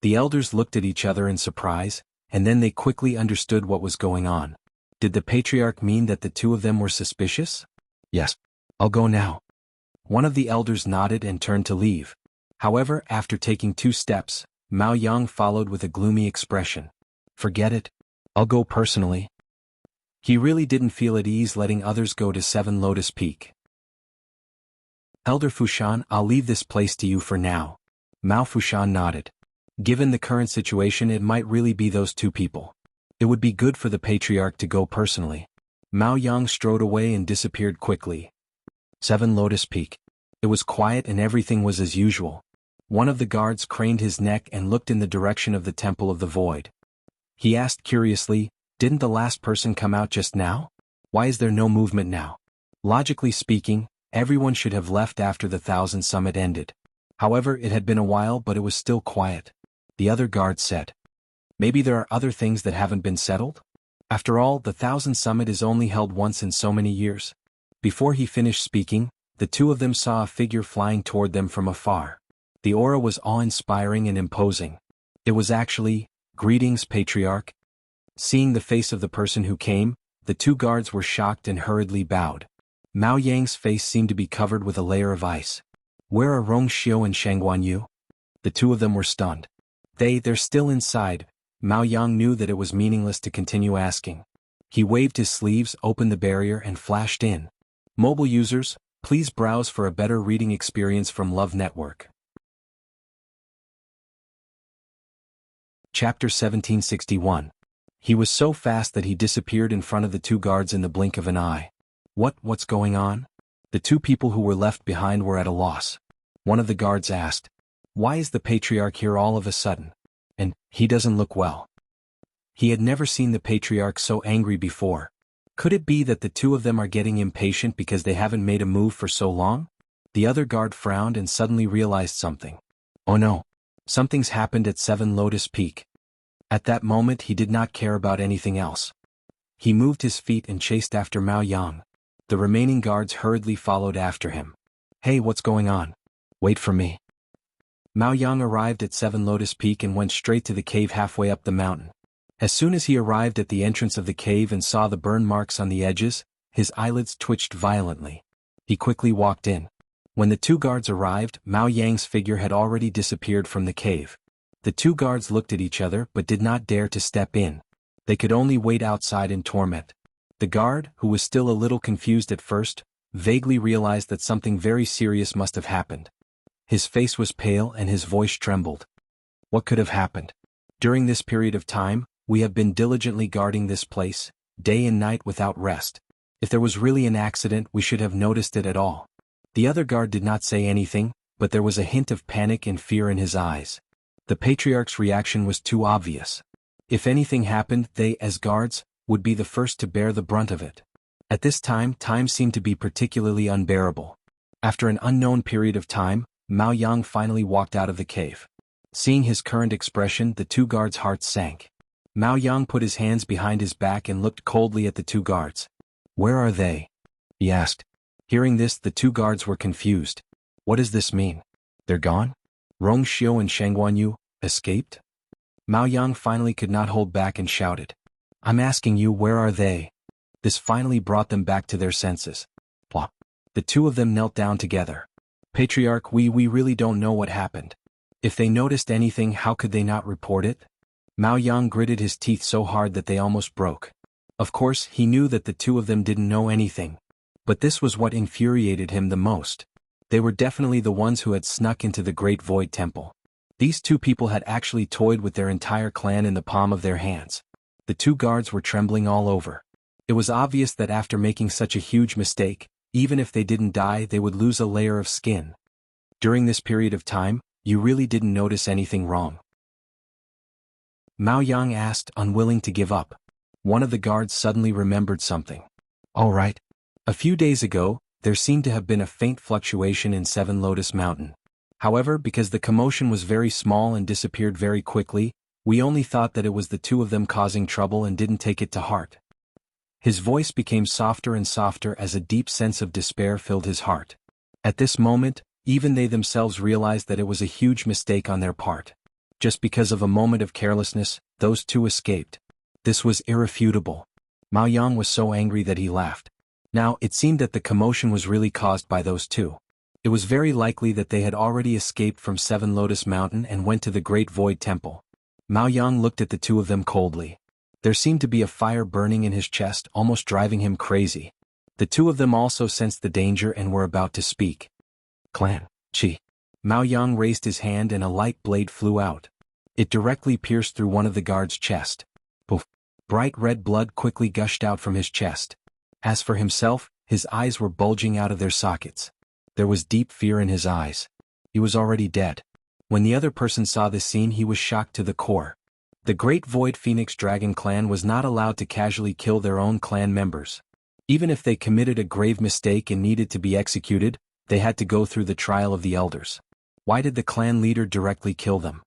The elders looked at each other in surprise, and then they quickly understood what was going on. Did the patriarch mean that the two of them were suspicious? Yes. I'll go now. One of the elders nodded and turned to leave. However, after taking 2 steps, Mao Yang followed with a gloomy expression. Forget it. I'll go personally. He really didn't feel at ease letting others go to 7 Lotus Peak. Elder Fushan, I'll leave this place to you for now. Mao Fushan nodded. Given the current situation, it might really be those 2 people. It would be good for the patriarch to go personally. Mao Yang strode away and disappeared quickly. 7 Lotus Peak. It was quiet and everything was as usual. One of the guards craned his neck and looked in the direction of the Temple of the Void. He asked curiously, "Didn't the last person come out just now? Why is there no movement now?" Logically speaking, everyone should have left after the 1000 summit ended. However, it had been a while, but it was still quiet. The other guard said, "Maybe there are other things that haven't been settled? After all, the 1000 summit is only held once in so many years." Before he finished speaking, the two of them saw a figure flying toward them from afar. The aura was awe-inspiring and imposing. It was actually, "Greetings, Patriarch." Seeing the face of the person who came, the two guards were shocked and hurriedly bowed. Mao Yang's face seemed to be covered with a layer of ice. "Where are Rong Xiu and Shangguan Yu?" The two of them were stunned. They're still inside." Mao Yang knew that it was meaningless to continue asking. He waved his sleeves, opened the barrier and flashed in. Mobile users, please browse for a better reading experience from Love Network. Chapter 1761. He was so fast that he disappeared in front of the two guards in the blink of an eye. What's going on?" The two people who were left behind were at a loss. One of the guards asked, "Why is the Patriarch here all of a sudden? And he doesn't look well." He had never seen the Patriarch so angry before. Could it be that the two of them are getting impatient because they haven't made a move for so long? The other guard frowned and suddenly realized something. Oh no. Something's happened at 7 Lotus Peak. At that moment he did not care about anything else. He moved his feet and chased after Mao Yang. The remaining guards hurriedly followed after him. "Hey, what's going on? Wait for me." Mao Yang arrived at 7 Lotus Peak and went straight to the cave halfway up the mountain. As soon as he arrived at the entrance of the cave and saw the burn marks on the edges, his eyelids twitched violently. He quickly walked in. When the two guards arrived, Mao Yang's figure had already disappeared from the cave. The two guards looked at each other but did not dare to step in. They could only wait outside in torment. The guard, who was still a little confused at first, vaguely realized that something very serious must have happened. His face was pale and his voice trembled. What could have happened? During this period of time, we have been diligently guarding this place, day and night without rest. If there was really an accident, we should have noticed it at all. The other guard did not say anything, but there was a hint of panic and fear in his eyes. The Patriarch's reaction was too obvious. If anything happened, they, as guards, would be the first to bear the brunt of it. At this time seemed to be particularly unbearable. After an unknown period of time, Mao Yang finally walked out of the cave. Seeing his current expression, the two guards' hearts sank. Mao Yang put his hands behind his back and looked coldly at the two guards. "Where are they?" he asked. Hearing this, the two guards were confused. What does this mean? They're gone? Rong Xiu and Shangguan Yu escaped? Mao Yang finally could not hold back and shouted, "I'm asking you, where are they?" This finally brought them back to their senses. Plop. The two of them knelt down together. "Patriarch, we really don't know what happened. If they noticed anything, how could they not report it?" Mao Yang gritted his teeth so hard that they almost broke. Of course, he knew that the two of them didn't know anything. But this was what infuriated him the most. They were definitely the ones who had snuck into the Great Void Temple. These two people had actually toyed with their entire clan in the palm of their hands. The two guards were trembling all over. It was obvious that after making such a huge mistake, even if they didn't die, they would lose a layer of skin. During this period of time, you really didn't notice anything wrong? Mao Yang asked, unwilling to give up. One of the guards suddenly remembered something. All right. A few days ago, there seemed to have been a faint fluctuation in 7 Lotus Mountain. However, because the commotion was very small and disappeared very quickly, we only thought that it was the two of them causing trouble and didn't take it to heart. His voice became softer and softer as a deep sense of despair filled his heart. At this moment, even they themselves realized that it was a huge mistake on their part. Just because of a moment of carelessness, those two escaped. This was irrefutable. Mao Yang was so angry that he laughed. Now, it seemed that the commotion was really caused by those two. It was very likely that they had already escaped from 7 Lotus Mountain and went to the Great Void Temple. Mao Yang looked at the two of them coldly. There seemed to be a fire burning in his chest, almost driving him crazy. The two of them also sensed the danger and were about to speak. Clan, Chi. Mao Yang raised his hand and a light blade flew out. It directly pierced through one of the guards' chest. Poof! Bright red blood quickly gushed out from his chest. As for himself, his eyes were bulging out of their sockets. There was deep fear in his eyes. He was already dead. When the other person saw this scene, he was shocked to the core. The Great Void Phoenix Dragon clan was not allowed to casually kill their own clan members. Even if they committed a grave mistake and needed to be executed, they had to go through the trial of the elders. Why did the clan leader directly kill them?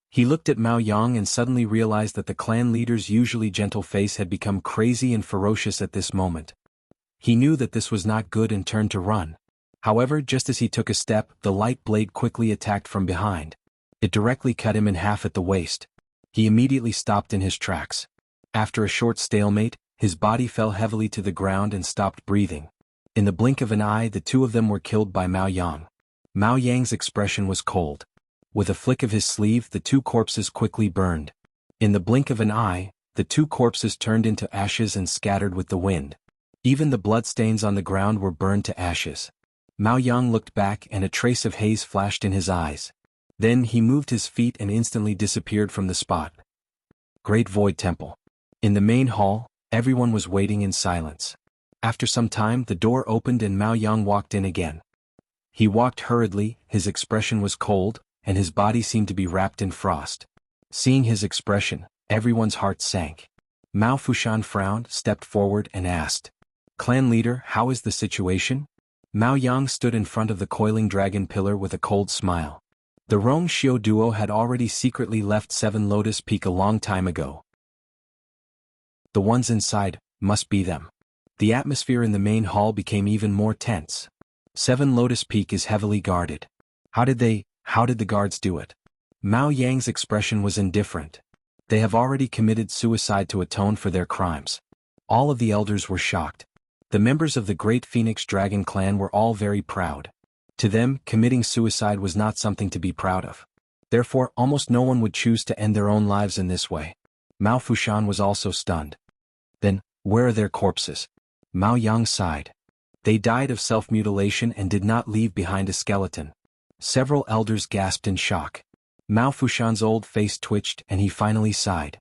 He looked at Mao Yang and suddenly realized that the clan leader's usually gentle face had become crazy and ferocious at this moment. He knew that this was not good and turned to run. However, just as he took a step, the light blade quickly attacked from behind. It directly cut him in half at the waist. He immediately stopped in his tracks. After a short stalemate, his body fell heavily to the ground and stopped breathing. In the blink of an eye, the two of them were killed by Mao Yang. Mao Yang's expression was cold. With a flick of his sleeve, the two corpses quickly burned. In the blink of an eye, the two corpses turned into ashes and scattered with the wind. Even the bloodstains on the ground were burned to ashes. Mao Yang looked back and a trace of haze flashed in his eyes. Then he moved his feet and instantly disappeared from the spot. Great Void Temple. In the main hall, everyone was waiting in silence. After some time, the door opened and Mao Yang walked in again. He walked hurriedly, his expression was cold, and his body seemed to be wrapped in frost. Seeing his expression, everyone's heart sank. Mao Fushan frowned, stepped forward and asked, "Clan leader, how is the situation?" Mao Yang stood in front of the coiling dragon pillar with a cold smile. The Rong Xiu duo had already secretly left Seven Lotus Peak a long time ago. The ones inside must be them. The atmosphere in the main hall became even more tense. Seven Lotus Peak is heavily guarded. How did the guards do it? Mao Yang's expression was indifferent. They have already committed suicide to atone for their crimes. All of the elders were shocked. The members of the Great Phoenix Dragon clan were all very proud. To them, committing suicide was not something to be proud of. Therefore, almost no one would choose to end their own lives in this way. Mao Fushan was also stunned. Then, where are their corpses? Mao Yang sighed. They died of self-mutilation and did not leave behind a skeleton. Several elders gasped in shock. Mao Fushan's old face twitched and he finally sighed.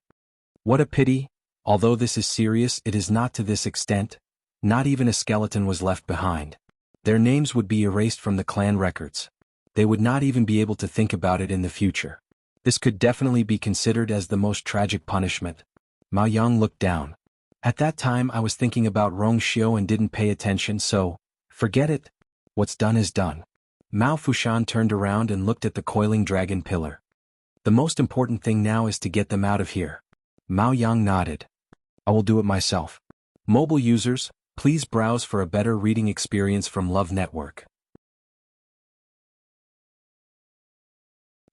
What a pity. Although this is serious, it is not to this extent. Not even a skeleton was left behind. Their names would be erased from the clan records. They would not even be able to think about it in the future. This could definitely be considered as the most tragic punishment. Mao Yang looked down. At that time I was thinking about Rong Xiu and didn't pay attention, so, forget it. What's done is done. Mao Fushan turned around and looked at the coiling dragon pillar. The most important thing now is to get them out of here. Mao Yang nodded. I will do it myself. Mobile users, please browse for a better reading experience from Love Network.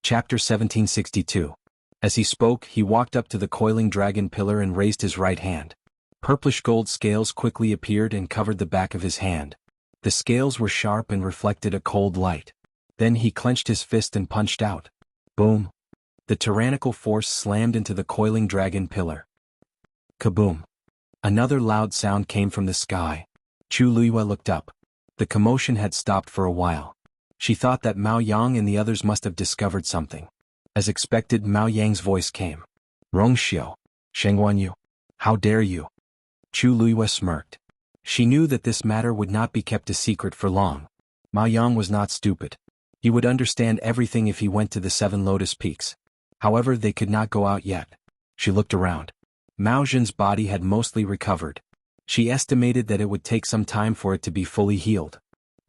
Chapter 1762. As he spoke, he walked up to the coiling dragon pillar and raised his right hand. Purplish gold scales quickly appeared and covered the back of his hand. The scales were sharp and reflected a cold light. Then he clenched his fist and punched out. Boom! The tyrannical force slammed into the coiling dragon pillar. Kaboom! Another loud sound came from the sky. Chu Luiyue looked up. The commotion had stopped for a while. She thought that Mao Yang and the others must have discovered something. As expected, Mao Yang's voice came. Rong Xiu, Shengguan Yu, how dare you? Chu Luiyue smirked. She knew that this matter would not be kept a secret for long. Mao Yang was not stupid. He would understand everything if he went to the Seven Lotus Peaks. However, they could not go out yet. She looked around. Mao Zhen's body had mostly recovered. She estimated that it would take some time for it to be fully healed.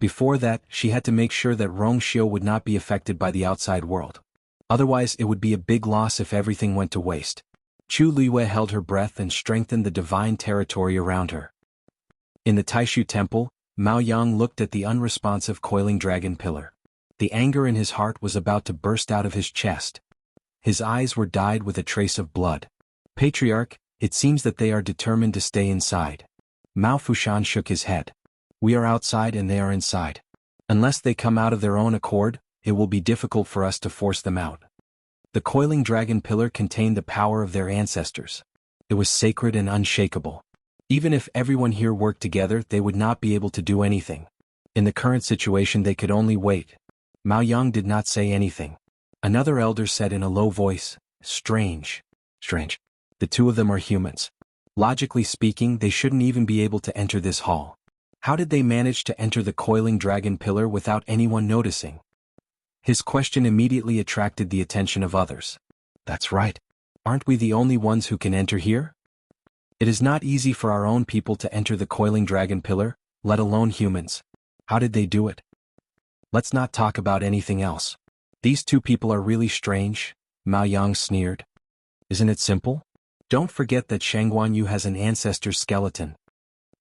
Before that, she had to make sure that Rong Xiu would not be affected by the outside world. Otherwise, it would be a big loss if everything went to waste. Chu Luiyue held her breath and strengthened the divine territory around her. In the Taishu Temple, Mao Yang looked at the unresponsive coiling dragon pillar. The anger in his heart was about to burst out of his chest. His eyes were dyed with a trace of blood. Patriarch, it seems that they are determined to stay inside. Mao Fushan shook his head. We are outside and they are inside. Unless they come out of their own accord, it will be difficult for us to force them out. The coiling dragon pillar contained the power of their ancestors. It was sacred and unshakable. Even if everyone here worked together, they would not be able to do anything. In the current situation, they could only wait. Mao Yang did not say anything. Another elder said in a low voice, Strange. The two of them are humans. Logically speaking, they shouldn't even be able to enter this hall. How did they manage to enter the coiling dragon pillar without anyone noticing? His question immediately attracted the attention of others. That's right. Aren't we the only ones who can enter here? It is not easy for our own people to enter the coiling dragon pillar, let alone humans. How did they do it? Let's not talk about anything else. These two people are really strange, Mao Yang sneered. Isn't it simple? Don't forget that Shangguan Yu has an ancestor's skeleton.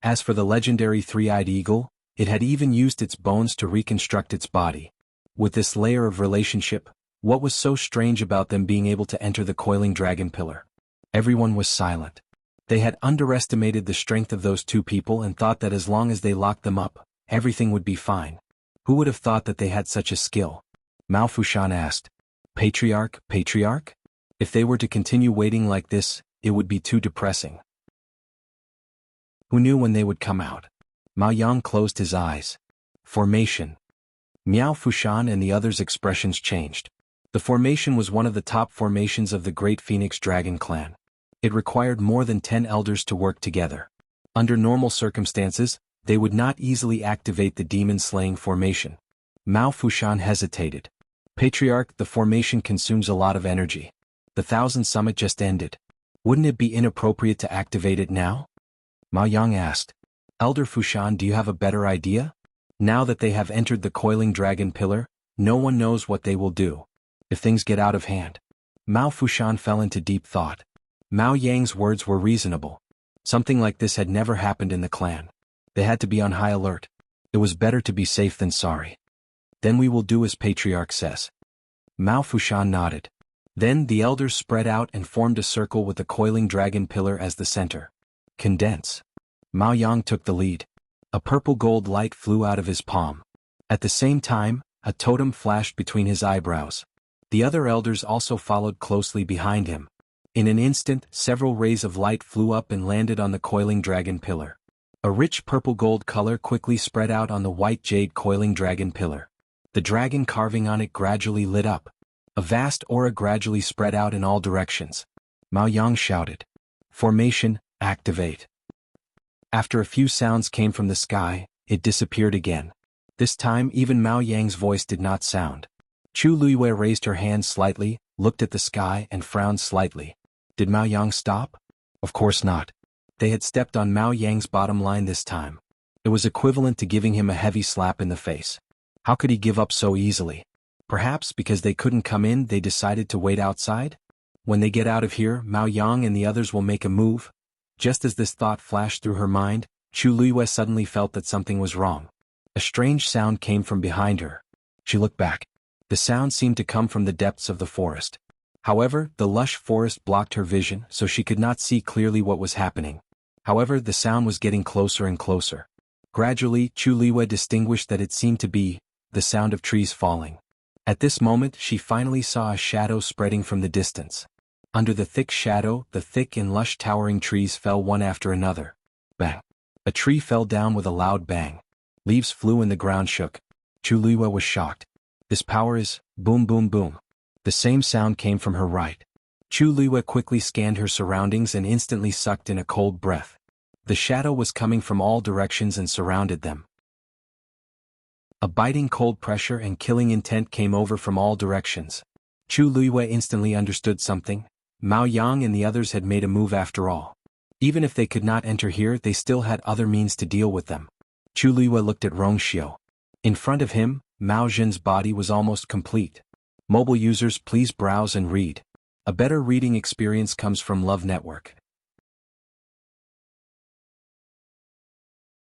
As for the legendary three-eyed eagle, it had even used its bones to reconstruct its body. With this layer of relationship, what was so strange about them being able to enter the coiling dragon pillar? Everyone was silent. They had underestimated the strength of those two people and thought that as long as they locked them up, everything would be fine. Who would have thought that they had such a skill? Mao Fushan asked. Patriarch? If they were to continue waiting like this, it would be too depressing. Who knew when they would come out? Mao Yang closed his eyes. Formation. Miao Fushan and the others' expressions changed. The formation was one of the top formations of the Great Phoenix Dragon clan. It required more than 10 elders to work together. Under normal circumstances, they would not easily activate the demon-slaying formation. Mao Fushan hesitated. Patriarch, the formation consumes a lot of energy. The 1000 Summit just ended. Wouldn't it be inappropriate to activate it now? Mao Yang asked. Elder Fushan, do you have a better idea? Now that they have entered the coiling dragon pillar, no one knows what they will do. If things get out of hand. Mao Fushan fell into deep thought. Mao Yang's words were reasonable. Something like this had never happened in the clan. They had to be on high alert. It was better to be safe than sorry. Then we will do as Patriarch says. Mao Fushan nodded. Then the elders spread out and formed a circle with the coiling dragon pillar as the center. Condense. Mao Yang took the lead. A purple gold light flew out of his palm. At the same time, a totem flashed between his eyebrows. The other elders also followed closely behind him. In an instant, several rays of light flew up and landed on the coiling dragon pillar. A rich purple gold color quickly spread out on the white jade coiling dragon pillar. The dragon carving on it gradually lit up. A vast aura gradually spread out in all directions. Mao Yang shouted. Formation, activate. After a few sounds came from the sky, it disappeared again. This time even Mao Yang's voice did not sound. Chu Luiyue raised her hand slightly, looked at the sky and frowned slightly. Did Mao Yang stop? Of course not. They had stepped on Mao Yang's bottom line this time. It was equivalent to giving him a heavy slap in the face. How could he give up so easily? Perhaps because they couldn't come in, they decided to wait outside? When they get out of here, Mao Yang and the others will make a move. Just as this thought flashed through her mind, Chu Luiyue suddenly felt that something was wrong. A strange sound came from behind her. She looked back. The sound seemed to come from the depths of the forest. However, the lush forest blocked her vision, so she could not see clearly what was happening. However, the sound was getting closer and closer. Gradually, Chu Luiyue distinguished that it seemed to be the sound of trees falling. At this moment, she finally saw a shadow spreading from the distance. Under the thick shadow, the thick and lush towering trees fell one after another. Bang! A tree fell down with a loud bang. Leaves flew and the ground shook. Chu Luiyue was shocked. This power is boom boom boom. The same sound came from her right. Chu Luiyue quickly scanned her surroundings and instantly sucked in a cold breath. The shadow was coming from all directions and surrounded them. A biting cold pressure and killing intent came over from all directions. Chu Luiyue instantly understood something. Mao Yang and the others had made a move after all. Even if they could not enter here, they still had other means to deal with them. Chu Luiyue looked at Rongxiu. In front of him, Mao Zhen's body was almost complete. Mobile users, please browse and read. A better reading experience comes from Love Network.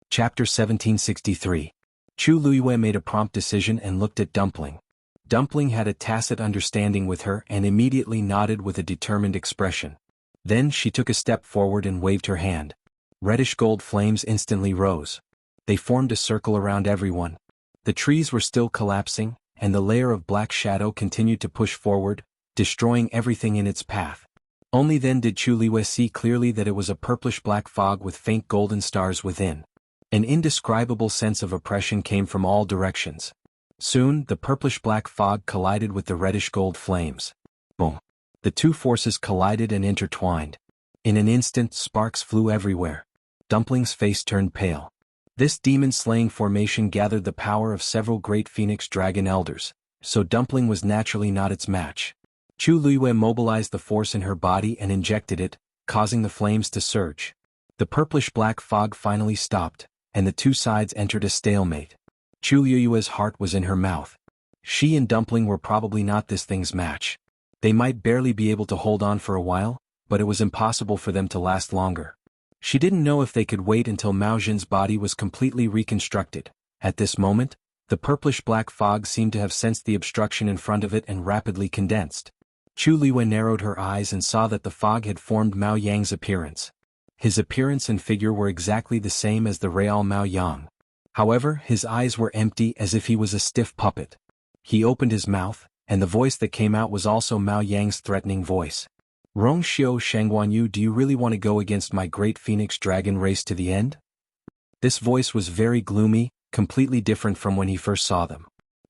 Chapter 1763. Chu Luiyue made a prompt decision and looked at Dumpling. Dumpling had a tacit understanding with her and immediately nodded with a determined expression. Then she took a step forward and waved her hand. Reddish gold flames instantly rose. They formed a circle around everyone. The trees were still collapsing, and the layer of black shadow continued to push forward, destroying everything in its path. Only then did Chu Luiyue see clearly that it was a purplish-black fog with faint golden stars within. An indescribable sense of oppression came from all directions. Soon, the purplish-black fog collided with the reddish-gold flames. Boom! The two forces collided and intertwined. In an instant, sparks flew everywhere. Dumpling's face turned pale. This demon-slaying formation gathered the power of several great phoenix dragon elders. so Dumpling was naturally not its match. Chu Luiyue mobilized the force in her body and injected it, causing the flames to surge. The purplish-black fog finally stopped, and the two sides entered a stalemate. Chu Luiyue's heart was in her mouth. She and Dumpling were probably not this thing's match. They might barely be able to hold on for a while, but it was impossible for them to last longer. She didn't know if they could wait until Mao Jin's body was completely reconstructed. At this moment, the purplish-black fog seemed to have sensed the obstruction in front of it and rapidly condensed. Chu Luiyue narrowed her eyes and saw that the fog had formed Mao Yang's appearance. His appearance and figure were exactly the same as the real Mao Yang. However, his eyes were empty as if he was a stiff puppet. He opened his mouth, and the voice that came out was also Mao Yang's threatening voice. Rong Xiao Shangguanyu, do you really want to go against my great phoenix dragon race to the end? This voice was very gloomy, completely different from when he first saw them.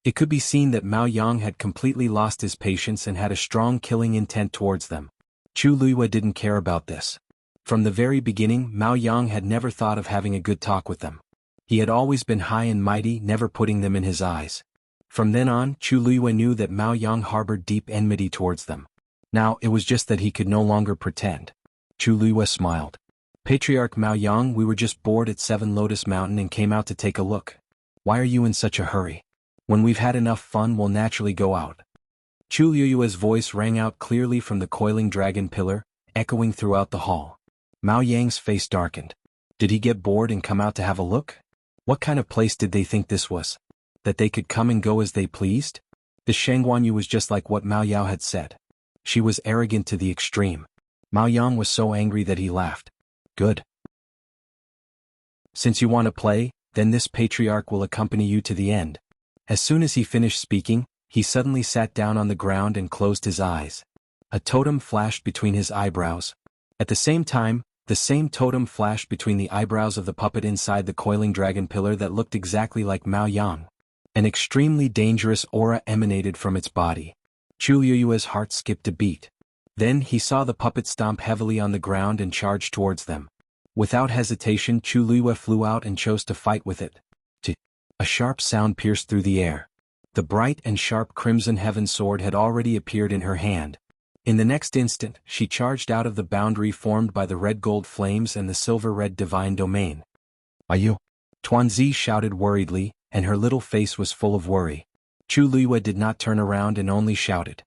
It could be seen that Mao Yang had completely lost his patience and had a strong killing intent towards them. Chu Luiyue didn't care about this. From the very beginning, Mao Yang had never thought of having a good talk with them. He had always been high and mighty, never putting them in his eyes. From then on, Chu Luiyue knew that Mao Yang harbored deep enmity towards them. Now, it was just that he could no longer pretend. Chu Luiyue smiled. Patriarch Mao Yang, we were just bored at Seven Lotus Mountain and came out to take a look. Why are you in such a hurry? When we've had enough fun, we'll naturally go out. Chu Luiyue's voice rang out clearly from the coiling dragon pillar, echoing throughout the hall. Mao Yang's face darkened. Did he get bored and come out to have a look? What kind of place did they think this was? That they could come and go as they pleased? The Shangguanyu was just like what Mao Yao had said. She was arrogant to the extreme. Mao Yang was so angry that he laughed. Good. Since you want to play, then this patriarch will accompany you to the end. As soon as he finished speaking, he suddenly sat down on the ground and closed his eyes. A totem flashed between his eyebrows. At the same time, the same totem flashed between the eyebrows of the puppet inside the coiling dragon pillar that looked exactly like Mao Yang. An extremely dangerous aura emanated from its body. Chu Luiyue's heart skipped a beat. Then he saw the puppet stomp heavily on the ground and charge towards them. Without hesitation, Chu Luiyue flew out and chose to fight with it. A sharp sound pierced through the air. The bright and sharp crimson heaven sword had already appeared in her hand. In the next instant, she charged out of the boundary formed by the red-gold flames and the silver-red divine domain. Are you? Tuanzi shouted worriedly, and her little face was full of worry. Chu Luiyue did not turn around and only shouted.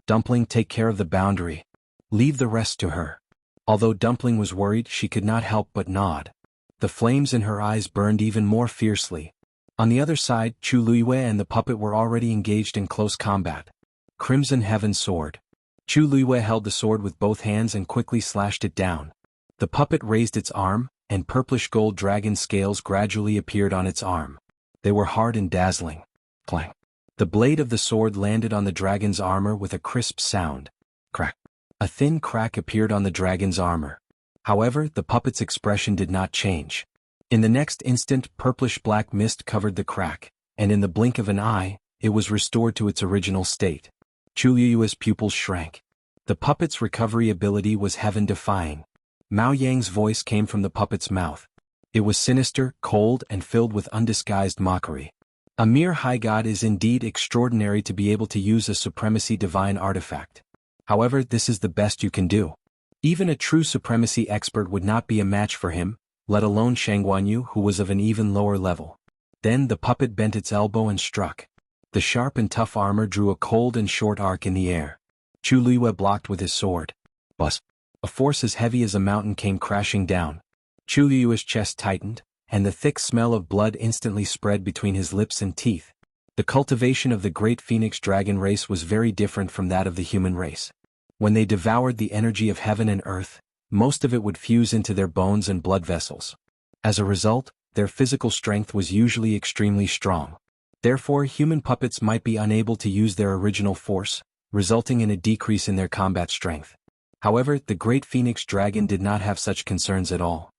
Dumpling, take care of the boundary. Leave the rest to her. Although Dumpling was worried, she could not help but nod. The flames in her eyes burned even more fiercely. On the other side, Chu Luiyue and the puppet were already engaged in close combat. Crimson Heaven Sword. Chu Luiyue held the sword with both hands and quickly slashed it down. The puppet raised its arm, and purplish gold dragon scales gradually appeared on its arm. They were hard and dazzling. Clang. The blade of the sword landed on the dragon's armor with a crisp sound. Crack. A thin crack appeared on the dragon's armor. However, the puppet's expression did not change. In the next instant, purplish-black mist covered the crack, and in the blink of an eye, it was restored to its original state. Chu Luiyue's pupils shrank. The puppet's recovery ability was heaven-defying. Mao Yang's voice came from the puppet's mouth. It was sinister, cold, and filled with undisguised mockery. A mere high god is indeed extraordinary to be able to use a supremacy divine artifact. However, this is the best you can do. Even a true supremacy expert would not be a match for him, let alone Shangguanyu, who was of an even lower level. Then the puppet bent its elbow and struck. The sharp and tough armor drew a cold and short arc in the air. Chu Luiyue blocked with his sword. Buzz! A force as heavy as a mountain came crashing down. Chu Luiyue's chest tightened, and the thick smell of blood instantly spread between his lips and teeth. The cultivation of the great phoenix dragon race was very different from that of the human race. When they devoured the energy of heaven and earth, most of it would fuse into their bones and blood vessels. As a result, their physical strength was usually extremely strong. Therefore, human puppets might be unable to use their original force, resulting in a decrease in their combat strength. However, the great phoenix dragon did not have such concerns at all.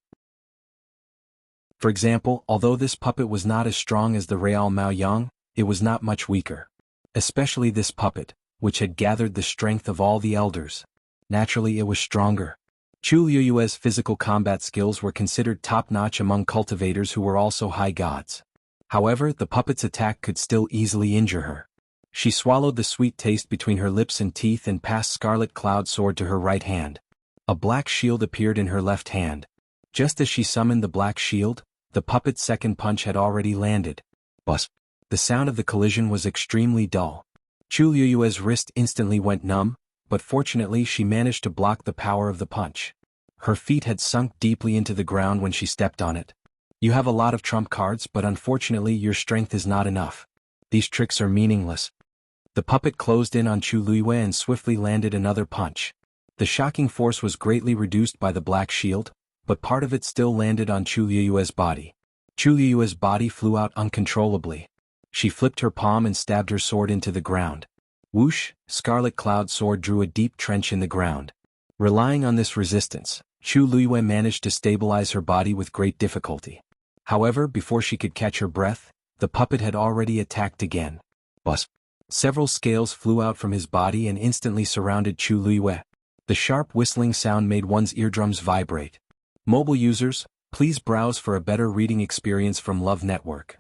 For example, although this puppet was not as strong as the real Mao Yang, it was not much weaker. Especially this puppet, which had gathered the strength of all the elders. Naturally, it was stronger. Chu Luiyue's physical combat skills were considered top-notch among cultivators who were also high gods. However, the puppet's attack could still easily injure her. She swallowed the sweet taste between her lips and teeth and passed Scarlet Cloud Sword to her right hand. A black shield appeared in her left hand. Just as she summoned the black shield, the puppet's second punch had already landed. Buzz! The sound of the collision was extremely dull. Chu Liyue's wrist instantly went numb, but fortunately she managed to block the power of the punch. Her feet had sunk deeply into the ground when she stepped on it. You have a lot of trump cards, but unfortunately your strength is not enough. These tricks are meaningless. The puppet closed in on Chu Liyue and swiftly landed another punch. The shocking force was greatly reduced by the black shield, but part of it still landed on Chu Liyue's body. Chu Liyue's body flew out uncontrollably. She flipped her palm and stabbed her sword into the ground. Whoosh! Scarlet Cloud Sword drew a deep trench in the ground. Relying on this resistance, Chu Liyue managed to stabilize her body with great difficulty. However, before she could catch her breath, the puppet had already attacked again. Buzz! Several scales flew out from his body and instantly surrounded Chu Liyue. The sharp whistling sound made one's eardrums vibrate. Mobile users, please browse for a better reading experience from Love Network.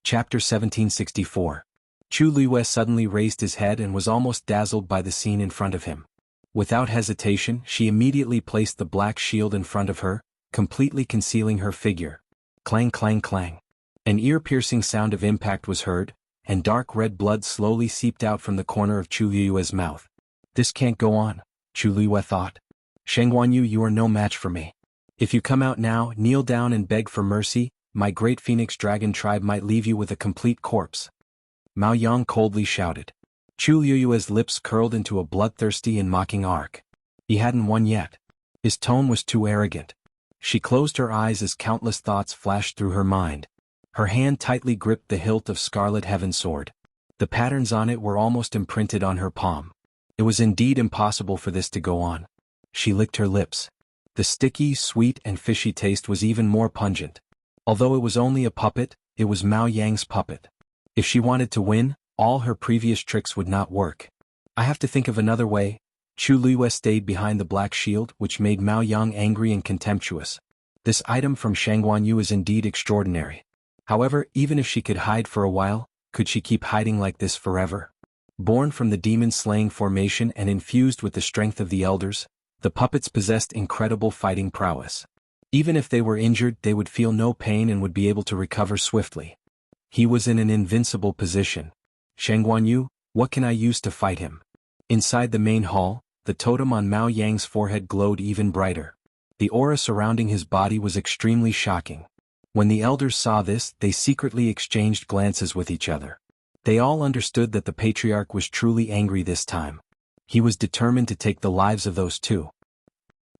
Chapter 1764. Chu Liyue suddenly raised his head and was almost dazzled by the scene in front of him. Without hesitation, she immediately placed the black shield in front of her, completely concealing her figure. Clang clang clang. An ear-piercing sound of impact was heard, and dark red blood slowly seeped out from the corner of Chu Liyue's mouth. This can't go on, Chu Liyue thought. Shengguanyu, you are no match for me. If you come out now, kneel down and beg for mercy, my great Phoenix Dragon tribe might leave you with a complete corpse. Mao Yang coldly shouted. Chu Liyue's lips curled into a bloodthirsty and mocking arc. He hadn't won yet. His tone was too arrogant. She closed her eyes as countless thoughts flashed through her mind. Her hand tightly gripped the hilt of Scarlet Heaven Sword. The patterns on it were almost imprinted on her palm. It was indeed impossible for this to go on. She licked her lips. The sticky, sweet, and fishy taste was even more pungent. Although it was only a puppet, it was Mao Yang's puppet. If she wanted to win, all her previous tricks would not work. I have to think of another way. Chu Liyue stayed behind the black shield, which made Mao Yang angry and contemptuous. This item from Shengguanyu is indeed extraordinary. However, even if she could hide for a while, could she keep hiding like this forever? Born from the demon-slaying formation and infused with the strength of the elders, the puppets possessed incredible fighting prowess. Even if they were injured, they would feel no pain and would be able to recover swiftly. He was in an invincible position. Shengguanyu, what can I use to fight him? Inside the main hall, the totem on Mao Yang's forehead glowed even brighter. The aura surrounding his body was extremely shocking. When the elders saw this, they secretly exchanged glances with each other. They all understood that the patriarch was truly angry this time. He was determined to take the lives of those two.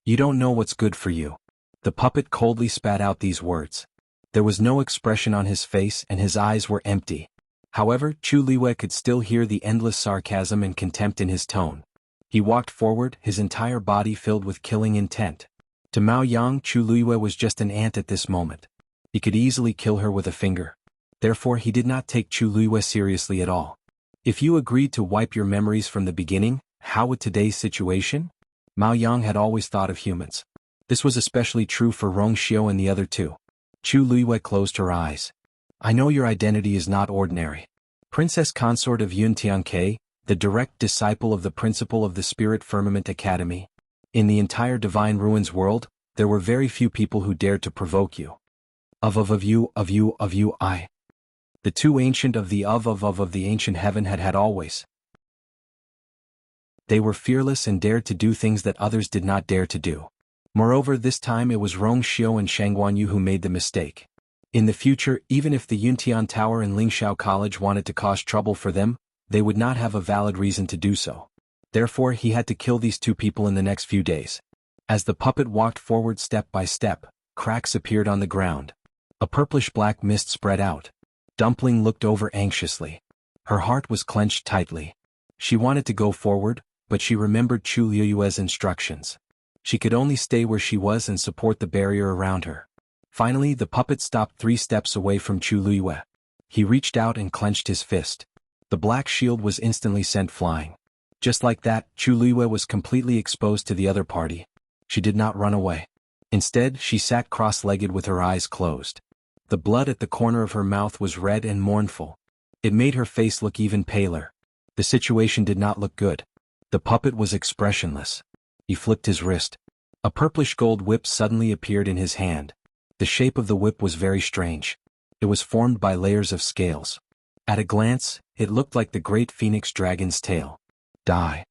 You don't know what's good for you. The puppet coldly spat out these words. There was no expression on his face and his eyes were empty. However, Chu Liyue could still hear the endless sarcasm and contempt in his tone. He walked forward, his entire body filled with killing intent. To Mao Yang, Chu Liyue was just an ant at this moment. He could easily kill her with a finger. Therefore he did not take Chu Liyue seriously at all. If you agreed to wipe your memories from the beginning, how would today's situation? Mao Yang had always thought of humans. This was especially true for Rong Xiao and the other two. Chu Liyue closed her eyes. I know your identity is not ordinary. Princess Consort of Yun Tianke, the direct disciple of the principal of the Spirit Firmament Academy. In the entire Divine Ruins world, there were very few people who dared to provoke you. Of you, I. The two ancient of the of the ancient heaven had always. They were fearless and dared to do things that others did not dare to do. Moreover, this time it was Rong Xiao and Shengguanyu who made the mistake. In the future, even if the Yuntian Tower and Lingxiao College wanted to cause trouble for them, they would not have a valid reason to do so. Therefore he had to kill these two people in the next few days. As the puppet walked forward step by step, cracks appeared on the ground. A purplish-black mist spread out. Dumpling looked over anxiously. Her heart was clenched tightly. She wanted to go forward, but she remembered Chu Liyue's instructions. She could only stay where she was and support the barrier around her. Finally, the puppet stopped 3 steps away from Chu Liyue. He reached out and clenched his fist. The black shield was instantly sent flying. Just like that, Chu Liyue was completely exposed to the other party. She did not run away. Instead, she sat cross-legged with her eyes closed. The blood at the corner of her mouth was red and mournful. It made her face look even paler. The situation did not look good. The puppet was expressionless. He flicked his wrist. A purplish gold whip suddenly appeared in his hand. The shape of the whip was very strange. It was formed by layers of scales. At a glance, it looked like the great phoenix dragon's tail. Die!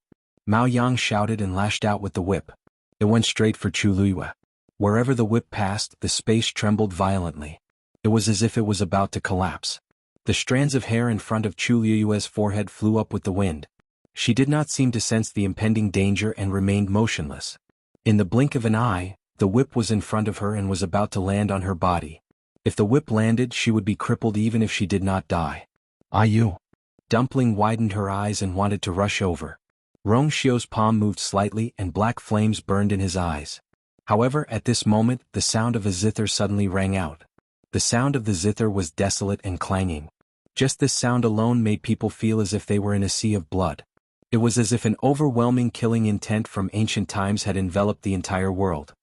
Mao Yang shouted and lashed out with the whip. It went straight for Chu Luiyue. Wherever the whip passed, the space trembled violently. It was as if it was about to collapse. The strands of hair in front of Chu Luiyue's forehead flew up with the wind. She did not seem to sense the impending danger and remained motionless. In the blink of an eye, the whip was in front of her and was about to land on her body. If the whip landed, she would be crippled even if she did not die. Ayu! Dumpling widened her eyes and wanted to rush over. Rong Xiu's palm moved slightly and black flames burned in his eyes. However, at this moment, the sound of a zither suddenly rang out. The sound of the zither was desolate and clanging. Just this sound alone made people feel as if they were in a sea of blood. It was as if an overwhelming killing intent from ancient times had enveloped the entire world.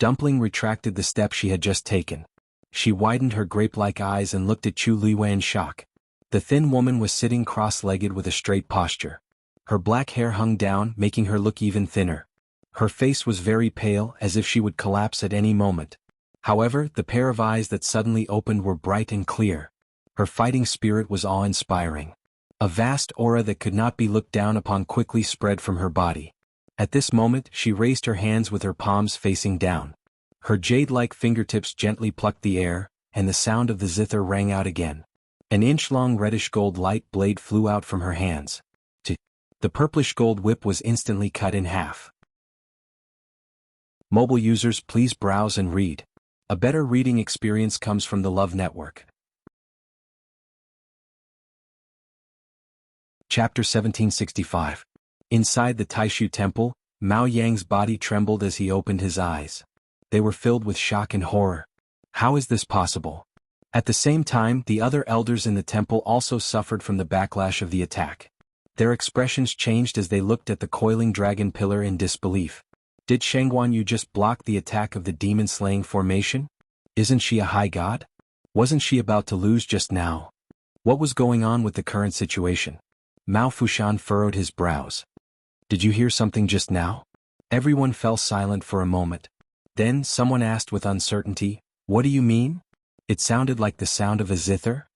Dumpling retracted the step she had just taken. She widened her grape-like eyes and looked at Chu Luiyue in shock. The thin woman was sitting cross-legged with a straight posture. Her black hair hung down, making her look even thinner. Her face was very pale, as if she would collapse at any moment. However, the pair of eyes that suddenly opened were bright and clear. Her fighting spirit was awe-inspiring. A vast aura that could not be looked down upon quickly spread from her body. At this moment, she raised her hands with her palms facing down. Her jade-like fingertips gently plucked the air, and the sound of the zither rang out again. An inch-long reddish-gold light blade flew out from her hands. The purplish-gold whip was instantly cut in half. Mobile users, please browse and read. A better reading experience comes from the Love Network. Chapter 1765. Inside the Taishu Temple, Mao Yang's body trembled as he opened his eyes. They were filled with shock and horror. How is this possible? At the same time, the other elders in the temple also suffered from the backlash of the attack. Their expressions changed as they looked at the coiling dragon pillar in disbelief. Did Shangguanyu just block the attack of the demon-slaying formation? Isn't she a high god? Wasn't she about to lose just now? What was going on with the current situation? Mao Fushan furrowed his brows. Did you hear something just now? Everyone fell silent for a moment. Then someone asked with uncertainty, "What do you mean?" It sounded like the sound of a zither.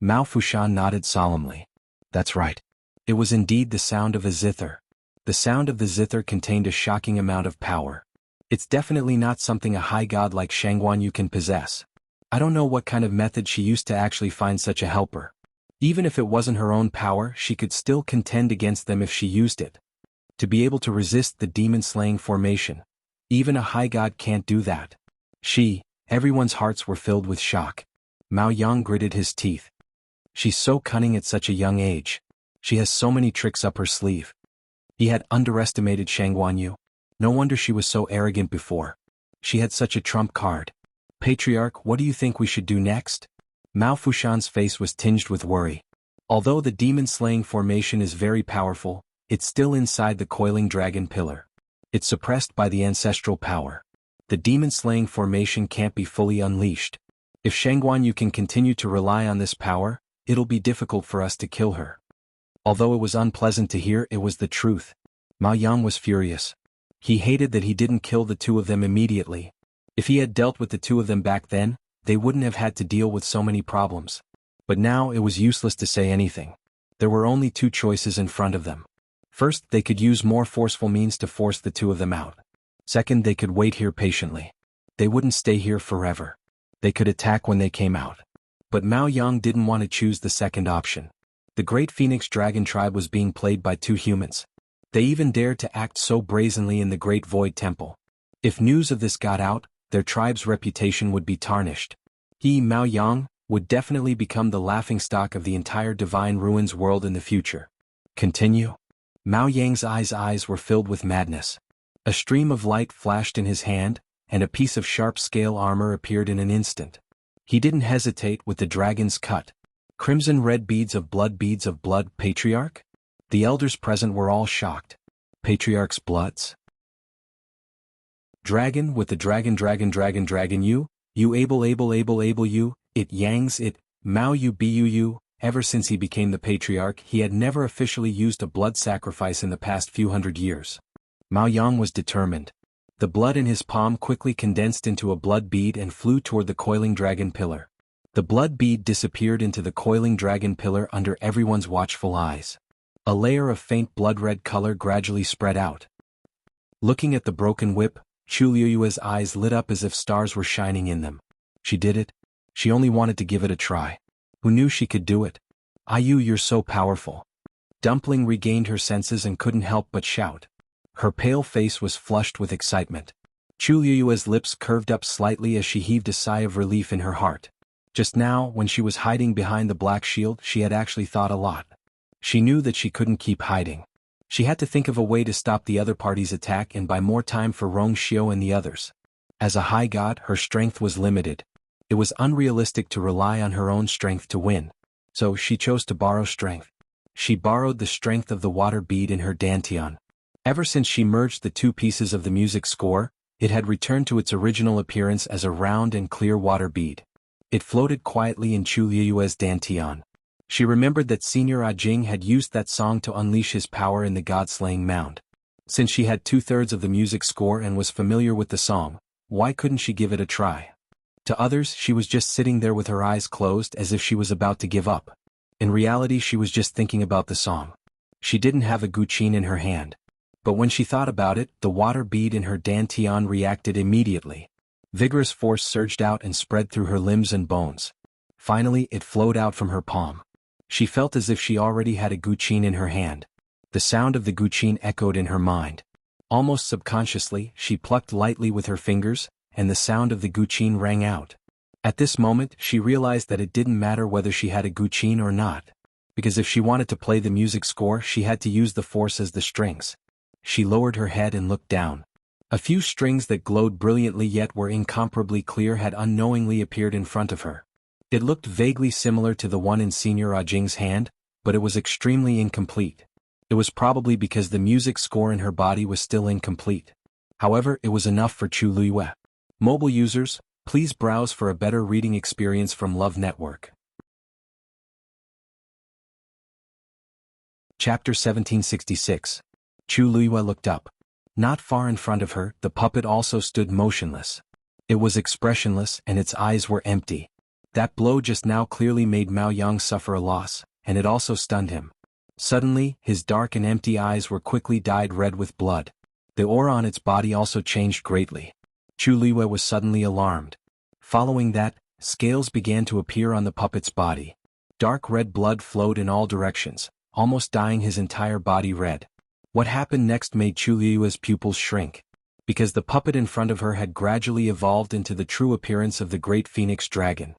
Mao Fushan nodded solemnly. That's right. It was indeed the sound of a zither. The sound of the zither contained a shocking amount of power. It's definitely not something a high god like Shangguanyu can possess. I don't know what kind of method she used to actually find such a helper. Even if it wasn't her own power, she could still contend against them if she used it. To be able to resist the demon-slaying formation. Even a high god can't do that. Everyone's hearts were filled with shock. Mao Yang gritted his teeth. She's so cunning at such a young age. She has so many tricks up her sleeve. He had underestimated Shangguanyu. No wonder she was so arrogant before. She had such a trump card. Patriarch, what do you think we should do next? Mao Fushan's face was tinged with worry. Although the demon-slaying formation is very powerful, it's still inside the coiling dragon pillar. It's suppressed by the ancestral power. The demon-slaying formation can't be fully unleashed. If Shangguanyu can continue to rely on this power, it'll be difficult for us to kill her. Although it was unpleasant to hear, it was the truth. Mao Yang was furious. He hated that he didn't kill the two of them immediately. If he had dealt with the two of them back then, they wouldn't have had to deal with so many problems. But now it was useless to say anything. There were only two choices in front of them. First, they could use more forceful means to force the two of them out. Second, they could wait here patiently. They wouldn't stay here forever. They could attack when they came out. But Mao Yang didn't want to choose the second option. The great Phoenix Dragon tribe was being played by two humans. They even dared to act so brazenly in the Great Void Temple. If news of this got out, their tribe's reputation would be tarnished. He, Mao Yang, would definitely become the laughingstock of the entire Divine Ruins world in the future. Continue. Mao Yang's eyes were filled with madness. A stream of light flashed in his hand, and a piece of sharp scale armor appeared in an instant. He didn't hesitate with the dragon's cut. Crimson-red beads of blood, Patriarch? The elders present were all shocked. Patriarch's bloods? Dragon with the dragon, you able, It Yang's it, Mao Yu Bu. Ever since he became the patriarch, he had never officially used a blood sacrifice in the past few hundred years. Mao Yang was determined. The blood in his palm quickly condensed into a blood bead and flew toward the coiling dragon pillar. The blood bead disappeared into the coiling dragon pillar under everyone's watchful eyes. A layer of faint blood-red color gradually spread out. Looking at the broken whip, Chu Liyue's eyes lit up as if stars were shining in them. She did it. She only wanted to give it a try. Who knew she could do it? Ayu, you're so powerful. Dumpling regained her senses and couldn't help but shout. Her pale face was flushed with excitement. Chu Liyue's lips curved up slightly as she heaved a sigh of relief in her heart. Just now, when she was hiding behind the black shield, she had actually thought a lot. She knew that she couldn't keep hiding. She had to think of a way to stop the other party's attack and buy more time for Rong Xiu and the others. As a high god, her strength was limited. It was unrealistic to rely on her own strength to win. So she chose to borrow strength. She borrowed the strength of the water bead in her dantian. Ever since she merged the two pieces of the music score, it had returned to its original appearance as a round and clear water bead. It floated quietly in Chu Liyue's dantian. She remembered that Senior Ajing had used that song to unleash his power in the god-slaying mound. Since she had 2/3 of the music score and was familiar with the song, why couldn't she give it a try? To others, she was just sitting there with her eyes closed as if she was about to give up. In reality, she was just thinking about the song. She didn't have a guqin in her hand. But when she thought about it, the water bead in her dantian reacted immediately. Vigorous force surged out and spread through her limbs and bones. Finally, it flowed out from her palm. She felt as if she already had a guqin in her hand. The sound of the guqin echoed in her mind. Almost subconsciously, she plucked lightly with her fingers, and the sound of the guqin rang out. At this moment, she realized that it didn't matter whether she had a guqin or not. Because if she wanted to play the music score, she had to use the force as the strings. She lowered her head and looked down. A few strings that glowed brilliantly yet were incomparably clear had unknowingly appeared in front of her. It looked vaguely similar to the one in Senior Ajing's hand, but it was extremely incomplete. It was probably because the music score in her body was still incomplete. However, it was enough for Chu Liyue. Mobile users, please browse for a better reading experience from Love Network. Chapter 1766. Chu Liyue looked up. Not far in front of her, the puppet also stood motionless. It was expressionless and its eyes were empty. That blow just now clearly made Mao Yang suffer a loss, and it also stunned him. Suddenly, his dark and empty eyes were quickly dyed red with blood. The aura on its body also changed greatly. Chu Liyue was suddenly alarmed. Following that, scales began to appear on the puppet's body. Dark red blood flowed in all directions, almost dyeing his entire body red. What happened next made Chu Liyue's pupils shrink. Because the puppet in front of her had gradually evolved into the true appearance of the great phoenix dragon.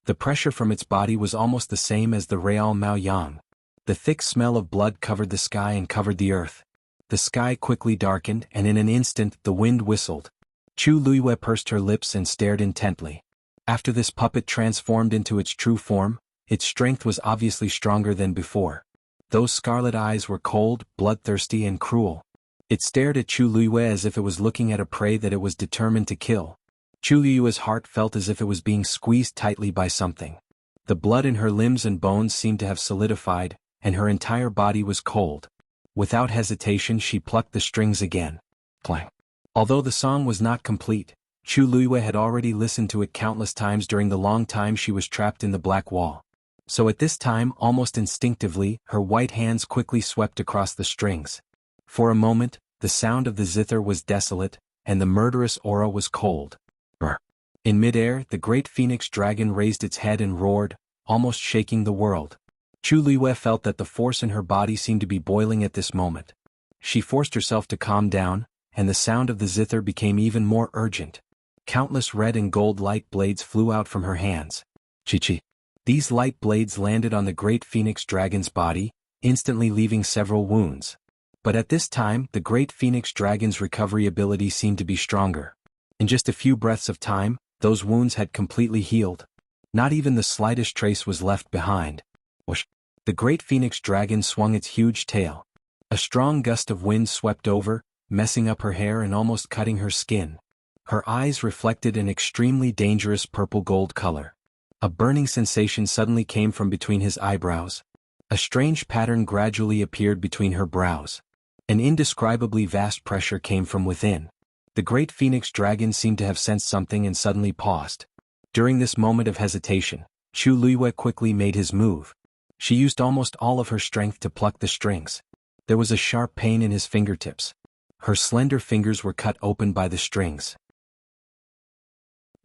The pressure from its body was almost the same as the real Mao Yang. The thick smell of blood covered the sky and covered the earth. The sky quickly darkened and in an instant the wind whistled. Chu Liyue pursed her lips and stared intently. After this puppet transformed into its true form, its strength was obviously stronger than before. Those scarlet eyes were cold, bloodthirsty and cruel. It stared at Chu Liyue as if it was looking at a prey that it was determined to kill. Chu Liyue's heart felt as if it was being squeezed tightly by something. The blood in her limbs and bones seemed to have solidified, and her entire body was cold. Without hesitation she plucked the strings again. Clang. Although the song was not complete, Chu Liyue had already listened to it countless times during the long time she was trapped in the black wall. So at this time, almost instinctively, her white hands quickly swept across the strings. For a moment, the sound of the zither was desolate, and the murderous aura was cold. Brr. In midair, the great phoenix dragon raised its head and roared, almost shaking the world. Chu Liyue felt that the force in her body seemed to be boiling at this moment. She forced herself to calm down, and the sound of the zither became even more urgent. Countless red and gold light blades flew out from her hands. Chi-chi. These light blades landed on the great phoenix dragon's body, instantly leaving several wounds. But at this time, the great phoenix dragon's recovery ability seemed to be stronger. In just a few breaths of time, those wounds had completely healed. Not even the slightest trace was left behind. Whoosh! The great phoenix dragon swung its huge tail. A strong gust of wind swept over, messing up her hair and almost cutting her skin. Her eyes reflected an extremely dangerous purple-gold color. A burning sensation suddenly came from between his eyebrows. A strange pattern gradually appeared between her brows. An indescribably vast pressure came from within. The great phoenix dragon seemed to have sensed something and suddenly paused. During this moment of hesitation, Chu Luiyue quickly made his move. She used almost all of her strength to pluck the strings. There was a sharp pain in his fingertips. Her slender fingers were cut open by the strings.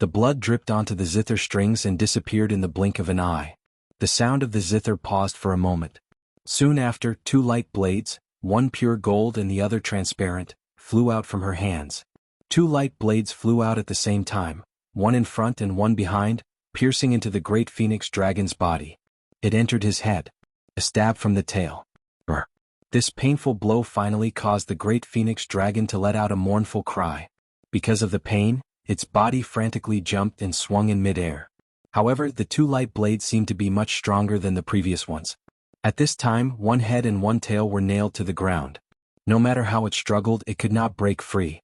The blood dripped onto the zither strings and disappeared in the blink of an eye. The sound of the zither paused for a moment. Soon after, 2 light blades, one pure gold and the other transparent, flew out from her hands. 2 light blades flew out at the same time, one in front and one behind, piercing into the great phoenix dragon's body. It entered his head. A stab from the tail. This painful blow finally caused the great phoenix dragon to let out a mournful cry. Because of the pain, its body frantically jumped and swung in midair. However, the 2 light blades seemed to be much stronger than the previous ones. At this time, one head and one tail were nailed to the ground. No matter how it struggled, it could not break free.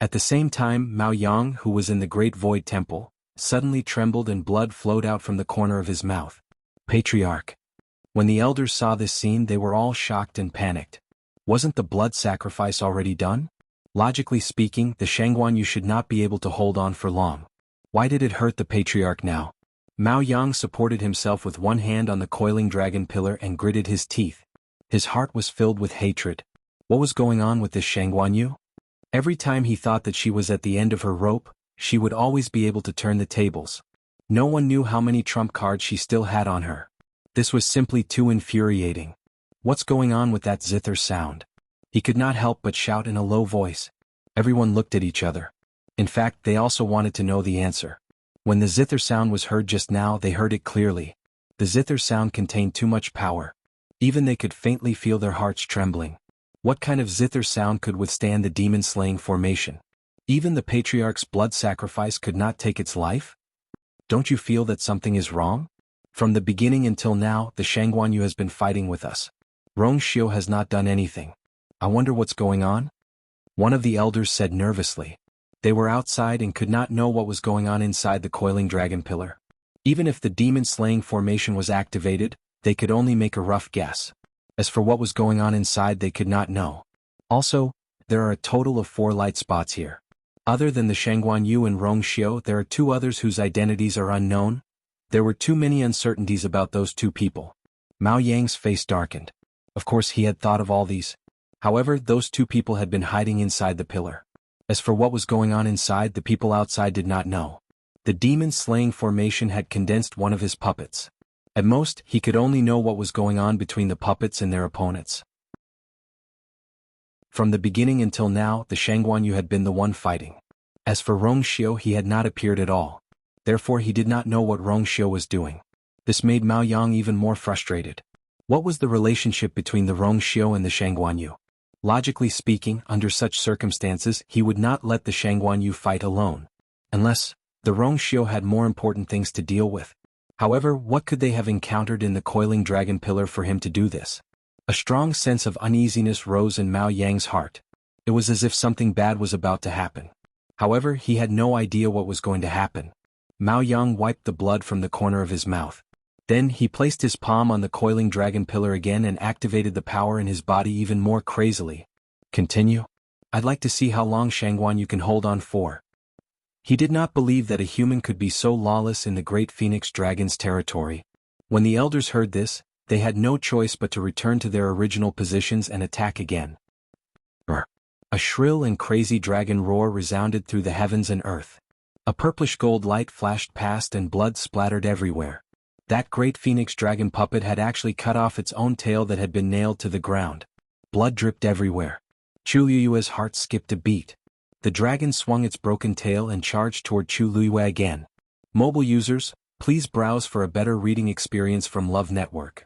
At the same time, Mao Yang, who was in the Great Void Temple, suddenly trembled and blood flowed out from the corner of his mouth. Patriarch. When the elders saw this scene, they were all shocked and panicked. Wasn't the blood sacrifice already done? Logically speaking, the Shangguanyu should not be able to hold on for long. Why did it hurt the patriarch now? Mao Yang supported himself with one hand on the coiling dragon pillar and gritted his teeth. His heart was filled with hatred. What was going on with this Shangguanyu? Every time he thought that she was at the end of her rope, she would always be able to turn the tables. No one knew how many trump cards she still had on her. This was simply too infuriating. What's going on with that zither sound? He could not help but shout in a low voice. Everyone looked at each other. In fact, they also wanted to know the answer. When the zither sound was heard just now, they heard it clearly. The zither sound contained too much power. Even they could faintly feel their hearts trembling. What kind of zither sound could withstand the demon-slaying formation? Even the patriarch's blood sacrifice could not take its life? Don't you feel that something is wrong? From the beginning until now, the Shangguanyu has been fighting with us. Rongxiu has not done anything. I wonder what's going on? One of the elders said nervously. They were outside and could not know what was going on inside the coiling dragon pillar. Even if the demon-slaying formation was activated, they could only make a rough guess. As for what was going on inside, they could not know. Also, there are a total of 4 light spots here. Other than the Shangguanyu and Rongxiu, there are 2 others whose identities are unknown. There were too many uncertainties about those 2 people. Mao Yang's face darkened. Of course he had thought of all these. However, those 2 people had been hiding inside the pillar. As for what was going on inside, the people outside did not know. The demon-slaying formation had condensed one of his puppets. At most, he could only know what was going on between the puppets and their opponents. From the beginning until now, the Shangguanyu had been the one fighting. As for Rongxiu, he had not appeared at all. Therefore he did not know what Rongxiu was doing. This made Mao Yang even more frustrated. What was the relationship between the Rongxiu and the Shangguanyu? Logically speaking, under such circumstances, he would not let the Shangguanyu fight alone. Unless, the Rongxiu had more important things to deal with. However, what could they have encountered in the coiling dragon pillar for him to do this? A strong sense of uneasiness rose in Mao Yang's heart. It was as if something bad was about to happen. However, he had no idea what was going to happen. Mao Yang wiped the blood from the corner of his mouth. Then he placed his palm on the coiling dragon pillar again and activated the power in his body even more crazily. Continue? I'd like to see how long Shangguanyu can hold on for. He did not believe that a human could be so lawless in the great phoenix dragon's territory. When the elders heard this, they had no choice but to return to their original positions and attack again. A shrill and crazy dragon roar resounded through the heavens and earth. A purplish gold light flashed past and blood splattered everywhere. That great phoenix dragon puppet had actually cut off its own tail that had been nailed to the ground. Blood dripped everywhere. Chu Liyue's heart skipped a beat. The dragon swung its broken tail and charged toward Chu Liyue again. Mobile users, please browse for a better reading experience from Love Network.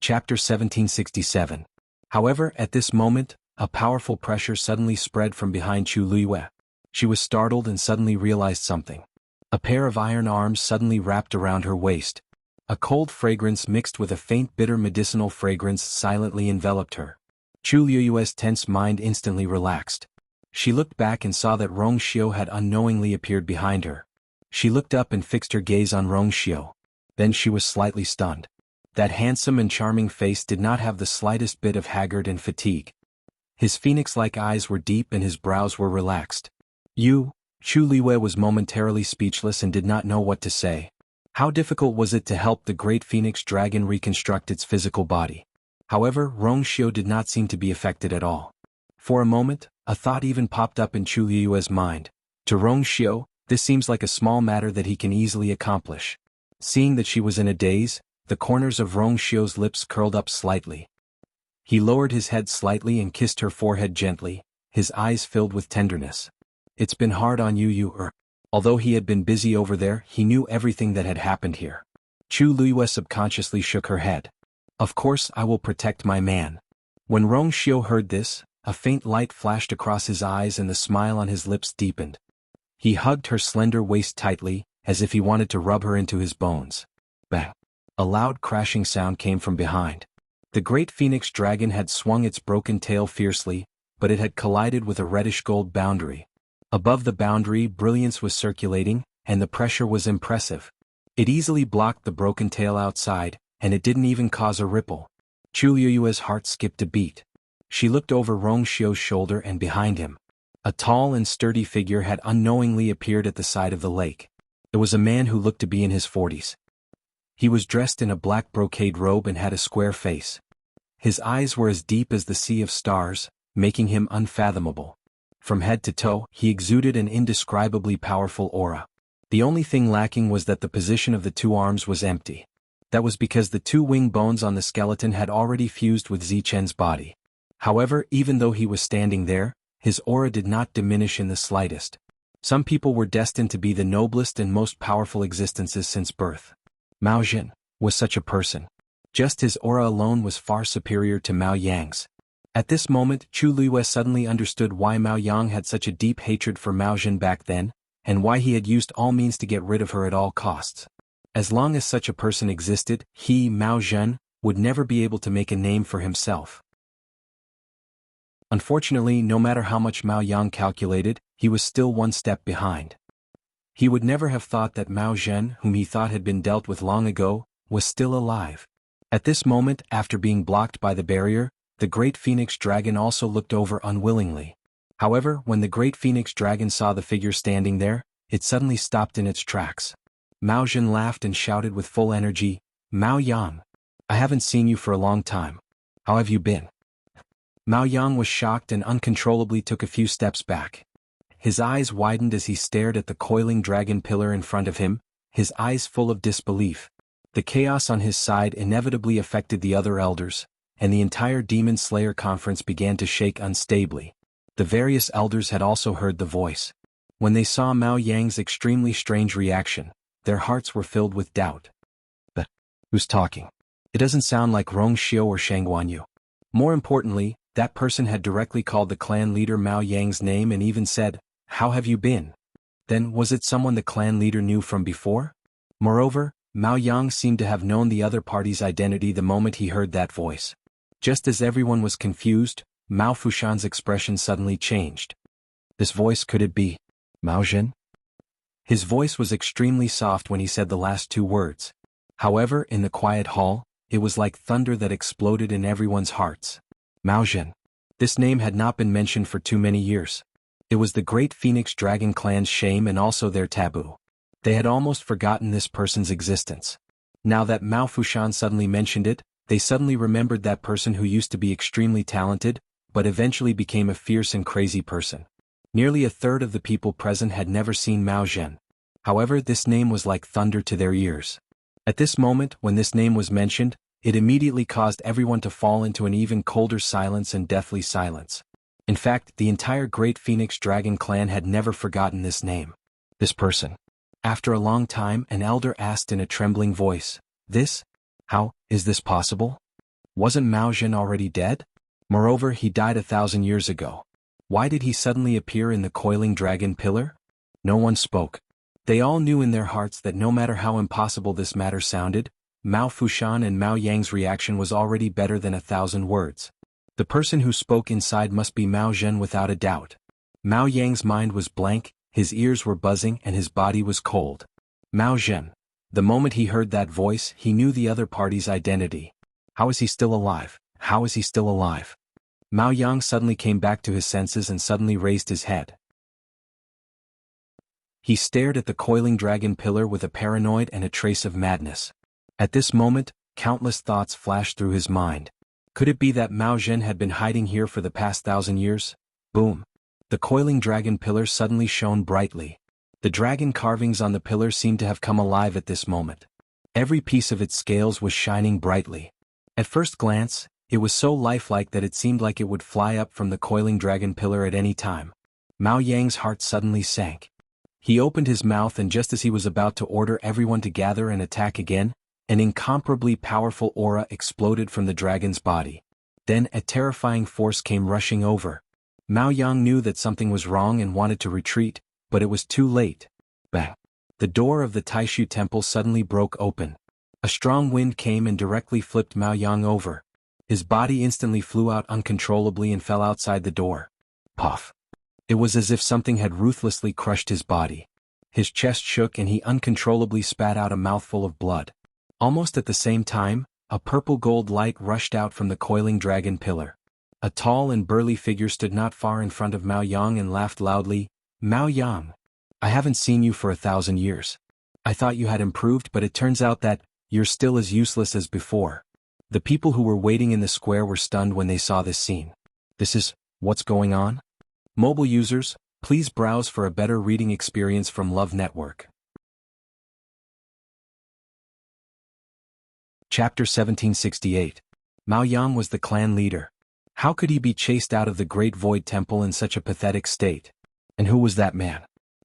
Chapter 1767. However, at this moment, a powerful pressure suddenly spread from behind Chu Liyue. She was startled and suddenly realized something. A pair of iron arms suddenly wrapped around her waist. A cold fragrance mixed with a faint bitter medicinal fragrance silently enveloped her. Chu Liyue's tense mind instantly relaxed. She looked back and saw that Rongxiu had unknowingly appeared behind her. She looked up and fixed her gaze on Rongxiu. Then she was slightly stunned. That handsome and charming face did not have the slightest bit of haggard and fatigue. His phoenix-like eyes were deep and his brows were relaxed. Chu Liwei was momentarily speechless and did not know what to say. How difficult was it to help the great phoenix dragon reconstruct its physical body? However, Rongxiu did not seem to be affected at all. For a moment, a thought even popped up in Chu Liue's mind. To Rongxiu, this seems like a small matter that he can easily accomplish. Seeing that she was in a daze, the corners of Rongxiu's lips curled up slightly. He lowered his head slightly and kissed her forehead gently, his eyes filled with tenderness. It's been hard on you. Although he had been busy over there, he knew everything that had happened here. Chu Liyue subconsciously shook her head. Of course I will protect my man. When Rongxiu heard this, a faint light flashed across his eyes and the smile on his lips deepened. He hugged her slender waist tightly, as if he wanted to rub her into his bones. Bang! A loud crashing sound came from behind. The great phoenix dragon had swung its broken tail fiercely, but it had collided with a reddish-gold boundary. Above the boundary, brilliance was circulating, and the pressure was impressive. It easily blocked the broken tail outside, and it didn't even cause a ripple. Chu Liyue's heart skipped a beat. She looked over Rongxiu's shoulder and behind him. A tall and sturdy figure had unknowingly appeared at the side of the lake. It was a man who looked to be in his 40s. He was dressed in a black brocade robe and had a square face. His eyes were as deep as the sea of stars, making him unfathomable. From head to toe, he exuded an indescribably powerful aura. The only thing lacking was that the position of the two arms was empty. That was because the two wing bones on the skeleton had already fused with Zichen's body. However, even though he was standing there, his aura did not diminish in the slightest. Some people were destined to be the noblest and most powerful existences since birth. Mao Zhen was such a person. Just his aura alone was far superior to Mao Yang's. At this moment, Chu Liyue suddenly understood why Mao Yang had such a deep hatred for Mao Zhen back then, and why he had used all means to get rid of her at all costs. As long as such a person existed, he, Mao Zhen, would never be able to make a name for himself. Unfortunately, no matter how much Mao Yang calculated, he was still one step behind. He would never have thought that Mao Zhen, whom he thought had been dealt with long ago, was still alive. At this moment, after being blocked by the barrier, the great phoenix dragon also looked over unwillingly. However, when the great phoenix dragon saw the figure standing there, it suddenly stopped in its tracks. Mao Zhen laughed and shouted with full energy, "Mao Yang! I haven't seen you for a long time. How have you been?" Mao Yang was shocked and uncontrollably took a few steps back. His eyes widened as he stared at the coiling dragon pillar in front of him, his eyes full of disbelief. The chaos on his side inevitably affected the other elders, and the entire Demon Slayer conference began to shake unstably. The various elders had also heard the voice. When they saw Mao Yang's extremely strange reaction, their hearts were filled with doubt. But who's talking? It doesn't sound like Rongxiu or Shang Guanyu. More importantly, that person had directly called the clan leader Mao Yang's name and even said, "How have you been?" Then, was it someone the clan leader knew from before? Moreover, Mao Yang seemed to have known the other party's identity the moment he heard that voice. Just as everyone was confused, Mao Fushan's expression suddenly changed. This voice, could it be Mao Zhen? His voice was extremely soft when he said the last two words. However, in the quiet hall, it was like thunder that exploded in everyone's hearts. Mao Zhen. This name had not been mentioned for too many years. It was the great Phoenix Dragon clan's shame and also their taboo. They had almost forgotten this person's existence. Now that Mao Fushan suddenly mentioned it, they suddenly remembered that person who used to be extremely talented, but eventually became a fierce and crazy person. Nearly a third of the people present had never seen Mao Zhen. However, this name was like thunder to their ears. At this moment, when this name was mentioned, it immediately caused everyone to fall into an even colder silence and deathly silence. In fact, the entire Great Phoenix Dragon clan had never forgotten this name. This person. After a long time, an elder asked in a trembling voice, "This? How is this possible? Wasn't Mao Zhen already dead? Moreover, he died 1,000 years ago. Why did he suddenly appear in the coiling dragon pillar?" No one spoke. They all knew in their hearts that no matter how impossible this matter sounded, Mao Fushan and Mao Yang's reaction was already better than 1,000 words. The person who spoke inside must be Mao Zhen without a doubt. Mao Yang's mind was blank, his ears were buzzing and his body was cold. Mao Zhen. The moment he heard that voice, he knew the other party's identity. How is he still alive? How is he still alive? Mao Yang suddenly came back to his senses and suddenly raised his head. He stared at the coiling dragon pillar with a paranoid and a trace of madness. At this moment, countless thoughts flashed through his mind. Could it be that Mao Zhen had been hiding here for the past 1,000 years? Boom! The coiling dragon pillar suddenly shone brightly. The dragon carvings on the pillar seemed to have come alive at this moment. Every piece of its scales was shining brightly. At first glance, it was so lifelike that it seemed like it would fly up from the coiling dragon pillar at any time. Mao Yang's heart suddenly sank. He opened his mouth, and just as he was about to order everyone to gather and attack again, an incomparably powerful aura exploded from the dragon's body. Then a terrifying force came rushing over. Mao Yang knew that something was wrong and wanted to retreat, but it was too late. Bang! The door of the Taishu temple suddenly broke open. A strong wind came and directly flipped Mao Yang over. His body instantly flew out uncontrollably and fell outside the door. Puff! It was as if something had ruthlessly crushed his body. His chest shook and he uncontrollably spat out a mouthful of blood. Almost at the same time, a purple-gold light rushed out from the coiling dragon pillar. A tall and burly figure stood not far in front of Mao Yang and laughed loudly. Mao Yang, I haven't seen you for 1,000 years. I thought you had improved, but it turns out that you're still as useless as before. The people who were waiting in the square were stunned when they saw this scene. This is what's going on? Mobile users, please browse for a better reading experience from Love Network. Chapter 1768. Mao Yang was the clan leader. How could he be chased out of the Great Void Temple in such a pathetic state? And who was that man?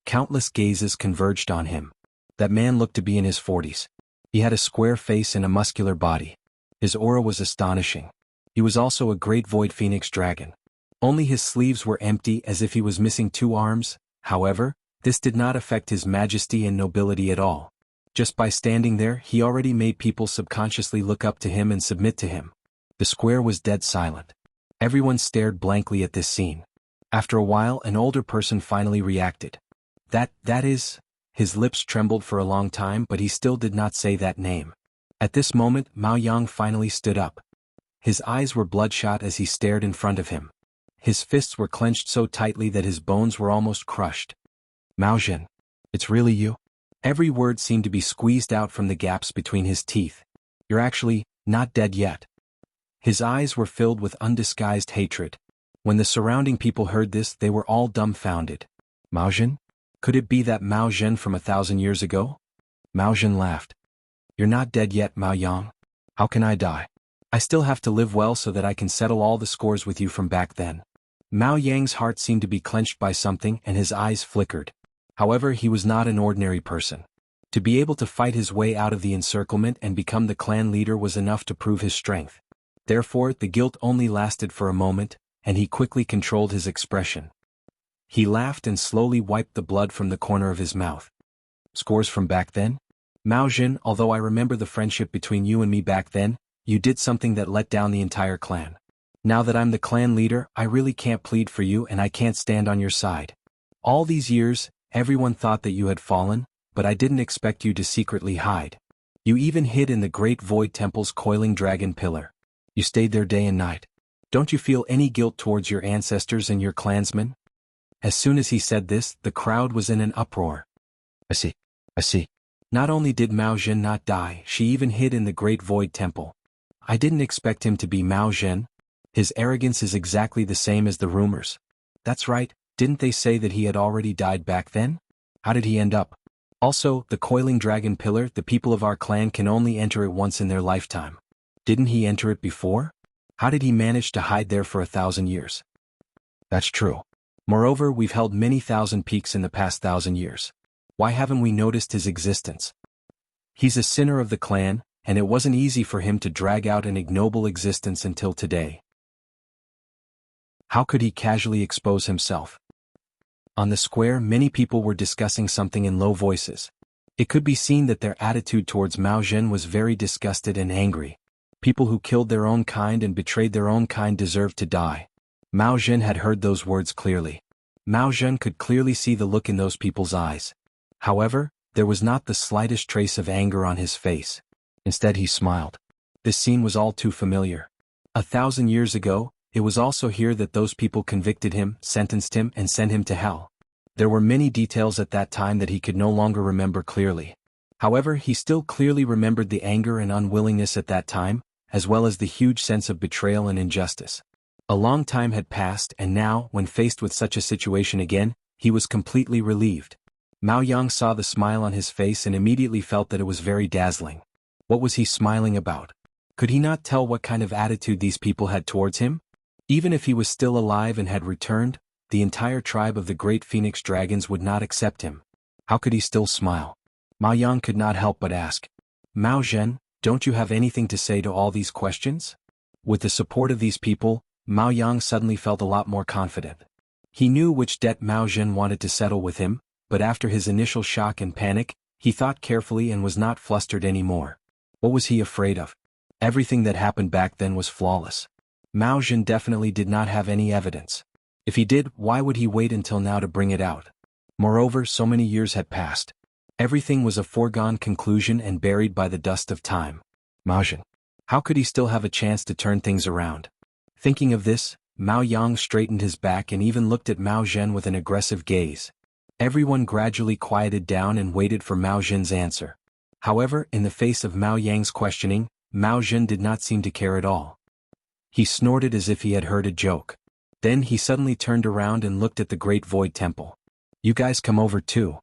Countless gazes converged on him. That man looked to be in his 40s. He had a square face and a muscular body. His aura was astonishing. He was also a great void phoenix dragon. Only his sleeves were empty, as if he was missing 2 arms. However, this did not affect his majesty and nobility at all. Just by standing there, he already made people subconsciously look up to him and submit to him. The square was dead silent. Everyone stared blankly at this scene. After a while, an older person finally reacted. That is... His lips trembled for a long time, but he still did not say that name. At this moment, Mao Yang finally stood up. His eyes were bloodshot as he stared in front of him. His fists were clenched so tightly that his bones were almost crushed. Mao Zhen, it's really you? Every word seemed to be squeezed out from the gaps between his teeth. You're actually not dead yet. His eyes were filled with undisguised hatred. When the surrounding people heard this, they were all dumbfounded. Mao Zhen? Could it be that Mao Zhen from 1,000 years ago? Mao Zhen laughed. You're not dead yet, Mao Yang. How can I die? I still have to live well so that I can settle all the scores with you from back then. Mao Yang's heart seemed to be clenched by something and his eyes flickered. However, he was not an ordinary person. To be able to fight his way out of the encirclement and become the clan leader was enough to prove his strength. Therefore, the guilt only lasted for a moment, and he quickly controlled his expression. He laughed and slowly wiped the blood from the corner of his mouth. Scores from back then? Mao Zhen, although I remember the friendship between you and me back then, you did something that let down the entire clan. Now that I'm the clan leader, I really can't plead for you and I can't stand on your side. All these years, everyone thought that you had fallen, but I didn't expect you to secretly hide. You even hid in the Great Void Temple's coiling dragon pillar. You stayed there day and night. Don't you feel any guilt towards your ancestors and your clansmen? As soon as he said this, the crowd was in an uproar. I see. Not only did Mao Zhen not die, she even hid in the Great Void Temple. I didn't expect him to be Mao Zhen. His arrogance is exactly the same as the rumors. That's right, didn't they say that he had already died back then? How did he end up? Also, the coiling dragon pillar, the people of our clan can only enter it once in their lifetime. Didn't he enter it before? How did he manage to hide there for 1,000 years? That's true. Moreover, we've held many thousand peaks in the past 1,000 years. Why haven't we noticed his existence? He's a sinner of the clan, and it wasn't easy for him to drag out an ignoble existence until today. How could he casually expose himself? On the square, many people were discussing something in low voices. It could be seen that their attitude towards Mao Zhen was very disgusted and angry. People who killed their own kind and betrayed their own kind deserved to die. Mao Zhen had heard those words clearly. Mao Zhen could clearly see the look in those people's eyes. However, there was not the slightest trace of anger on his face. Instead he smiled. This scene was all too familiar. 1,000 years ago, it was also here that those people convicted him, sentenced him, and sent him to hell. There were many details at that time that he could no longer remember clearly. However, he still clearly remembered the anger and unwillingness at that time, as well as the huge sense of betrayal and injustice. A long time had passed, and now, when faced with such a situation again, he was completely relieved. Mao Yang saw the smile on his face and immediately felt that it was very dazzling. What was he smiling about? Could he not tell what kind of attitude these people had towards him? Even if he was still alive and had returned, the entire tribe of the great phoenix dragons would not accept him. How could he still smile? Mao Yang could not help but ask, "Mao Zhen, don't you have anything to say to all these questions?" With the support of these people, Mao Yang suddenly felt a lot more confident. He knew which debt Mao Zhen wanted to settle with him, but after his initial shock and panic, he thought carefully and was not flustered anymore. What was he afraid of? Everything that happened back then was flawless. Mao Zhen definitely did not have any evidence. If he did, why would he wait until now to bring it out? Moreover, so many years had passed. Everything was a foregone conclusion and buried by the dust of time. Mao Zhen. How could he still have a chance to turn things around? Thinking of this, Mao Yang straightened his back and even looked at Mao Zhen with an aggressive gaze. Everyone gradually quieted down and waited for Mao Zhen's answer. However, in the face of Mao Yang's questioning, Mao Zhen did not seem to care at all. He snorted as if he had heard a joke. Then he suddenly turned around and looked at the Great Void Temple. "You guys come over too."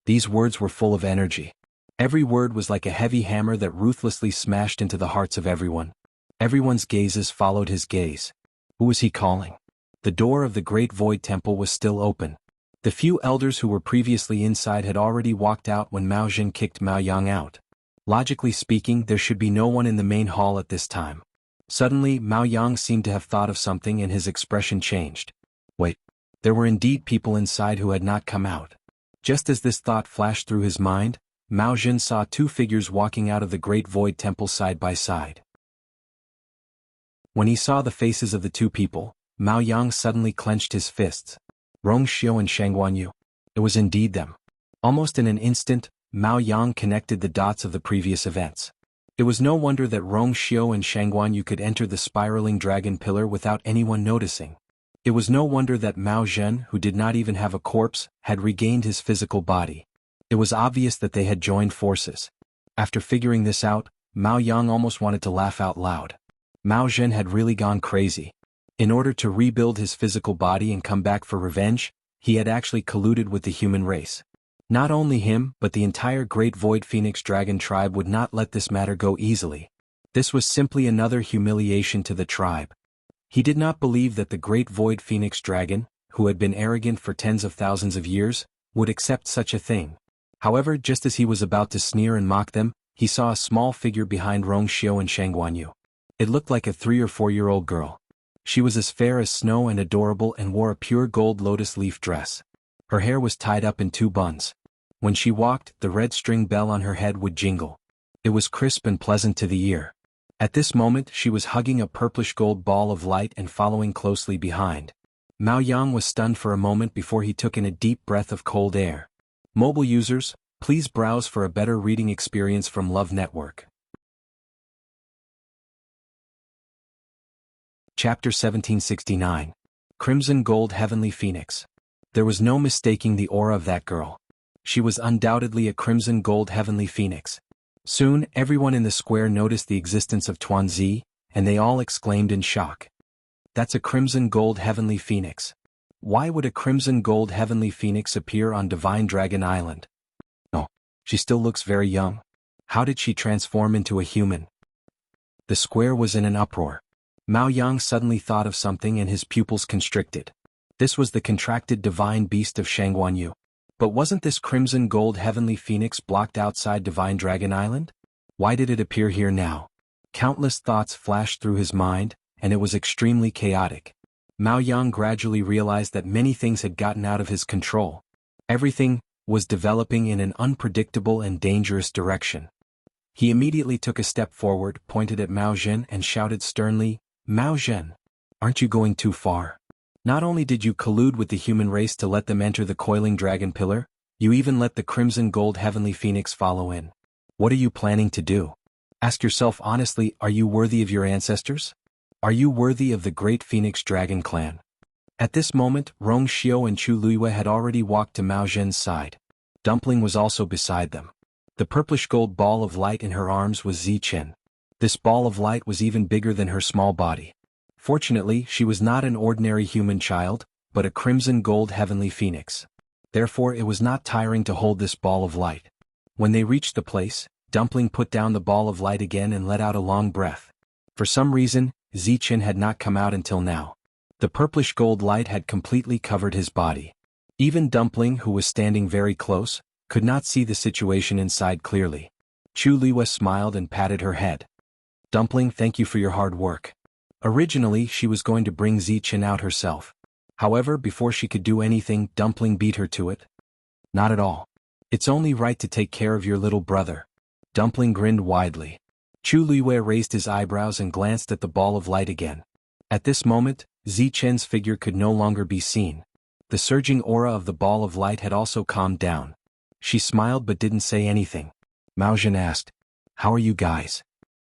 These words were full of energy. Every word was like a heavy hammer that ruthlessly smashed into the hearts of everyone. Everyone's gazes followed his gaze. Who was he calling? The door of the Great Void Temple was still open. The few elders who were previously inside had already walked out when Mao Zhen kicked Mao Yang out. Logically speaking, there should be no one in the main hall at this time. Suddenly, Mao Yang seemed to have thought of something and his expression changed. Wait, there were indeed people inside who had not come out. Just as this thought flashed through his mind, Mao Zhen saw two figures walking out of the Great Void Temple side by side. When he saw the faces of the two people, Mao Yang suddenly clenched his fists. Rong Xiu and Shang Guanyu. It was indeed them. Almost in an instant, Mao Yang connected the dots of the previous events. It was no wonder that Rong Xiu and Shang Guanyu could enter the spiraling dragon pillar without anyone noticing. It was no wonder that Mao Zhen, who did not even have a corpse, had regained his physical body. It was obvious that they had joined forces. After figuring this out, Mao Yang almost wanted to laugh out loud. Mao Zhen had really gone crazy. In order to rebuild his physical body and come back for revenge, he had actually colluded with the human race. Not only him, but the entire Great Void Phoenix Dragon tribe would not let this matter go easily. This was simply another humiliation to the tribe. He did not believe that the Great Void Phoenix Dragon, who had been arrogant for tens of thousands of years, would accept such a thing. However, just as he was about to sneer and mock them, he saw a small figure behind Rong Xiu and Shang Guanyu. It looked like a 3 or 4-year-old girl. She was as fair as snow and adorable and wore a pure gold lotus leaf dress. Her hair was tied up in 2 buns. When she walked, the red string bell on her head would jingle. It was crisp and pleasant to the ear. At this moment, she was hugging a purplish gold ball of light and following closely behind. Mao Yang was stunned for a moment before he took in a deep breath of cold air. Mobile users, please browse for a better reading experience from Love Network. Chapter 1769. Crimson Gold Heavenly Phoenix. There was no mistaking the aura of that girl. She was undoubtedly a Crimson Gold Heavenly Phoenix. Soon, everyone in the square noticed the existence of Tuanzi, and they all exclaimed in shock. That's a Crimson Gold Heavenly Phoenix. Why would a Crimson Gold Heavenly Phoenix appear on Divine Dragon Island? No, she still looks very young. How did she transform into a human? The square was in an uproar. Mao Yang suddenly thought of something and his pupils constricted. This was the contracted divine beast of Shang Guanyu. But wasn't this Crimson Gold Heavenly Phoenix blocked outside Divine Dragon Island? Why did it appear here now? Countless thoughts flashed through his mind, and it was extremely chaotic. Mao Yang gradually realized that many things had gotten out of his control. Everything was developing in an unpredictable and dangerous direction. He immediately took a step forward, pointed at Mao Zhen and shouted sternly, "Mao Zhen, aren't you going too far?" Not only did you collude with the human race to let them enter the coiling dragon pillar, you even let the crimson gold heavenly phoenix follow in. What are you planning to do? Ask yourself honestly, are you worthy of your ancestors? Are you worthy of the great phoenix dragon clan? At this moment, Rong Xiao and Chu Luiyue had already walked to Mao Zhen's side. Dumpling was also beside them. The purplish gold ball of light in her arms was Zichen. This ball of light was even bigger than her small body. Fortunately, she was not an ordinary human child, but a crimson gold heavenly phoenix. Therefore it was not tiring to hold this ball of light. When they reached the place, Dumpling put down the ball of light again and let out a long breath. For some reason, Zichen had not come out until now. The purplish gold light had completely covered his body. Even Dumpling, who was standing very close, could not see the situation inside clearly. Chu Liwei smiled and patted her head. Dumpling, thank you for your hard work. Originally, she was going to bring Zichen out herself. However, before she could do anything, Dumpling beat her to it. Not at all. It's only right to take care of your little brother. Dumpling grinned widely. Chu Liwei raised his eyebrows and glanced at the ball of light again. At this moment, Zichen's figure could no longer be seen. The surging aura of the ball of light had also calmed down. She smiled but didn't say anything. Mao Zhen asked, "How are you guys?"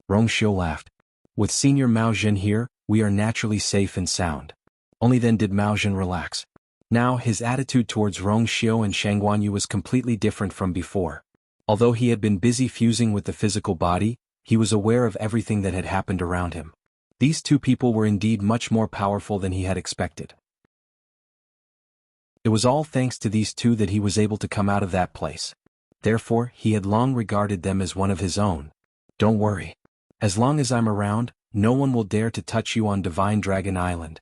Rong Xiao laughed. "With Senior Mao Zhen here, we are naturally safe and sound." Only then did Mao Zhen relax. Now his attitude towards Rong Xiao and Shang Guanyu was completely different from before. Although he had been busy fusing with the physical body, he was aware of everything that had happened around him. These two people were indeed much more powerful than he had expected. It was all thanks to these two that he was able to come out of that place. Therefore, he had long regarded them as one of his own. Don't worry. As long as I'm around, no one will dare to touch you on Divine Dragon Island.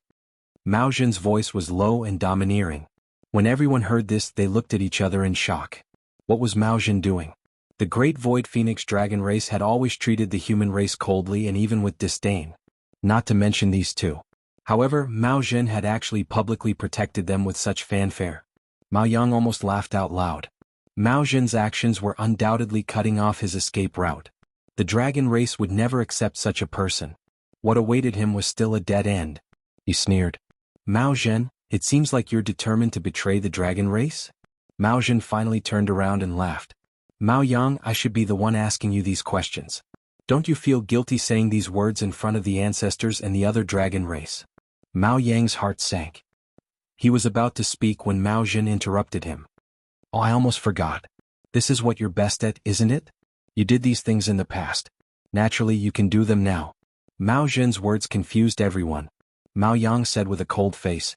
Mao Zhen's voice was low and domineering. When everyone heard this, they looked at each other in shock. What was Mao Zhen doing? The great Void Phoenix dragon race had always treated the human race coldly and even with disdain. Not to mention these two. However, Mao Zhen had actually publicly protected them with such fanfare. Mao Yang almost laughed out loud. Mao Zhen's actions were undoubtedly cutting off his escape route. The dragon race would never accept such a person. What awaited him was still a dead end. He sneered. Mao Zhen, it seems like you're determined to betray the dragon race? Mao Zhen finally turned around and laughed. Mao Yang, I should be the one asking you these questions. Don't you feel guilty saying these words in front of the ancestors and the other dragon race? Mao Yang's heart sank. He was about to speak when Mao Zhen interrupted him. Oh, I almost forgot. This is what you're best at, isn't it? You did these things in the past. Naturally, you can do them now. Mao Zhen's words confused everyone. Mao Yang said with a cold face.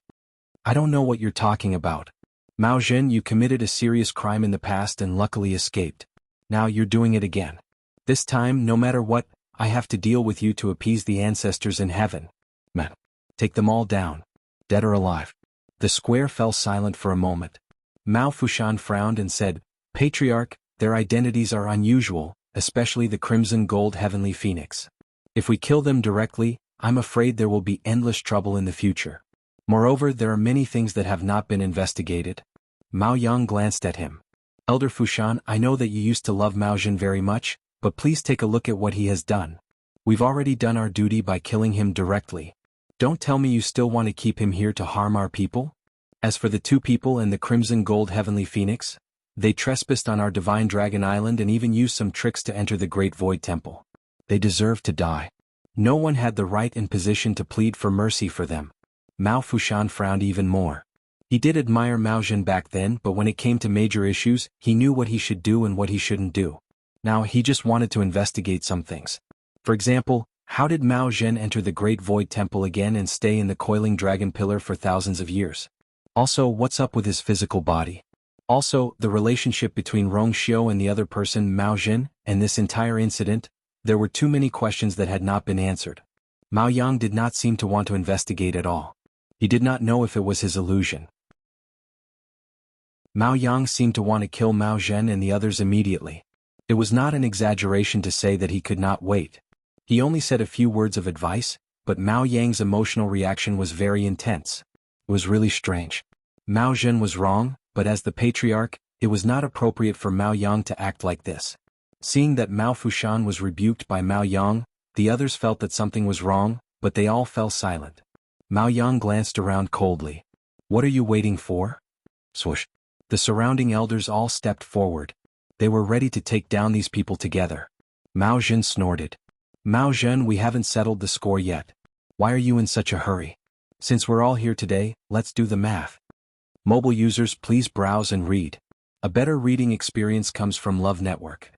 I don't know what you're talking about. Mao Zhen, you committed a serious crime in the past and luckily escaped. Now you're doing it again. This time, no matter what, I have to deal with you to appease the ancestors in heaven. Man. Take them all down. Dead or alive. The square fell silent for a moment. Mao Fushan frowned and said, Patriarch, their identities are unusual, especially the crimson gold heavenly phoenix. If we kill them directly, I'm afraid there will be endless trouble in the future. Moreover, there are many things that have not been investigated. Mao Yang glanced at him. Elder Fushan, I know that you used to love Mao Zhen very much, but please take a look at what he has done. We've already done our duty by killing him directly. Don't tell me you still want to keep him here to harm our people? As for the two people and the crimson gold heavenly phoenix, they trespassed on our Divine Dragon Island and even used some tricks to enter the Great Void Temple. They deserve to die. No one had the right and position to plead for mercy for them. Mao Fushan frowned even more. He did admire Mao Zhen back then, but when it came to major issues, he knew what he should do and what he shouldn't do. Now he just wanted to investigate some things. For example, how did Mao Zhen enter the Great Void Temple again and stay in the coiling dragon pillar for thousands of years? Also, what's up with his physical body? Also, the relationship between Rong Xiao and the other person, Mao Zhen, and this entire incident? There were too many questions that had not been answered. Mao Yang did not seem to want to investigate at all. He did not know if it was his illusion. Mao Yang seemed to want to kill Mao Zhen and the others immediately. It was not an exaggeration to say that he could not wait. He only said a few words of advice, but Mao Yang's emotional reaction was very intense. It was really strange. Mao Zhen was wrong, but as the patriarch, it was not appropriate for Mao Yang to act like this. Seeing that Mao Fushan was rebuked by Mao Yang, the others felt that something was wrong, but they all fell silent. Mao Yang glanced around coldly. What are you waiting for? Swoosh. The surrounding elders all stepped forward. They were ready to take down these people together. Mao Zhen snorted. Mao Zhen, we haven't settled the score yet. Why are you in such a hurry? Since we're all here today, let's do the math. Mobile users, please browse and read. A better reading experience comes from Love Network.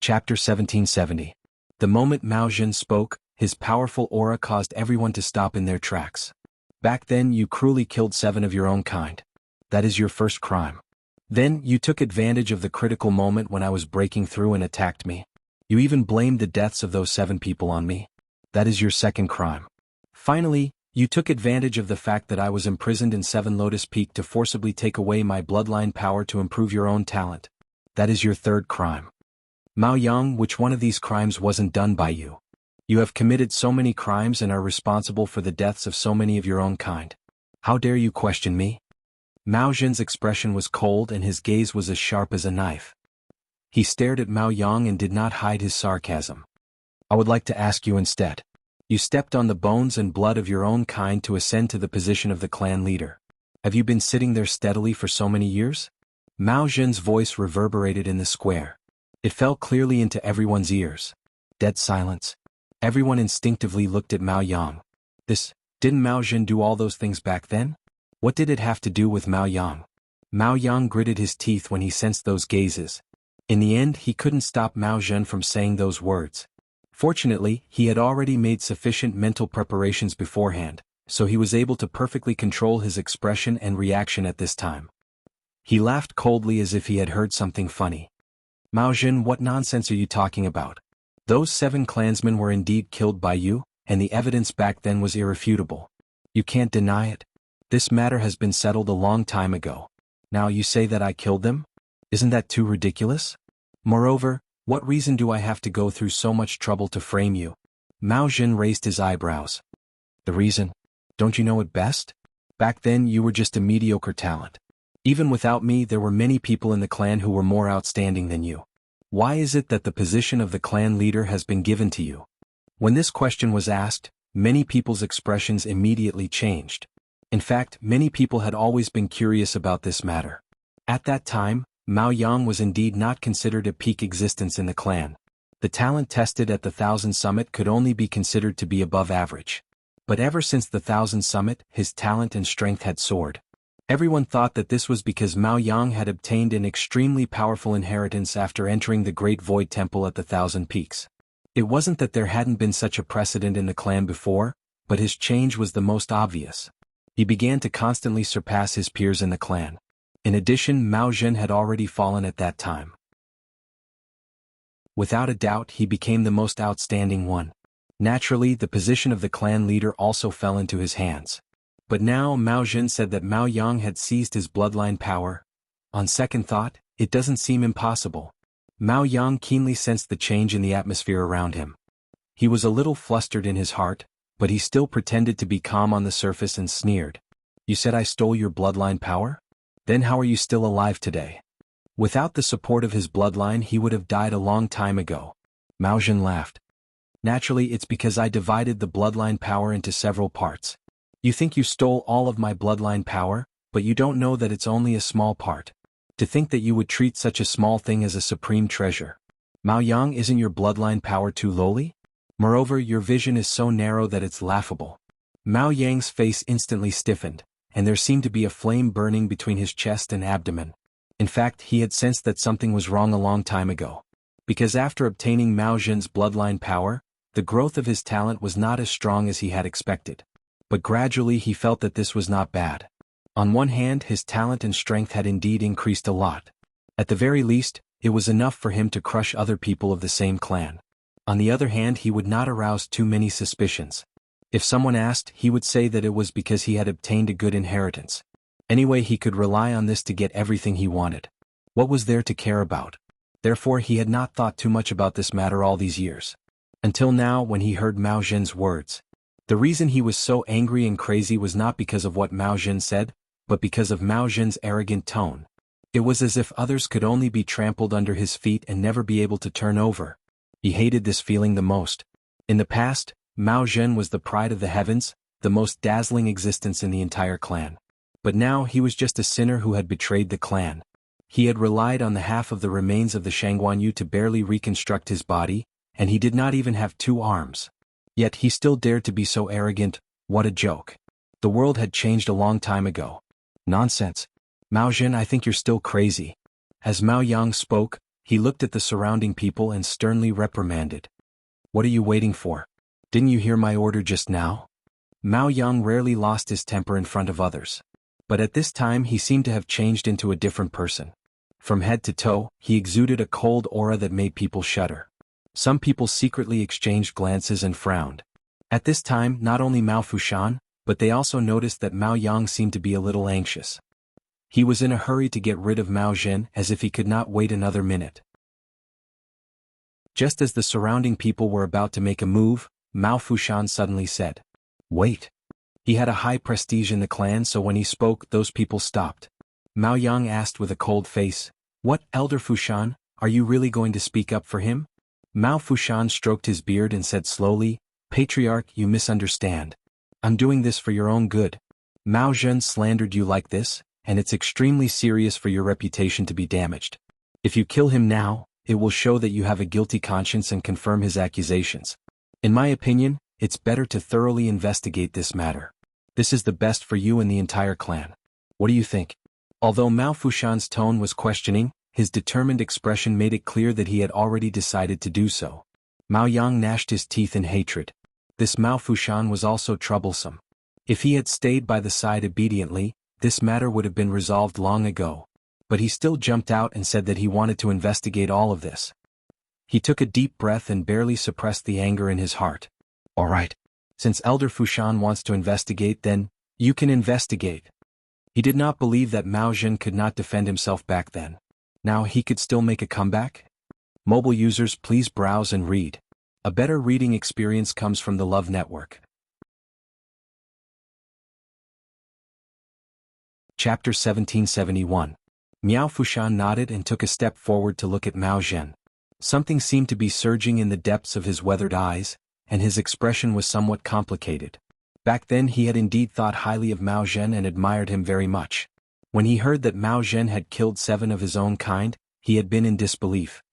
Chapter 1770. The moment Mao Zhen spoke, his powerful aura caused everyone to stop in their tracks. Back then you cruelly killed 7 of your own kind. That is your first crime. Then, you took advantage of the critical moment when I was breaking through and attacked me. You even blamed the deaths of those 7 people on me. That is your second crime. Finally, you took advantage of the fact that I was imprisoned in 7 Lotus Peak to forcibly take away my bloodline power to improve your own talent. That is your third crime. Mao Yang, which one of these crimes wasn't done by you? You have committed so many crimes and are responsible for the deaths of so many of your own kind. How dare you question me? Mao Zhen's expression was cold and his gaze was as sharp as a knife. He stared at Mao Yang and did not hide his sarcasm. I would like to ask you instead. You stepped on the bones and blood of your own kind to ascend to the position of the clan leader. Have you been sitting there steadily for so many years? Mao Zhen's voice reverberated in the square. It fell clearly into everyone's ears. Dead silence. Everyone instinctively looked at Mao Yang. Didn't Mao Zhen do all those things back then? What did it have to do with Mao Yang? Mao Yang gritted his teeth when he sensed those gazes. In the end, he couldn't stop Mao Zhen from saying those words. Fortunately, he had already made sufficient mental preparations beforehand, so he was able to perfectly control his expression and reaction at this time. He laughed coldly as if he had heard something funny. Mao Zhen, what nonsense are you talking about? Those 7 clansmen were indeed killed by you, and the evidence back then was irrefutable. You can't deny it. This matter has been settled a long time ago. Now you say that I killed them? Isn't that too ridiculous? Moreover, what reason do I have to go through so much trouble to frame you? Mao Zhen raised his eyebrows. The reason? Don't you know it best? Back then you were just a mediocre talent. Even without me, there were many people in the clan who were more outstanding than you. Why is it that the position of the clan leader has been given to you? When this question was asked, many people's expressions immediately changed. In fact, many people had always been curious about this matter. At that time, Mao Yang was indeed not considered a peak existence in the clan. The talent tested at the 1000 Summit could only be considered to be above average. But ever since the 1000 Summit, his talent and strength had soared. Everyone thought that this was because Mao Yang had obtained an extremely powerful inheritance after entering the Great Void Temple at the 1000 Peaks. It wasn't that there hadn't been such a precedent in the clan before, but his change was the most obvious. He began to constantly surpass his peers in the clan. In addition, Mao Zhen had already fallen at that time. Without a doubt, he became the most outstanding one. Naturally, the position of the clan leader also fell into his hands. But now Mao Zhen said that Mao Yang had seized his bloodline power. On second thought, it doesn't seem impossible. Mao Yang keenly sensed the change in the atmosphere around him. He was a little flustered in his heart, but he still pretended to be calm on the surface and sneered. You said I stole your bloodline power? Then how are you still alive today? Without the support of his bloodline, he would have died a long time ago. Mao Zhen laughed. Naturally, it's because I divided the bloodline power into several parts. You think you stole all of my bloodline power, but you don't know that it's only a small part. To think that you would treat such a small thing as a supreme treasure. Mao Yang, isn't your bloodline power too lowly? Moreover, your vision is so narrow that it's laughable. Mao Yang's face instantly stiffened, and there seemed to be a flame burning between his chest and abdomen. In fact, he had sensed that something was wrong a long time ago. Because after obtaining Mao Zhen's bloodline power, the growth of his talent was not as strong as he had expected. But gradually he felt that this was not bad. On one hand, his talent and strength had indeed increased a lot. At the very least, it was enough for him to crush other people of the same clan. On the other hand, he would not arouse too many suspicions. If someone asked, he would say that it was because he had obtained a good inheritance. Anyway, he could rely on this to get everything he wanted. What was there to care about? Therefore, he had not thought too much about this matter all these years. Until now, when he heard Mao Zhen's words. The reason he was so angry and crazy was not because of what Mao Zhen said, but because of Mao Zhen's arrogant tone. It was as if others could only be trampled under his feet and never be able to turn over. He hated this feeling the most. In the past, Mao Zhen was the pride of the heavens, the most dazzling existence in the entire clan. But now he was just a sinner who had betrayed the clan. He had relied on the half of the remains of the Shangguanyu to barely reconstruct his body, and he did not even have 2 arms. Yet he still dared to be so arrogant. What a joke. The world had changed a long time ago. Nonsense. Mao Zhen, I think you're still crazy. As Mao Yang spoke, he looked at the surrounding people and sternly reprimanded. What are you waiting for? Didn't you hear my order just now? Mao Yang rarely lost his temper in front of others. But at this time he seemed to have changed into a different person. From head to toe, he exuded a cold aura that made people shudder. Some people secretly exchanged glances and frowned. At this time, not only Mao Fushan, but they also noticed that Mao Yang seemed to be a little anxious. He was in a hurry to get rid of Mao Zhen as if he could not wait another minute. Just as the surrounding people were about to make a move, Mao Fushan suddenly said, "Wait." He had a high prestige in the clan, so when he spoke, those people stopped. Mao Yang asked with a cold face, "What, Elder Fushan, are you really going to speak up for him?" Mao Fushan stroked his beard and said slowly, "Patriarch, you misunderstand. I'm doing this for your own good. Mao Zhen slandered you like this, and it's extremely serious for your reputation to be damaged. If you kill him now, it will show that you have a guilty conscience and confirm his accusations. In my opinion, it's better to thoroughly investigate this matter. This is the best for you and the entire clan. What do you think?" Although Mao Fushan's tone was questioning, his determined expression made it clear that he had already decided to do so. Mao Yang gnashed his teeth in hatred. This Mao Fushan was also troublesome. If he had stayed by the side obediently, this matter would have been resolved long ago. But he still jumped out and said that he wanted to investigate all of this. He took a deep breath and barely suppressed the anger in his heart. "All right. Since Elder Fushan wants to investigate, then, you can investigate." He did not believe that Mao Zhen could not defend himself back then. Now he could still make a comeback? Mobile users, please browse and read. A better reading experience comes from the Love Network. Chapter 1771. Miao Fushan nodded and took a step forward to look at Mao Zhen. Something seemed to be surging in the depths of his weathered eyes, and his expression was somewhat complicated. Back then he had indeed thought highly of Mao Zhen and admired him very much. When he heard that Mao Zhen had killed 7 of his own kind, he had been in disbelief.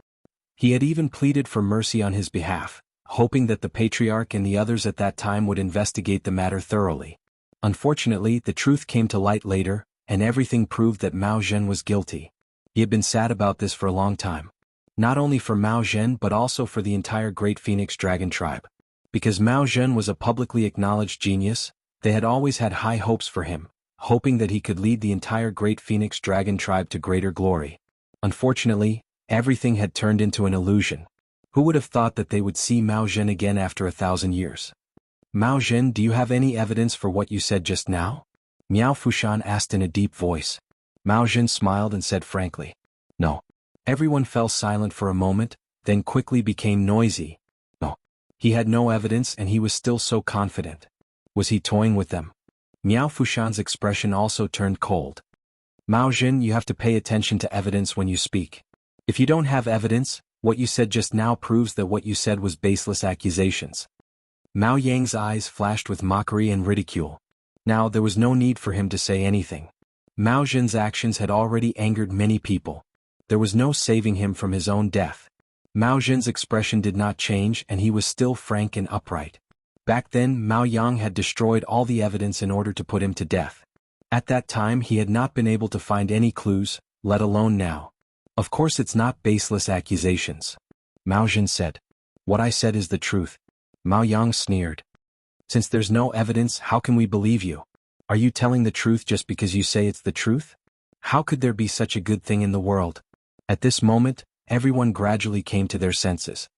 He had even pleaded for mercy on his behalf, hoping that the Patriarch and the others at that time would investigate the matter thoroughly. Unfortunately, the truth came to light later, and everything proved that Mao Zhen was guilty. He had been sad about this for a long time. Not only for Mao Zhen but also for the entire Great Phoenix Dragon tribe. Because Mao Zhen was a publicly acknowledged genius, they had always had high hopes for him, hoping that he could lead the entire Great Phoenix Dragon tribe to greater glory. Unfortunately, everything had turned into an illusion. Who would have thought that they would see Mao Zhen again after 1,000 years? "Mao Zhen, do you have any evidence for what you said just now?" Miao Fushan asked in a deep voice. Mao Zhen smiled and said frankly, "No." Everyone fell silent for a moment, then quickly became noisy. No. He had no evidence and he was still so confident. Was he toying with them? Miao Fushan's expression also turned cold. "Mao Zhen, you have to pay attention to evidence when you speak. If you don't have evidence, what you said just now proves that what you said was baseless accusations." Mao Yang's eyes flashed with mockery and ridicule. Now there was no need for him to say anything. Mao Zhen's actions had already angered many people. There was no saving him from his own death. Mao Zhen's expression did not change and he was still frank and upright. Back then Mao Yang had destroyed all the evidence in order to put him to death. At that time he had not been able to find any clues, let alone now. "Of course it's not baseless accusations," Mao Zhen said. "What I said is the truth." Mao Yang sneered. "Since there's no evidence, how can we believe you? Are you telling the truth just because you say it's the truth? How could there be such a good thing in the world?" At this moment, everyone gradually came to their senses.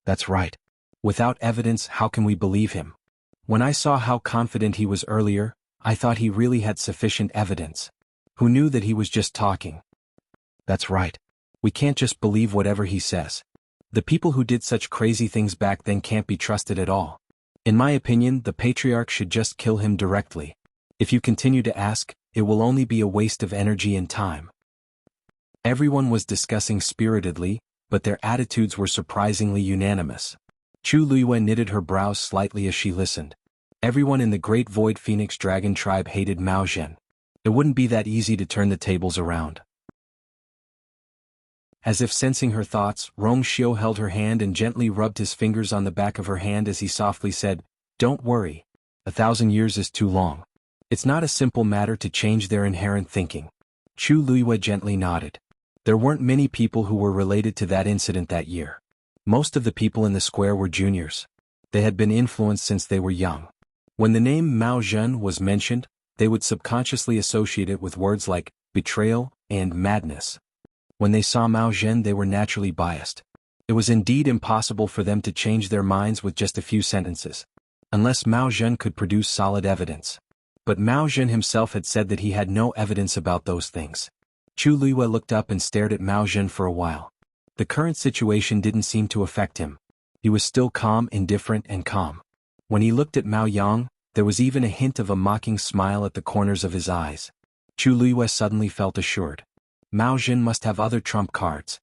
"That's right. Without evidence, how can we believe him? When I saw how confident he was earlier, I thought he really had sufficient evidence. Who knew that he was just talking?" "That's right. We can't just believe whatever he says. The people who did such crazy things back then can't be trusted at all. In my opinion, the Patriarch should just kill him directly. If you continue to ask, it will only be a waste of energy and time." Everyone was discussing spiritedly, but their attitudes were surprisingly unanimous. Chu Luiyue knitted her brows slightly as she listened. Everyone in the Great Void Phoenix Dragon tribe hated Mao Zhen. It wouldn't be that easy to turn the tables around. As if sensing her thoughts, Rong Xiu held her hand and gently rubbed his fingers on the back of her hand as he softly said, "Don't worry. 1,000 years is too long. It's not a simple matter to change their inherent thinking." Chu Luiyue gently nodded. There weren't many people who were related to that incident that year. Most of the people in the square were juniors. They had been influenced since they were young. When the name Mao Zhen was mentioned, they would subconsciously associate it with words like betrayal and madness. When they saw Mao Zhen, they were naturally biased. It was indeed impossible for them to change their minds with just a few sentences, unless Mao Zhen could produce solid evidence. But Mao Zhen himself had said that he had no evidence about those things. Chu Luiyue looked up and stared at Mao Zhen for a while. The current situation didn't seem to affect him. He was still calm, indifferent, and calm. When he looked at Mao Yang, there was even a hint of a mocking smile at the corners of his eyes. Chu Luiyue suddenly felt assured. Mao Zhen must have other trump cards.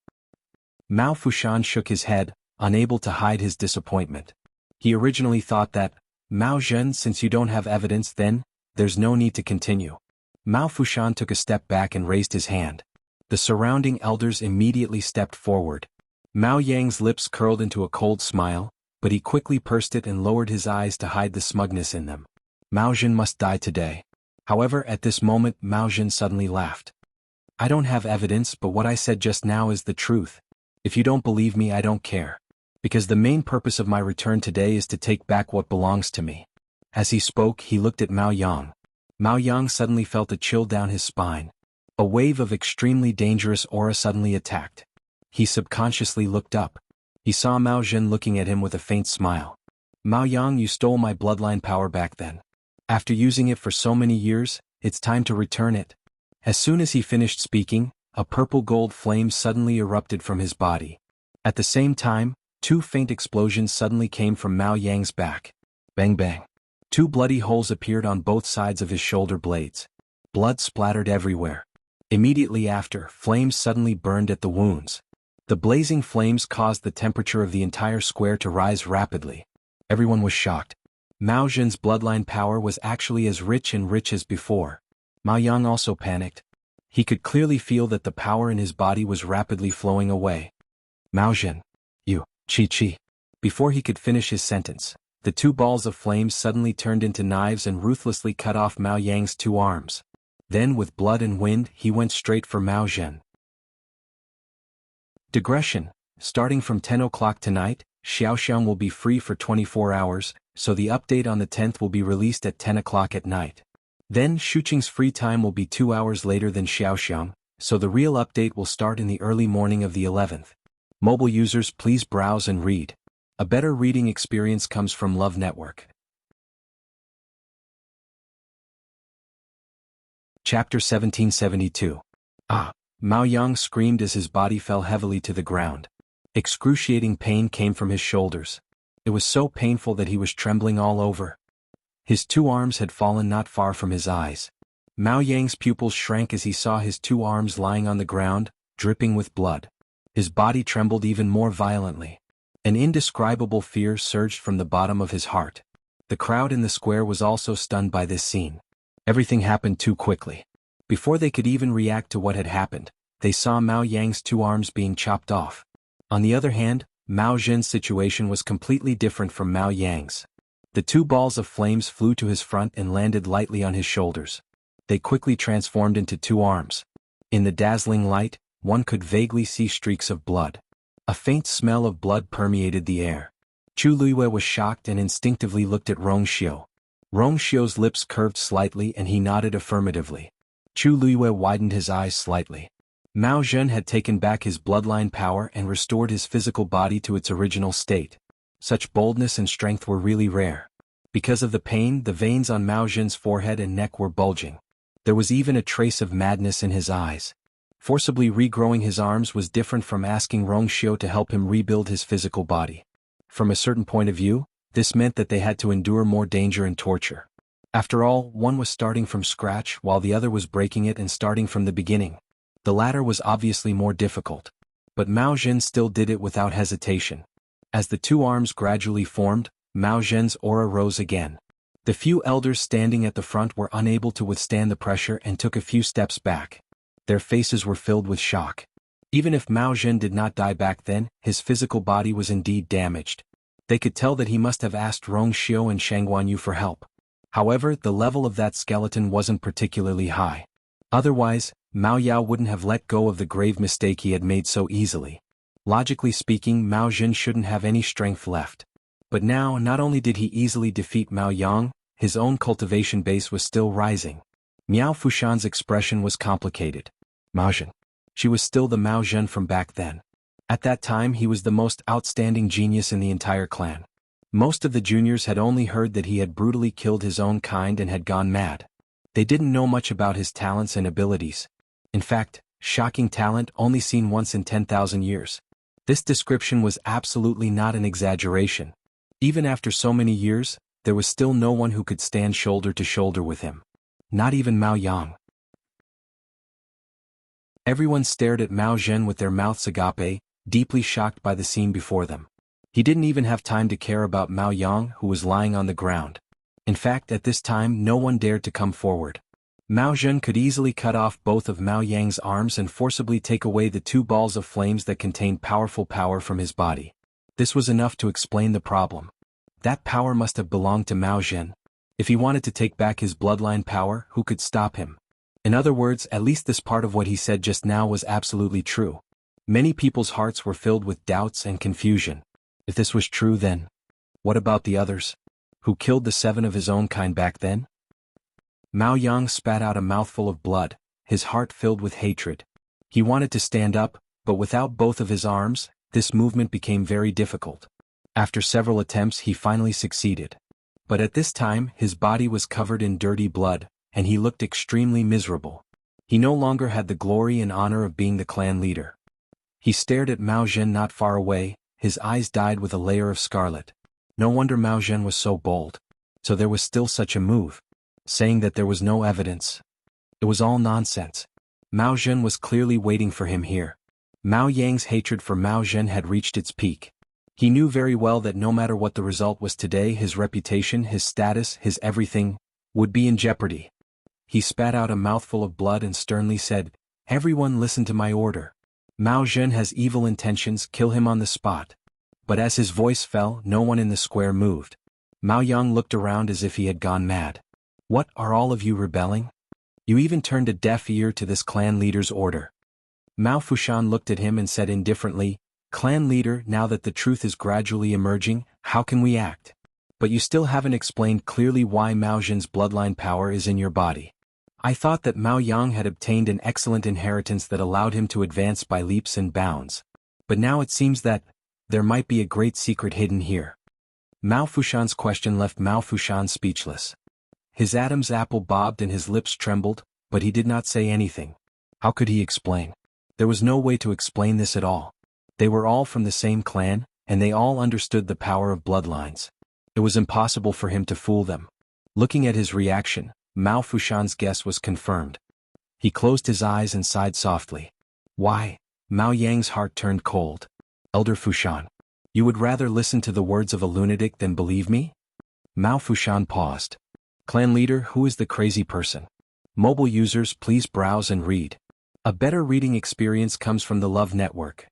Mao Fushan shook his head, unable to hide his disappointment. He originally thought that, "Mao Zhen, since you don't have evidence, then there's no need to continue." Mao Fushan took a step back and raised his hand. The surrounding elders immediately stepped forward. Mao Yang's lips curled into a cold smile, but he quickly pursed it and lowered his eyes to hide the smugness in them. Mao Zhen must die today. However, at this moment Mao Zhen suddenly laughed. "I don't have evidence, but what I said just now is the truth. If you don't believe me, I don't care. Because the main purpose of my return today is to take back what belongs to me." As he spoke, he looked at Mao Yang. Mao Yang suddenly felt a chill down his spine. A wave of extremely dangerous aura suddenly attacked. He subconsciously looked up. He saw Mao Zhen looking at him with a faint smile. "Mao Yang, you stole my bloodline power back then. After using it for so many years, it's time to return it." As soon as he finished speaking, a purple-gold flame suddenly erupted from his body. At the same time, two faint explosions suddenly came from Mao Yang's back. Bang bang. Two bloody holes appeared on both sides of his shoulder blades. Blood splattered everywhere. Immediately after, flames suddenly burned at the wounds. The blazing flames caused the temperature of the entire square to rise rapidly. Everyone was shocked. Mao Zhen's bloodline power was actually as rich as before. Mao Yang also panicked. He could clearly feel that the power in his body was rapidly flowing away. "Mao Zhen, you, Chi. Before he could finish his sentence, the two balls of flames suddenly turned into knives and ruthlessly cut off Mao Yang's two arms. Then, with blood and wind, he went straight for Mao Zhen. Digression: starting from 10 o'clock tonight, Xiaoxiang will be free for 24 hours, so the update on the 10th will be released at 10 o'clock at night. Then Shuqing's free time will be 2 hours later than Xiaoxiang, so the real update will start in the early morning of the 11th. Mobile users, please browse and read. A better reading experience comes from Love Network. Chapter 1772. Ah! Mao Yang screamed as his body fell heavily to the ground. Excruciating pain came from his shoulders. It was so painful that he was trembling all over. His two arms had fallen not far from his eyes. Mao Yang's pupils shrank as he saw his two arms lying on the ground, dripping with blood. His body trembled even more violently. An indescribable fear surged from the bottom of his heart. The crowd in the square was also stunned by this scene. Everything happened too quickly. Before they could even react to what had happened, they saw Mao Yang's two arms being chopped off. On the other hand, Mao Zhen's situation was completely different from Mao Yang's. The two balls of flames flew to his front and landed lightly on his shoulders. They quickly transformed into two arms. In the dazzling light, one could vaguely see streaks of blood. A faint smell of blood permeated the air. Chu Luiyue was shocked and instinctively looked at Rong Xiu. Rong Xiu's lips curved slightly and he nodded affirmatively. Chu Luiyue widened his eyes slightly. Mao Zhen had taken back his bloodline power and restored his physical body to its original state. Such boldness and strength were really rare. Because of the pain, the veins on Mao Zhen's forehead and neck were bulging. There was even a trace of madness in his eyes. Forcibly regrowing his arms was different from asking Rong Xiu to help him rebuild his physical body. From a certain point of view, this meant that they had to endure more danger and torture. After all, one was starting from scratch while the other was breaking it and starting from the beginning. The latter was obviously more difficult. But Mao Zhen still did it without hesitation. As the two arms gradually formed, Mao Zhen's aura rose again. The few elders standing at the front were unable to withstand the pressure and took a few steps back. Their faces were filled with shock. Even if Mao Zhen did not die back then, his physical body was indeed damaged. They could tell that he must have asked Rong Xiu and Shang Guanyu for help. However, the level of that skeleton wasn't particularly high. Otherwise, Mao Yao wouldn't have let go of the grave mistake he had made so easily. Logically speaking, Mao Zhen shouldn't have any strength left. But now, not only did he easily defeat Mao Yang, his own cultivation base was still rising. Miao Fushan's expression was complicated. Mao Zhen. She was still the Mao Zhen from back then. At that time he was the most outstanding genius in the entire clan. Most of the juniors had only heard that he had brutally killed his own kind and had gone mad. They didn't know much about his talents and abilities. In fact, shocking talent only seen once in 10,000 years. This description was absolutely not an exaggeration. Even after so many years, there was still no one who could stand shoulder to shoulder with him. Not even Mao Yang. Everyone stared at Mao Zhen with their mouths agape, deeply shocked by the scene before them. He didn't even have time to care about Mao Yang, who was lying on the ground. In fact, at this time no one dared to come forward. Mao Zhen could easily cut off both of Mao Yang's arms and forcibly take away the two balls of flames that contained powerful power from his body. This was enough to explain the problem. That power must have belonged to Mao Zhen. If he wanted to take back his bloodline power, who could stop him? In other words, at least this part of what he said just now was absolutely true. Many people's hearts were filled with doubts and confusion. If this was true, then what about the others? Who killed the 7 of his own kind back then? Mao Yang spat out a mouthful of blood, his heart filled with hatred. He wanted to stand up, but without both of his arms, this movement became very difficult. After several attempts he finally succeeded. But at this time his body was covered in dirty blood, and he looked extremely miserable. He no longer had the glory and honor of being the clan leader. He stared at Mao Zhen not far away, his eyes dyed with a layer of scarlet. No wonder Mao Zhen was so bold. So there was still such a move. Saying that there was no evidence. It was all nonsense. Mao Zhen was clearly waiting for him here. Mao Yang's hatred for Mao Zhen had reached its peak. He knew very well that no matter what the result was today, his reputation, his status, his everything, would be in jeopardy. He spat out a mouthful of blood and sternly said, "Everyone listen to my order. Mao Zhen has evil intentions, kill him on the spot." But as his voice fell, no one in the square moved. Mao Yang looked around as if he had gone mad. What, are all of you rebelling? You even turned a deaf ear to this clan leader's order. Mao Fushan looked at him and said indifferently, "Clan leader, now that the truth is gradually emerging, how can we act? But you still haven't explained clearly why Mao Zhen's bloodline power is in your body. I thought that Mao Yang had obtained an excellent inheritance that allowed him to advance by leaps and bounds. But now it seems that there might be a great secret hidden here." Mao Fushan's question left Mao Fushan speechless. His Adam's apple bobbed and his lips trembled, but he did not say anything. How could he explain? There was no way to explain this at all. They were all from the same clan, and they all understood the power of bloodlines. It was impossible for him to fool them. Looking at his reaction, Mao Fushan's guess was confirmed. He closed his eyes and sighed softly. Why? Mao Yang's heart turned cold. Elder Fushan, you would rather listen to the words of a lunatic than believe me? Mao Fushan paused. Clan leader, who is the crazy person? Mobile users, please browse and read. A better reading experience comes from the Love Network.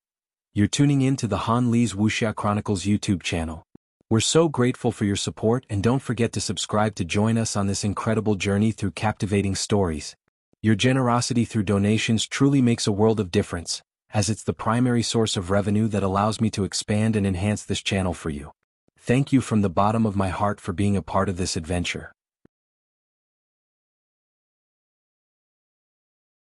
You're tuning in to the Han Li's Wuxia Chronicles YouTube channel. We're so grateful for your support, and don't forget to subscribe to join us on this incredible journey through captivating stories. Your generosity through donations truly makes a world of difference, as it's the primary source of revenue that allows me to expand and enhance this channel for you. Thank you from the bottom of my heart for being a part of this adventure.